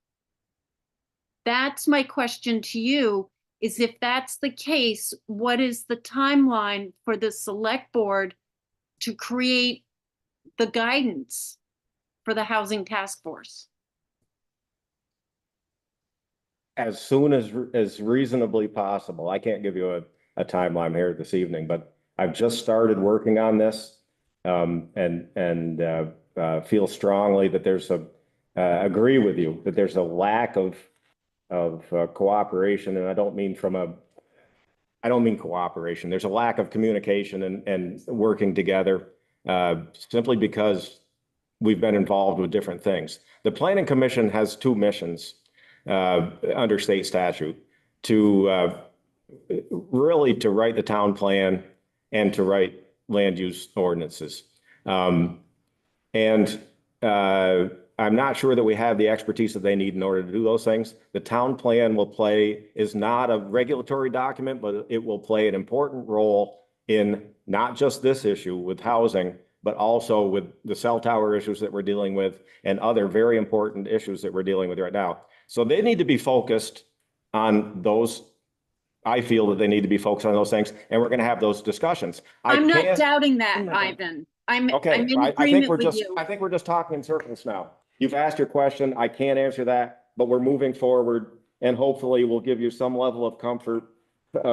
That's my question to you, is if that's the case, what is the timeline for the select board to create the guidance for the housing task force? As soon as reasonably possible. I can't give you a timeline here this evening, but I've just started working on this. And feel strongly that there's agree with you that there's a lack of cooperation. And I don't mean cooperation. There's a lack of communication and working together, simply because we've been involved with different things. The Planning Commission has two missions under state statute: to really to write the town plan and to write land use ordinances. I'm not sure that we have the expertise that they need in order to do those things. The town plan is not a regulatory document, but it will play an important role in not just this issue with housing, but also with the cell tower issues that we're dealing with and other very important issues that we're dealing with right now. So they need to be focused on those. I feel that they need to be focused on those things, and we're going to have those discussions. I'm not doubting that, Ivan. I'm in agreement with you. I think we're just talking in circles now. You've asked your question. I can't answer that, but we're moving forward, and hopefully we'll give you some level of comfort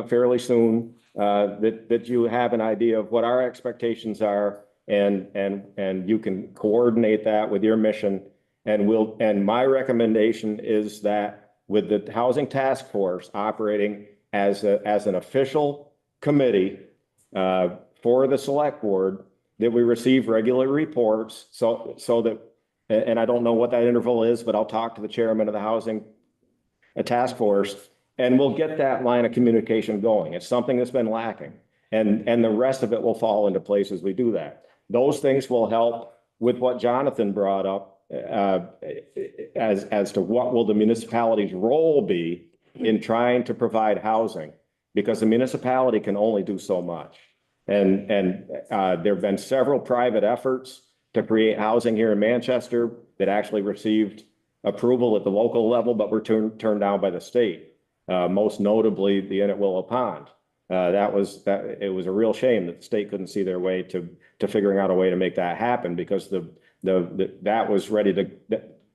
fairly soon, that you have an idea of what our expectations are, and you can coordinate that with your mission. And my recommendation is that with the Housing Task Force operating as an official committee for the select board, that we receive regular reports so that, and I don't know what that interval is, but I'll talk to the chairman of the Housing Task Force, and we'll get that line of communication going. It's something that's been lacking, and the rest of it will fall into place as we do that. Those things will help with what Jonathan brought up as to what will the municipality's role be in trying to provide housing, because the municipality can only do so much. And there have been several private efforts to create housing here in Manchester that actually received approval at the local level, but were turned down by the state. Most notably, the Inn at Willow Pond. It was a real shame that the state couldn't see their way to figuring out a way to make that happen, because that was ready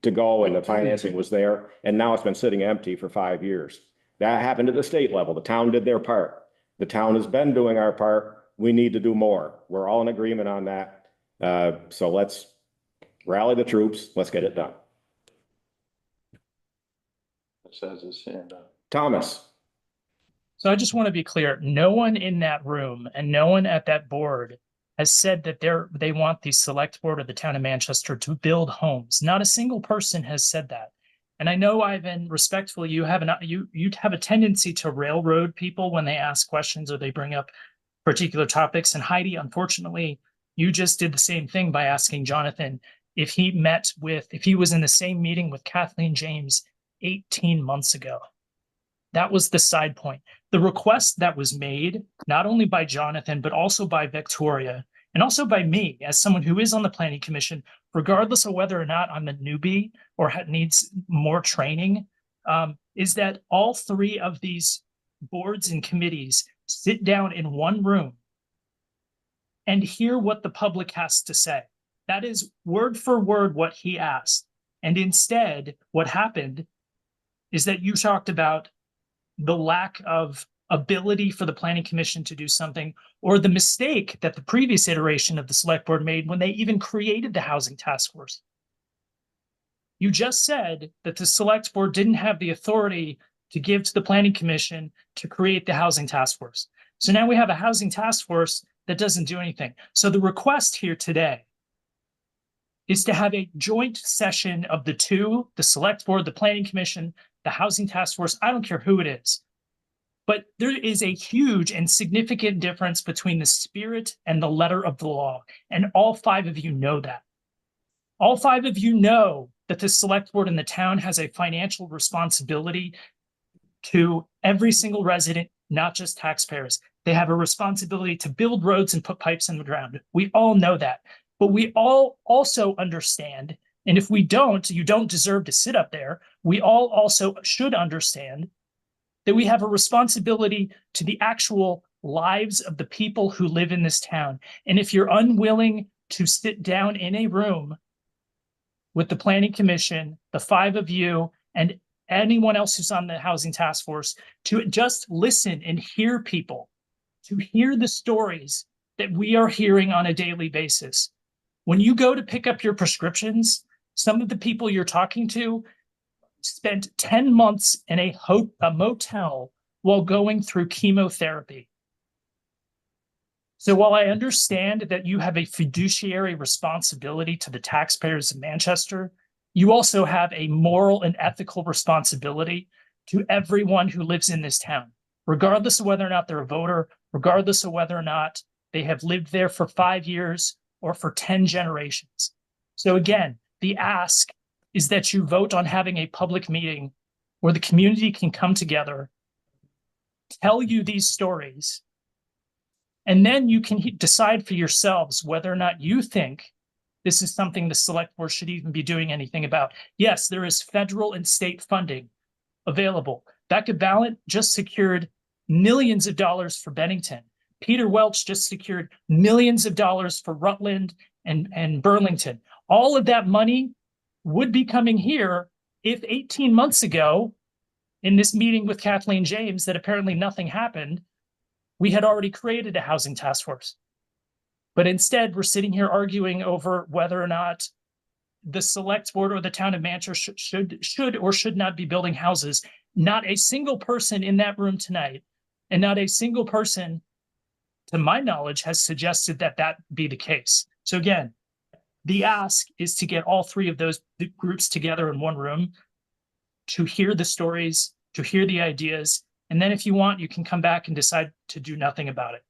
to go and the financing was there, and now it's been sitting empty for 5 years. That happened at the state level. The town did their part. The town has been doing our part. We need to do more. We're all in agreement on that. So let's rally the troops. Let's get it done. Says his hand up. Thomas. So I just want to be clear, no one in that room and no one at that board has said that they want the select board of the town of Manchester to build homes. Not a single person has said that. And I know, Ivan, respectfully, you have a tendency to railroad people when they ask questions or they bring up particular topics. And Heidi, unfortunately, you just did the same thing by asking Jonathan if he was in the same meeting with Kathleen James 18 months ago. That was the side point. The request that was made, not only by Jonathan, but also by Victoria, and also by me as someone who is on the Planning Commission, regardless of whether or not I'm a newbie or needs more training, is that all three of these boards and committees sit down in one room and hear what the public has to say. That is word for word what he asked. And instead, what happened is that you talked about the lack of ability for the Planning Commission to do something, or the mistake that the previous iteration of the select board made when they even created the Housing Task Force. You just said that the select board didn't have the authority to give to the Planning Commission to create the Housing Task Force. So now we have a Housing Task Force that doesn't do anything. So the request here today is to have a joint session of the two, the select board, the Planning Commission, the Housing Task Force. I don't care who it is, But there is a huge and significant difference between the spirit and the letter of the law. And all 5 of you know that. All 5 of you know that the select board in the town has a financial responsibility to every single resident, not just taxpayers. They have a responsibility to build roads and put pipes in the ground. We all know that. But we all also understand, and if we don't, you don't deserve to sit up there. We all also should understand that we have a responsibility to the actual lives of the people who live in this town. And if you're unwilling to sit down in a room with the planning commission, the 5 of you, and anyone else who's on the housing task force, to just listen and hear people, to hear the stories that we are hearing on a daily basis. When you go to pick up your prescriptions, some of the people you're talking to spent 10 months in a motel while going through chemotherapy. So while I understand that you have a fiduciary responsibility to the taxpayers of Manchester, you also have a moral and ethical responsibility to everyone who lives in this town, regardless of whether or not they're a voter, regardless of whether or not they have lived there for 5 years or for 10 generations. So again, the ask is that you vote on having a public meeting where the community can come together, tell you these stories, and then you can decide for yourselves whether or not you think this is something the select board should even be doing anything about. Yes, there is federal and state funding available. Becca Ballant just secured millions of dollars for Bennington. Peter Welch just secured millions of dollars for Rutland and Burlington. All of that money would be coming here if 18 months ago, in this meeting with Kathleen James, that apparently nothing happened, we had already created a housing task force. But instead, we're sitting here arguing over whether or not the select board or the town of Manchester should or should not be building houses. Not a single person in that room tonight, and not a single person, to my knowledge, has suggested that that be the case. So again, the ask is to get all 3 of those groups together in one room to hear the stories, to hear the ideas, and then if you want, you can come back and decide to do nothing about it.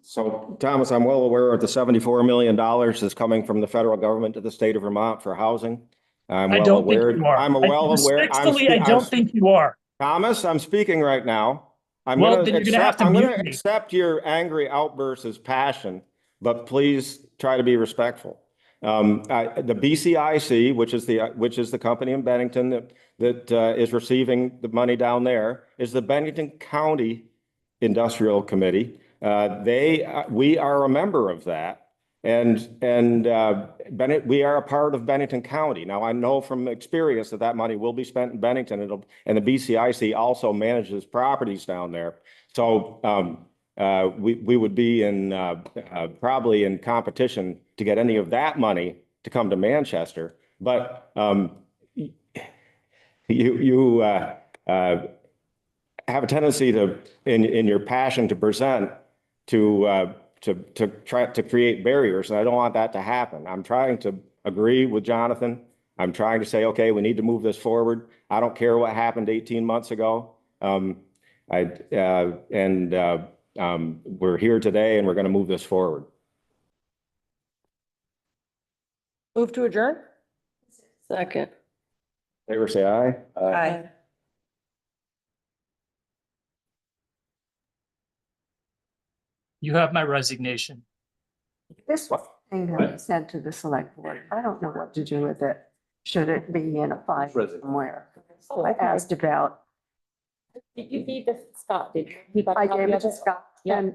So Thomas, I'm well aware of the $74 million that's coming from the federal government to the state of Vermont for housing. I'm I well don't think aware. you are. I'm well aware. Respectfully, I don't think you are. Thomas, I'm speaking right now. I'm Well, gonna then you're gonna have accept, to I'm gonna mute me. accept your angry outbursts as passion, but please try to be respectful. The BCIC, which is the company in Bennington that is receiving the money down there, is the Bennington County Industrial Committee. We are a member of that, and we are a part of Bennington County. Now, I know from experience that money will be spent in Bennington, and the BCIC also manages properties down there. So we would be probably in competition to get any of that money to come to Manchester. But you have a tendency to, in your passion to present, to try to create barriers, and I don't want that to happen. I'm trying to agree with Jonathan. I'm trying to say, okay, we need to move this forward. I don't care what happened 18 months ago. We're here today, and we're going to move this forward. Move to adjourn? Second. Favor say aye. Aye. You have my resignation. This thing that was sent to the select board, I don't know what to do with it. Should it be in a file somewhere? I asked about. Did you feed this Scott? Did you? I gave it to Scott and